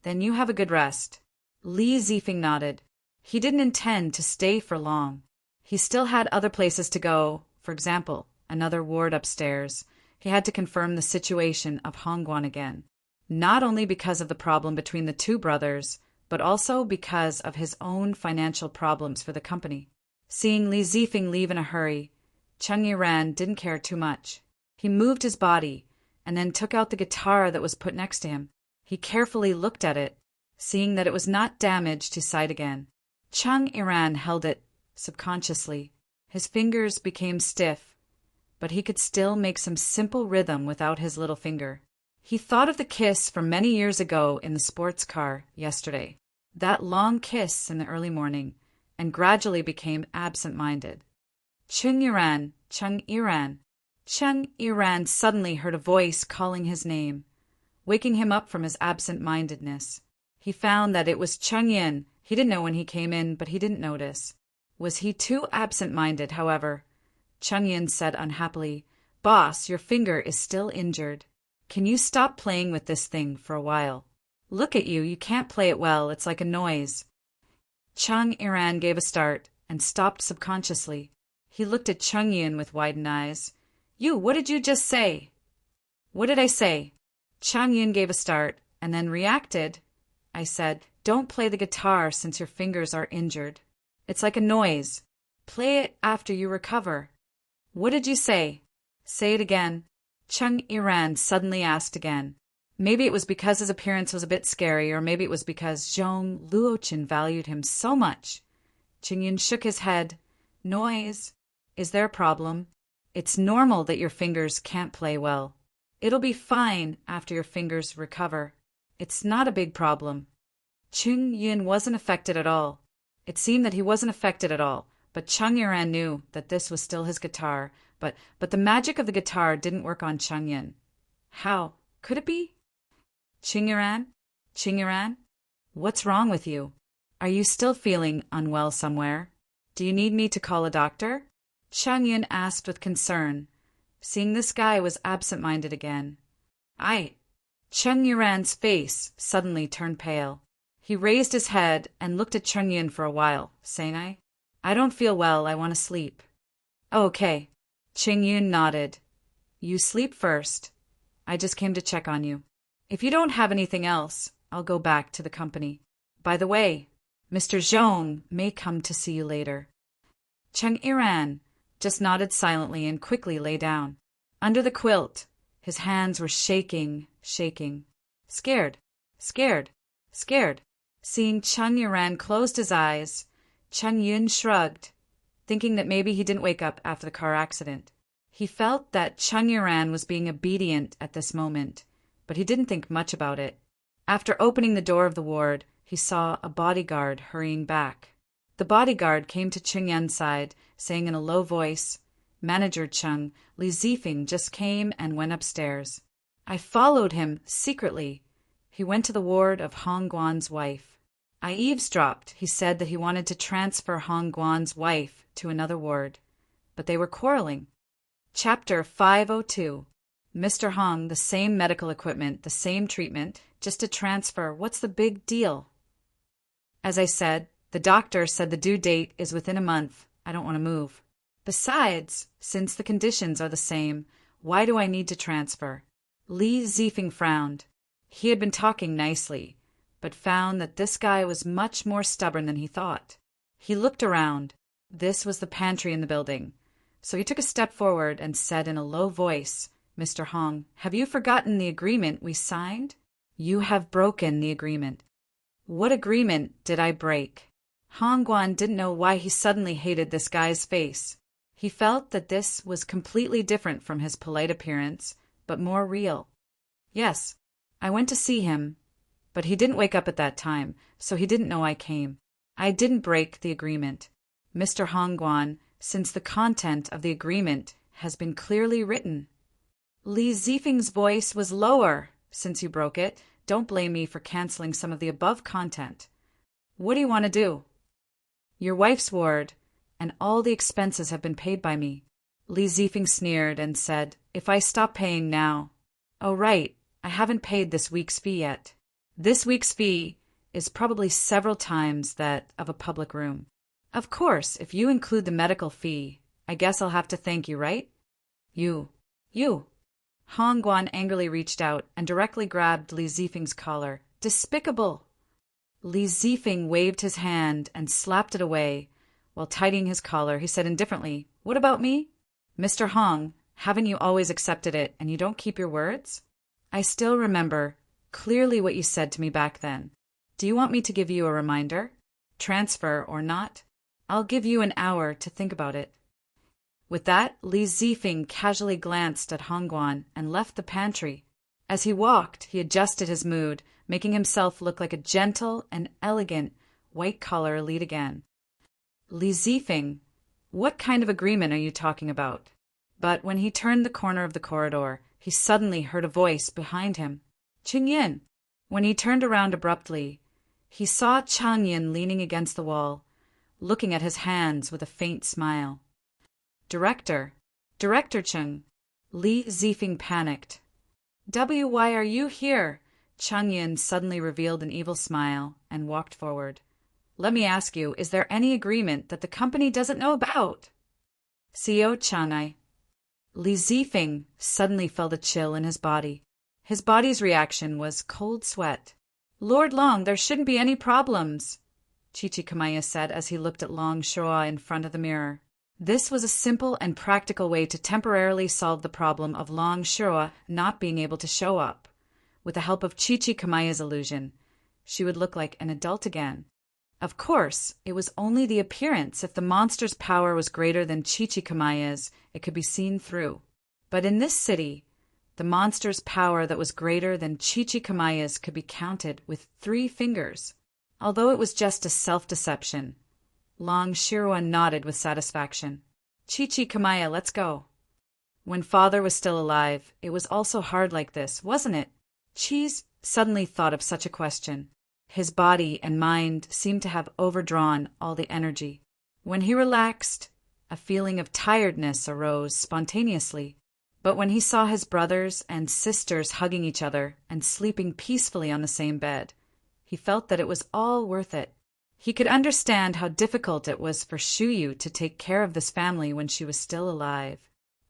Then you have a good rest. Li Zifeng nodded. He didn't intend to stay for long. He still had other places to go, for example, another ward upstairs. He had to confirm the situation of Hongguan again, not only because of the problem between the two brothers, but also because of his own financial problems for the company. Seeing Li Zifeng leave in a hurry, Chung Yiran didn't care too much. He moved his body and then took out the guitar that was put next to him. He carefully looked at it, seeing that it was not damaged to sight again. Chung Yiran held it subconsciously. His fingers became stiff, but he could still make some simple rhythm without his little finger. He thought of the kiss from many years ago in the sports car yesterday, that long kiss in the early morning, and gradually became absent-minded. Chung Yiran, Chung Yiran. Chung Yiran suddenly heard a voice calling his name, waking him up from his absent-mindedness. He found that it was Chung Yin. He didn't know when he came in, but he didn't notice. Was he too absent-minded, however? Chung Yin said unhappily, Boss, your finger is still injured. Can you stop playing with this thing for a while? Look at you, you can't play it well, it's like a noise. Chung Yiran gave a start and stopped subconsciously. He looked at Chung Yin with widened eyes. You, what did you just say? What did I say? Chung Yin gave a start and then reacted. I said, Don't play the guitar since your fingers are injured. It's like a noise. Play it after you recover. What did you say? Say it again. Chung Yiran suddenly asked again. Maybe it was because his appearance was a bit scary, or maybe it was because Zhong Luochen valued him so much. Chung Yin shook his head. Noise. Is there a problem? It's normal that your fingers can't play well. It'll be fine after your fingers recover. It's not a big problem. Chung Yin wasn't affected at all. It seemed that he wasn't affected at all, but Chung Yiran knew that this was still his guitar, but the magic of the guitar didn't work on Chung Yin. How could it be? Chung Yiran, what's wrong with you? Are you still feeling unwell somewhere? Do you need me to call a doctor? Chung Yin asked with concern, seeing this guy was absent-minded again. Chung Yiran's face suddenly turned pale. He raised his head and looked at Chung Yin for a while, saying, I don't feel well, I want to sleep. Okay. Chung Yin nodded. You sleep first. I just came to check on you. If you don't have anything else, I'll go back to the company. By the way, Mr. Zhong may come to see you later. Chung Yiran just nodded silently and quickly lay down. Under the quilt, his hands were shaking. Scared. Seeing Chung Yiran closed his eyes, Chung Yin shrugged. thinking that maybe he didn't wake up after the car accident. He felt that Chung Yuran was being obedient at this moment, but he didn't think much about it. After opening the door of the ward, he saw a bodyguard hurrying back. The bodyguard came to Chung Yun's side, saying in a low voice, "Manager Chung, Li Zifeng just came and went upstairs. I followed him secretly. He went to the ward of Hong Guan's wife. I eavesdropped. He said that he wanted to transfer Hong Guan's wife to another ward, but they were quarreling." Chapter 502. Mr. Hong, the same medical equipment, the same treatment, just a transfer. What's the big deal? As I said, the doctor said the due date is within a month. I don't want to move. Besides, since the conditions are the same, why do I need to transfer? Li Zifeng frowned. He had been talking nicely, but found that this guy was much more stubborn than he thought. He looked around. This was the pantry in the building. So he took a step forward and said in a low voice, "Mr. Hong, have you forgotten the agreement we signed? You have broken the agreement." What agreement did I break? Hong Guan didn't know why he suddenly hated this guy's face. He felt that this was completely different from his polite appearance, but more real. Yes, I went to see him, but he didn't wake up at that time, so he didn't know I came. I didn't break the agreement. Mr. Hong Guan, since the content of the agreement has been clearly written. Li Zifeng's voice was lower. Since you broke it, don't blame me for canceling some of the above content. What do you want to do? Your wife's ward, and all the expenses have been paid by me. Li Zifeng sneered and said, "If I stop paying now..." "Oh, right, I haven't paid this week's fee yet." This week's fee is probably several times that of a public room. Of course, if you include the medical fee, I guess I'll have to thank you, right? You. Hong Guan angrily reached out and directly grabbed Li Zifeng's collar. Despicable! Li Zifeng waved his hand and slapped it away. While tightening his collar, he said indifferently, "What about me?" "Mr. Hong, haven't you always accepted it and you don't keep your words? I still remember clearly what you said to me back then. Do you want me to give you a reminder? Transfer or not? I'll give you an hour to think about it." With that, Li Zifeng casually glanced at Hong Guan and left the pantry. As he walked, he adjusted his mood, making himself look like a gentle and elegant white-collar elite again. "Li Zifeng, what kind of agreement are you talking about?" But when he turned the corner of the corridor, he suddenly heard a voice behind him. "Chung Yin." When he turned around abruptly, he saw Chung Yin leaning against the wall, looking at his hands with a faint smile. Director Chung." Li Zifeng panicked. Why are you here?" Chung Yin suddenly revealed an evil smile and walked forward. "Let me ask you, is there any agreement that the company doesn't know about?" "CEO Chung, Li Zifeng suddenly felt a chill in his body. His body's reaction was cold sweat. "Lord Long, there shouldn't be any problems," Chichikamaya said as he looked at Long Shua in front of the mirror. This was a simple and practical way to temporarily solve the problem of Long Shua not being able to show up. With the help of Chichikamaya's illusion, she would look like an adult again. Of course, it was only the appearance. If the monster's power was greater than Chichikamaya's, it could be seen through. But in this city, the monster's power that was greater than Chichikamaya's could be counted with 3 fingers. Although it was just a self-deception, Long Shirua nodded with satisfaction. "Chichikamaya, let's go." When father was still alive, it was also hard like this, wasn't it? Cheese suddenly thought of such a question. His body and mind seemed to have overdrawn all the energy. When he relaxed, a feeling of tiredness arose spontaneously. But when he saw his brothers and sisters hugging each other and sleeping peacefully on the same bed, he felt that it was all worth it. He could understand how difficult it was for Shuyu to take care of this family when she was still alive.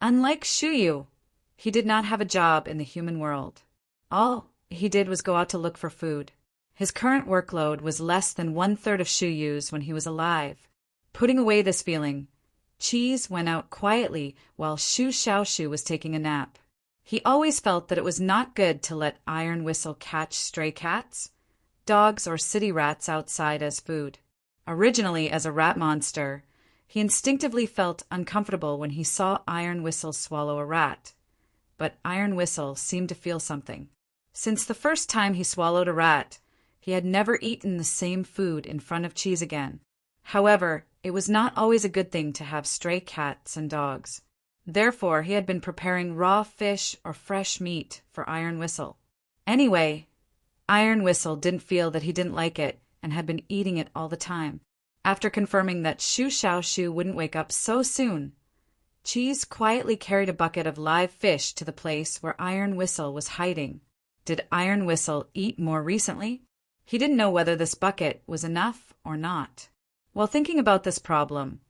Unlike Shuyu, he did not have a job in the human world. All he did was go out to look for food. His current workload was less than 1/3 of Shuyu's when he was alive. Putting away this feeling, Cheese went out quietly while Shu Xiaoshu was taking a nap. He always felt that it was not good to let Iron Whistle catch stray cats, dogs, or city rats outside as food. Originally as a rat monster, He instinctively felt uncomfortable when he saw Iron Whistle swallow a rat. But Iron Whistle seemed to feel something. Since the first time he swallowed a rat, he had never eaten the same food in front of Cheese again. However, it was not always a good thing to have stray cats and dogs. Therefore, he had been preparing raw fish or fresh meat for Iron Whistle. Anyway, Iron Whistle didn't feel that he didn't like it and had been eating it all the time. After confirming that Shoo Shao Shoo wouldn't wake up so soon, Cheese quietly carried a bucket of live fish to the place where Iron Whistle was hiding. Did Iron Whistle eat more recently? He didn't know whether this bucket was enough or not. While thinking about this problem,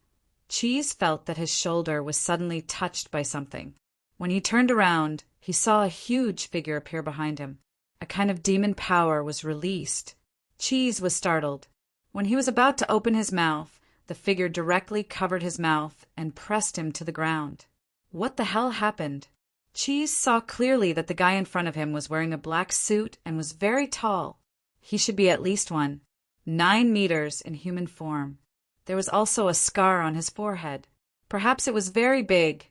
Cheese felt that his shoulder was suddenly touched by something. When he turned around, he saw a huge figure appear behind him. A kind of demon power was released. Cheese was startled. When he was about to open his mouth, the figure directly covered his mouth and pressed him to the ground. What the hell happened? Cheese saw clearly that the guy in front of him was wearing a black suit and was very tall. He should be at least 9 meters in human form. There was also a scar on his forehead. Perhaps it was very big,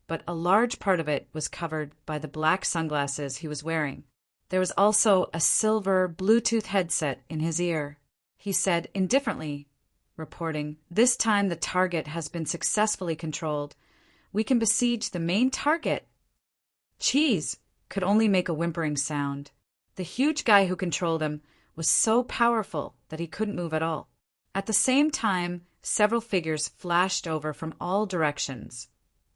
but a large part of it was covered by the black sunglasses he was wearing. There was also a silver Bluetooth headset in his ear. He said indifferently, reporting, "This time the target has been successfully controlled. We can besiege the main target." Cheese could only make a whimpering sound. The huge guy who controlled him was so powerful that he couldn't move at all. At the same time, several figures flashed over from all directions.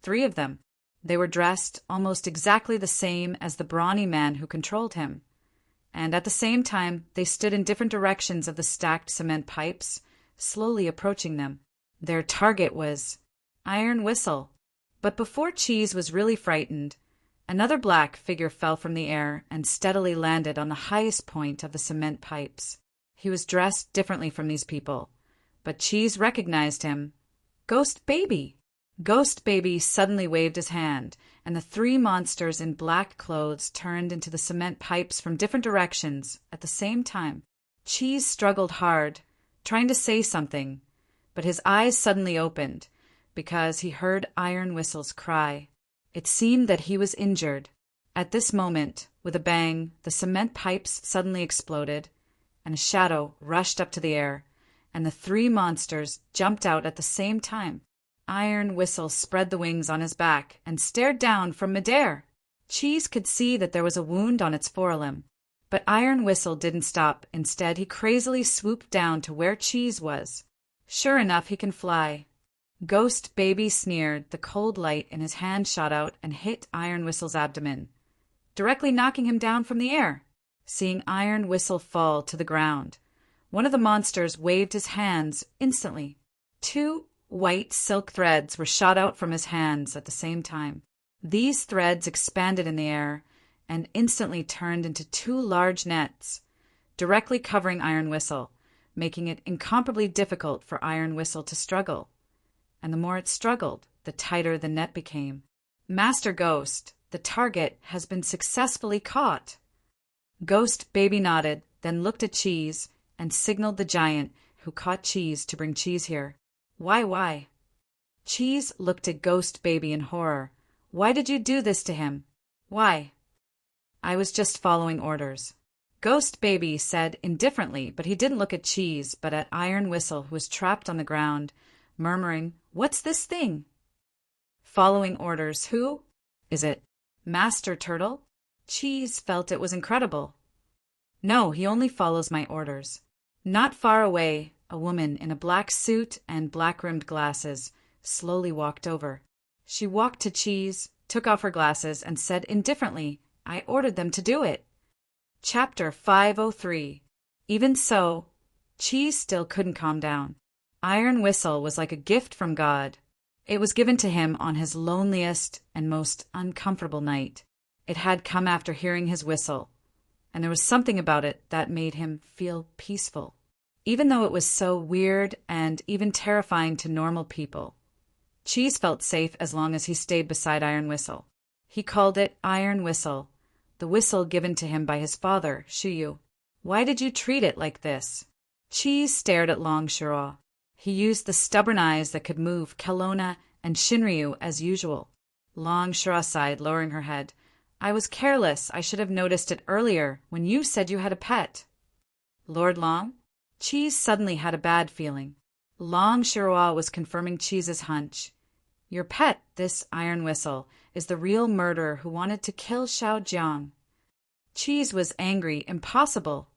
3 of them. They were dressed almost exactly the same as the brawny man who controlled him. And at the same time, they stood in different directions of the stacked cement pipes, slowly approaching them. Their target was Iron Whistle. But before Cheese was really frightened, another black figure fell from the air and steadily landed on the highest point of the cement pipes. He was dressed differently from these people, but Cheese recognized him. Ghost Baby! Ghost Baby suddenly waved his hand, and the 3 monsters in black clothes turned into the cement pipes from different directions at the same time. Cheese struggled hard, trying to say something, but his eyes suddenly opened because he heard Iron Whistle's cry. It seemed that he was injured. At this moment, with a bang, the cement pipes suddenly exploded, and a shadow rushed up to the air, and the 3 monsters jumped out at the same time. Iron Whistle spread the wings on his back and stared down from midair. Cheese could see that there was a wound on its forelimb, but Iron Whistle didn't stop. Instead, he crazily swooped down to where Cheese was. Sure enough, he can fly. Ghost Baby sneered. The cold light in his hand shot out and hit Iron Whistle's abdomen, directly knocking him down from the air. Seeing Iron Whistle fall to the ground, one of the monsters waved his hands instantly. 2 white silk threads were shot out from his hands at the same time. These threads expanded in the air and instantly turned into 2 large nets, directly covering Iron Whistle, making it incomparably difficult for Iron Whistle to struggle. And the more it struggled, the tighter the net became. Master Ghost, the target has been successfully caught. Ghost Baby nodded, then looked at Cheese and signaled the giant who caught Cheese to bring Cheese here. Why? Cheese looked at Ghost Baby in horror. Why did you do this to him? Why? I was just following orders. Ghost Baby said indifferently, but he didn't look at Cheese, but at Iron Whistle, who was trapped on the ground, murmuring, "What's this thing?" Following orders, who? Is it Master Turtle? Cheese felt it was incredible. No, he only follows my orders. Not far away, a woman in a black suit and black-rimmed glasses slowly walked over. She walked to Cheese, took off her glasses, and said indifferently, "I ordered them to do it." Chapter 503. Even so, Cheese still couldn't calm down. Iron Whistle was like a gift from God. It was given to him on his loneliest and most uncomfortable night. It had come after hearing his whistle, and there was something about it that made him feel peaceful, even though it was so weird and even terrifying to normal people. Cheese felt safe as long as he stayed beside Iron Whistle. He called it Iron Whistle, the whistle given to him by his father, Shuyu. Why did you treat it like this? Cheese stared at Long Shuraw. He used the stubborn eyes that could move Kelowna and Shinryu as usual. Long Shura sighed, lowering her head. I was careless. I should have noticed it earlier when you said you had a pet. Lord Long? Cheese suddenly had a bad feeling. Long Shirua was confirming Cheese's hunch. Your pet, this Iron Whistle, is the real murderer who wanted to kill Xiao Jiang. Cheese was angry. Impossible.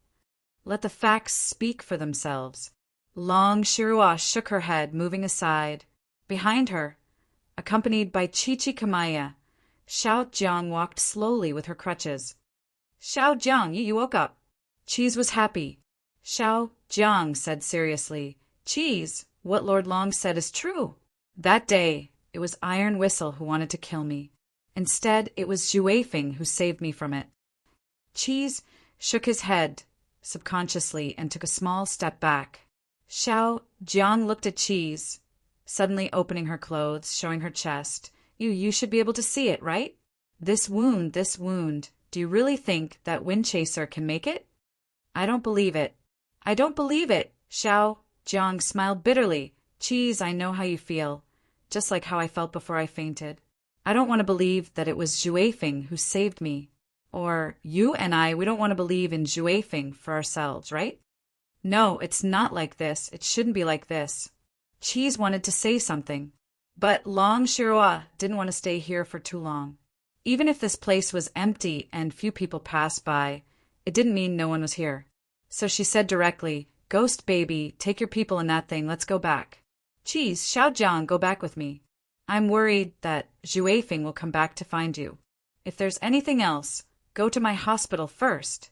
Let the facts speak for themselves. Long Shirua shook her head, moving aside. Behind her, accompanied by Chichi Kamaya, Xiao Jiang walked slowly with her crutches. Xiao Jiang, you woke up. Cheese was happy. Xiao Jiang said seriously, Cheese, what Lord Long said is true. That day, it was Iron Whistle who wanted to kill me. Instead, it was Zhuifeng who saved me from it. Cheese shook his head subconsciously and took a small step back. Xiao Jiang looked at Cheese, suddenly opening her clothes, showing her chest. You should be able to see it, right? This wound. Do you really think that Wind Chaser can make it? I don't believe it. I don't believe it. Xiao Jiang smiled bitterly. Cheese, I know how you feel, just like how I felt before I fainted. I don't want to believe that it was Zhuifeng who saved me. Or you and we don't want to believe in Zhuifeng for ourselves, right? No, it's not like this. It shouldn't be like this. Cheese wanted to say something, but Long Shirua didn't want to stay here for too long. Even if this place was empty and few people passed by, it didn't mean no one was here. So she said directly, Ghost baby, take your people in that thing, let's go back. Cheese, Xiao Jiang, go back with me. I'm worried that Zhuifeng will come back to find you. If there's anything else, go to my hospital first.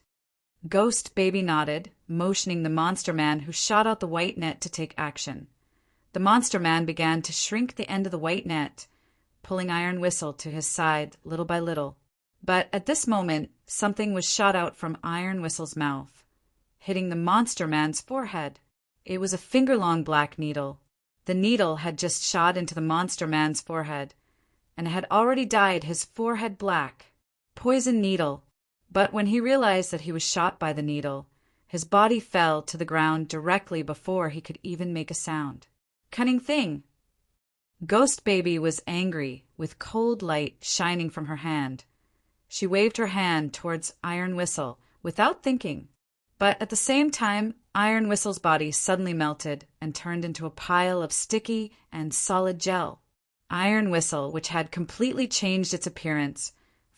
Ghost baby nodded, motioning the monster man who shot out the white net to take action. The monster man began to shrink the end of the white net, pulling Iron Whistle to his side little by little. But at this moment, something was shot out from Iron Whistle's mouth, hitting the monster man's forehead. It was a finger-long black needle. The needle had just shot into the monster man's forehead, and had already dyed his forehead black. Poison needle. But when he realized that he was shot by the needle, his body fell to the ground directly before he could even make a sound. Cunning thing! Ghost baby was angry, with cold light shining from her hand. She waved her hand towards Iron Whistle, without thinking. But at the same time, Iron Whistle's body suddenly melted and turned into a pile of sticky and solid gel. Iron Whistle, which had completely changed its appearance,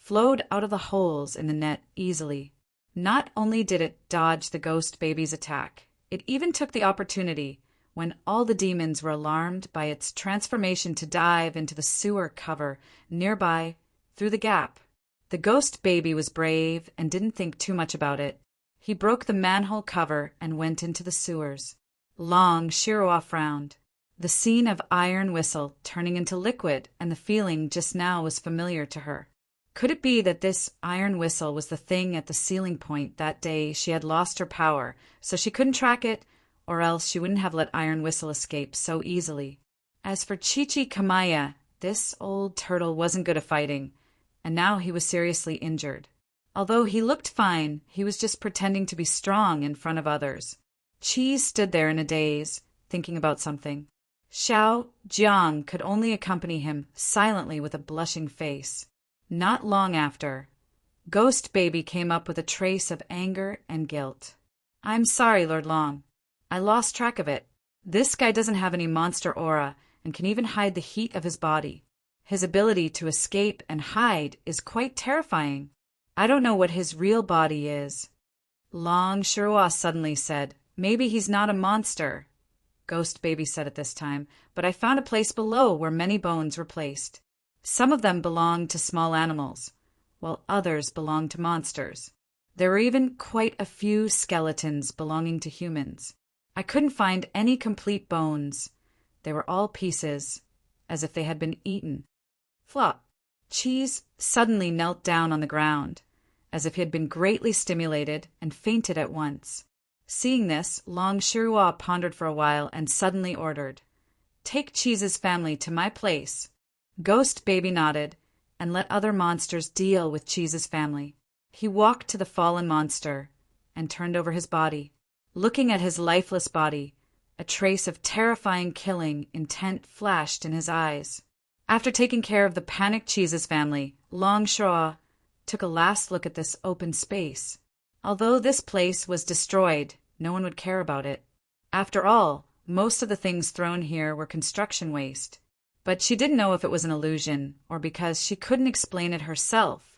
flowed out of the holes in the net easily. Not only did it dodge the ghost baby's attack, it even took the opportunity, when all the demons were alarmed by its transformation, to dive into the sewer cover nearby through the gap. The ghost baby was brave and didn't think too much about it. He broke the manhole cover and went into the sewers. Long Shirua frowned. The scene of Iron Whistle turning into liquid and the feeling just now was familiar to her. Could it be that this Iron Whistle was the thing at the ceiling point that day she had lost her power, so she couldn't track it, or else she wouldn't have let Iron Whistle escape so easily? As for Chichi Kamaya, this old turtle wasn't good at fighting, and now he was seriously injured. Although he looked fine, he was just pretending to be strong in front of others. Cheese stood there in a daze, thinking about something. Xiao Jiang could only accompany him silently with a blushing face. Not long after, Ghost Baby came up with a trace of anger and guilt. I'm sorry, Lord Long. I lost track of it. This guy doesn't have any monster aura and can even hide the heat of his body. His ability to escape and hide is quite terrifying. I don't know what his real body is. Long Shirua suddenly said, Maybe he's not a monster. Ghost Baby said at this time, but I found a place below where many bones were placed. Some of them belonged to small animals, while others belonged to monsters. There were even quite a few skeletons belonging to humans. I couldn't find any complete bones. They were all pieces, as if they had been eaten. Flop. Cheese suddenly knelt down on the ground, as if he had been greatly stimulated, and fainted at once. Seeing this, Long Shirua pondered for a while and suddenly ordered, Take Cheese's family to my place. Ghost Baby nodded, and let other monsters deal with Cheese's family. He walked to the fallen monster, and turned over his body. Looking at his lifeless body, A trace of terrifying killing intent flashed in his eyes. After taking care of the panicked Cheese's family, Longshaw took a last look at this open space. Although this place was destroyed, no one would care about it. After all, most of the things thrown here were construction waste. But she didn't know if it was an illusion or because she couldn't explain it herself.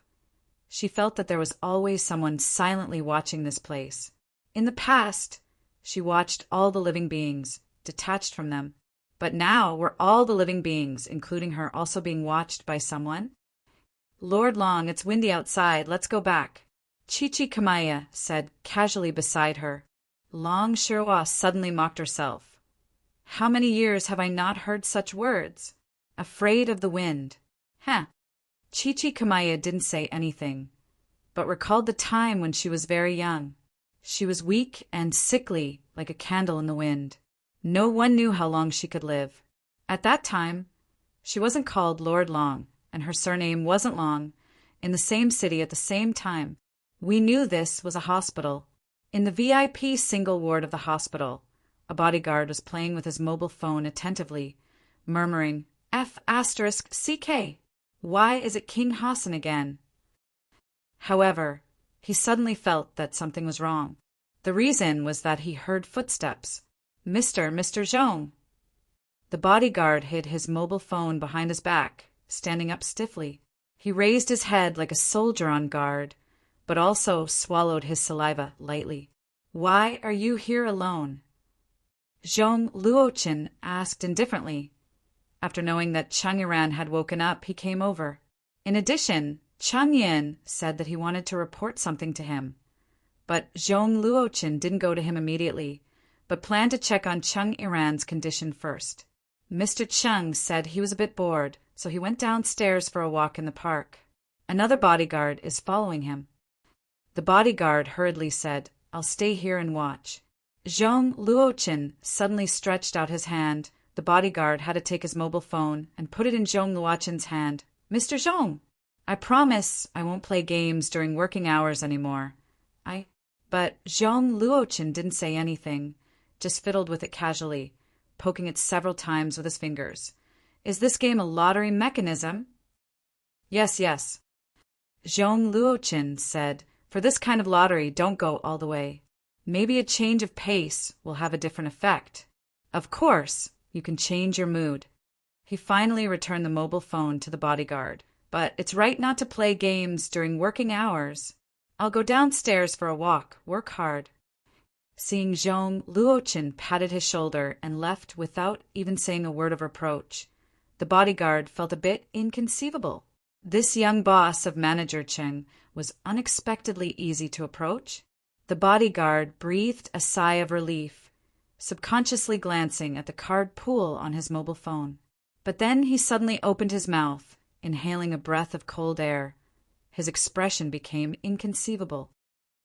She felt that there was always someone silently watching this place. In the past, she watched all the living beings, detached from them. But now were all the living beings, including her, also being watched by someone? Lord Long, it's windy outside. Let's go back. Chichi Kamaya said casually beside her. Long Shirwa suddenly mocked herself. How many years have I not heard such words? Afraid of the wind. Chichi Kamaya didn't say anything, but recalled the time when she was very young. She was weak and sickly, like a candle in the wind. No one knew how long she could live. At that time, she wasn't called Lord Long, and her surname wasn't Long, in the same city at the same time. We knew this was a hospital. In the VIP single ward of the hospital, a bodyguard was playing with his mobile phone attentively, murmuring, F***CK. Why is it King Hassan again? However, he suddenly felt that something was wrong. The reason was that he heard footsteps. Mr. Zhong. The bodyguard hid his mobile phone behind his back, standing up stiffly. He raised his head like a soldier on guard, but also swallowed his saliva lightly. Why are you here alone? Zhong Luochen asked indifferently. After knowing that Chang Yiran had woken up, he came over. In addition, Chang Yin said that he wanted to report something to him. But Zhong Luochen didn't go to him immediately, but planned to check on Chang Yiran's condition first. Mr. Chang said he was a bit bored, so he went downstairs for a walk in the park. Another bodyguard is following him. The bodyguard hurriedly said, I'll stay here and watch. Zhong Luochen suddenly stretched out his hand. The bodyguard had to take his mobile phone and put it in Zhong Luochen's hand. Mr. Zhong, I promise I won't play games during working hours anymore. But Zhong Luochen didn't say anything, just fiddled with it casually, poking it several times with his fingers. Is this game a lottery mechanism? Yes. Zhong Luochen said, for this kind of lottery, don't go all the way. Maybe a change of pace will have a different effect. Of course, you can change your mood. He finally returned the mobile phone to the bodyguard. But it's right not to play games during working hours. I'll go downstairs for a walk. Work hard. Seeing Zhong Luochen patted his shoulder and left without even saying a word of reproach, the bodyguard felt a bit inconceivable. This young boss of Manager Cheng was unexpectedly easy to approach. The bodyguard breathed a sigh of relief, subconsciously glancing at the card pool on his mobile phone. But then he suddenly opened his mouth, inhaling a breath of cold air. His expression became inconceivable.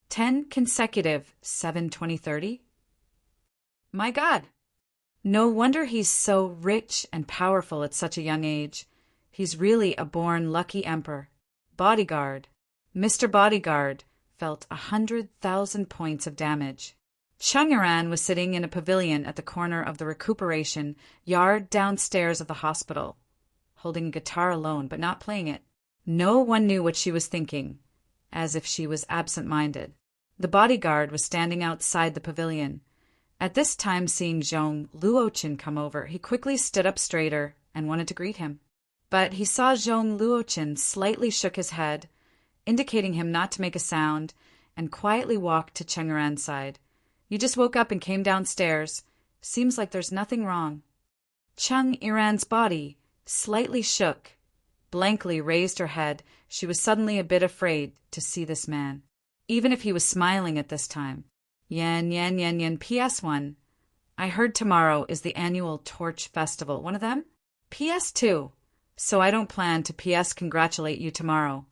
10 consecutive 7/20/30? My God! No wonder he's so rich and powerful at such a young age. He's really a born lucky emperor. Bodyguard. Mr. Bodyguard felt 100,000 points of damage. Chang Yiran was sitting in a pavilion at the corner of the recuperation yard downstairs of the hospital, holding a guitar alone but not playing it. No one knew what she was thinking, as if she was absent-minded. The bodyguard was standing outside the pavilion. At this time, seeing Zhong Luochen come over, he quickly stood up straighter and wanted to greet him. But he saw Zhong Luochen slightly shook his head, indicating him not to make a sound, and quietly walked to Chang Yiran's side. You just woke up and came downstairs. Seems like there's nothing wrong. Chang Yiran's body slightly shook, blankly raised her head. She was suddenly a bit afraid to see this man, even if he was smiling at this time. Yen, PS1. I heard tomorrow is the annual Torch Festival. One of them? PS2. So I don't plan to PS congratulate you tomorrow.